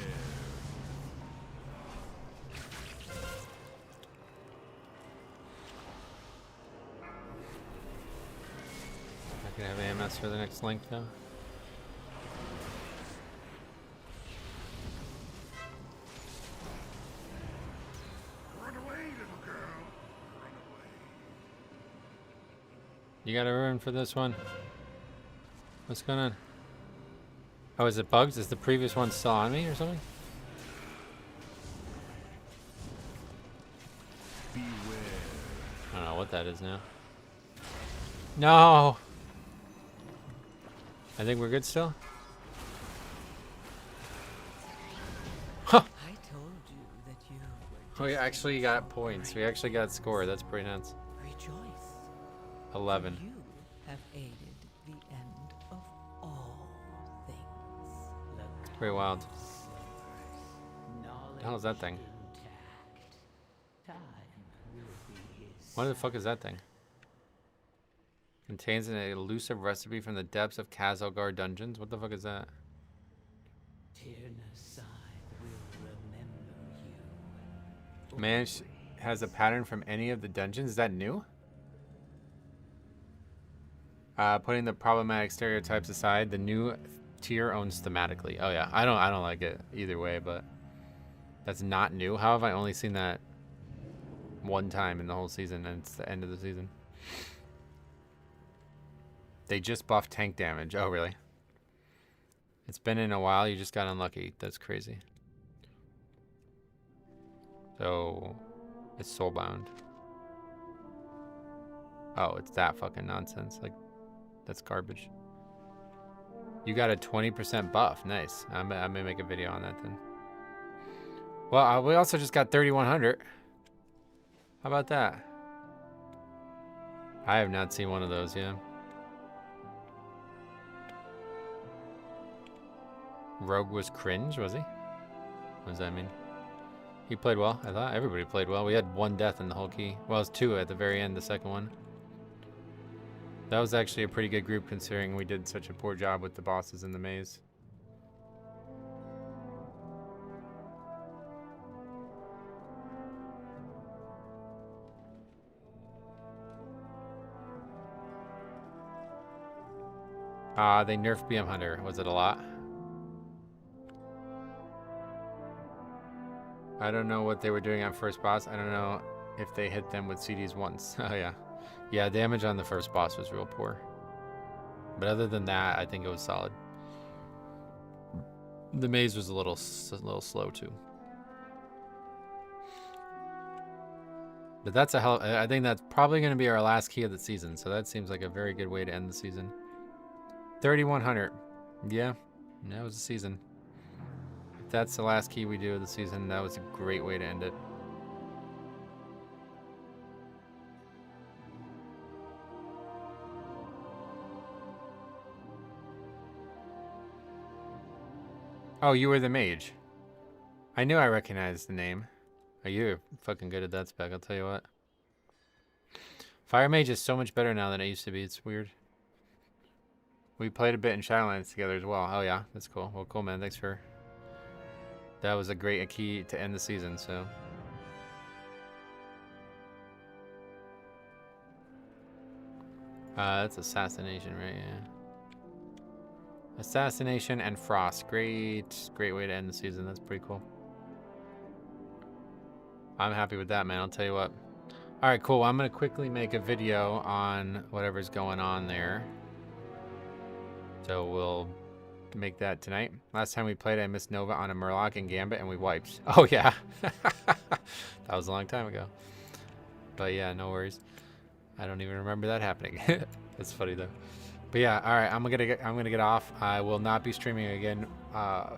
I can have AMS for the next link though. Run away, little girl. Run away. You got a rune for this one? What's going on? Oh, is it bugs? Is the previous one still on me or something? what that is now. No! I think we're good still. Huh! I told you that you Oh, were we actually got points. We actually got score. That's pretty nuts. rejoice. 11. You have aided the end of all things. Pretty wild. What the hell is that thing? What the fuck is that thing? Contains an elusive recipe from the depths of Kazalgar dungeons. What the fuck is that? Manage has a pattern from any of the dungeons. Is that new? Putting the problematic stereotypes aside, the new tier owns thematically. Oh yeah, I don't like it either way, but that's not new. How have I only seen that one time in the whole season, and it's the end of the season? They just buffed tank damage. Oh really? It's been in a while. You just got unlucky. That's crazy. So it's soulbound. Oh, it's that fucking nonsense. Like, that's garbage. You got a 20% buff. Nice. I may make a video on that then. Well, we also just got 3,100. How about that? I have not seen one of those yet. Rogue was cringe, was he? What does that mean? He played well. I thought everybody played well. We had 1 death in the whole key. Well, it was 2 at the very end, the second one. That was actually a pretty good group considering we did such a poor job with the bosses in the maze. They nerfed BM Hunter. Was it a lot? I don't know what they were doing on first boss. I don't know if they hit them with CDs once. Oh yeah. Yeah, damage on the first boss was real poor. But other than that, I think it was solid. The maze was a little slow too. But that's a hell. I think that's probably going to be our last key of the season. So that seems like a very good way to end the season. 3,100. Yeah, that was the season. If that's the last key we do of the season, that was a great way to end it. Oh, you were the mage. I knew I recognized the name. Oh, you're fucking good at that spec, I'll tell you what. Fire Mage is so much better now than it used to be. It's weird. We played a bit in Shadowlands together as well. Oh yeah, that's cool. Well, cool, man. Thanks for... That was a great key to end the season, so... That's Assassination, right? Yeah. Assassination and Frost. Great way to end the season. That's pretty cool. I'm happy with that, man. I'll tell you what. All right, cool. I'm going to quickly make a video on whatever's going on there. So we'll make that tonight. Last time we played, I missed Nova on a Murloc and Gambit, and we wiped. Oh, yeah. That was a long time ago. But, yeah, no worries. I don't even remember that happening. That's funny, though. But yeah, all right, I'm gonna get off. I will not be streaming again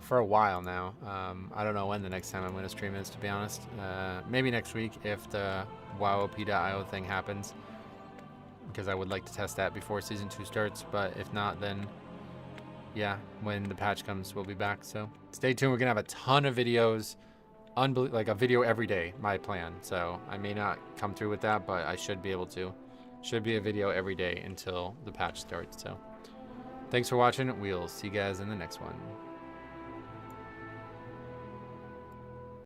for a while now. I don't know when the next time I'm gonna stream is, to be honest. Maybe next week if the WoWOP.io thing happens, because I would like to test that before Season 2 starts. But if not, then yeah, when the patch comes, we'll be back. So stay tuned. We're gonna have a ton of videos, like a video every day. My plan. So I may not come through with that, but I should be able to. Should be a video every day until the patch starts. So thanks for watching. We'll see you guys in the next one.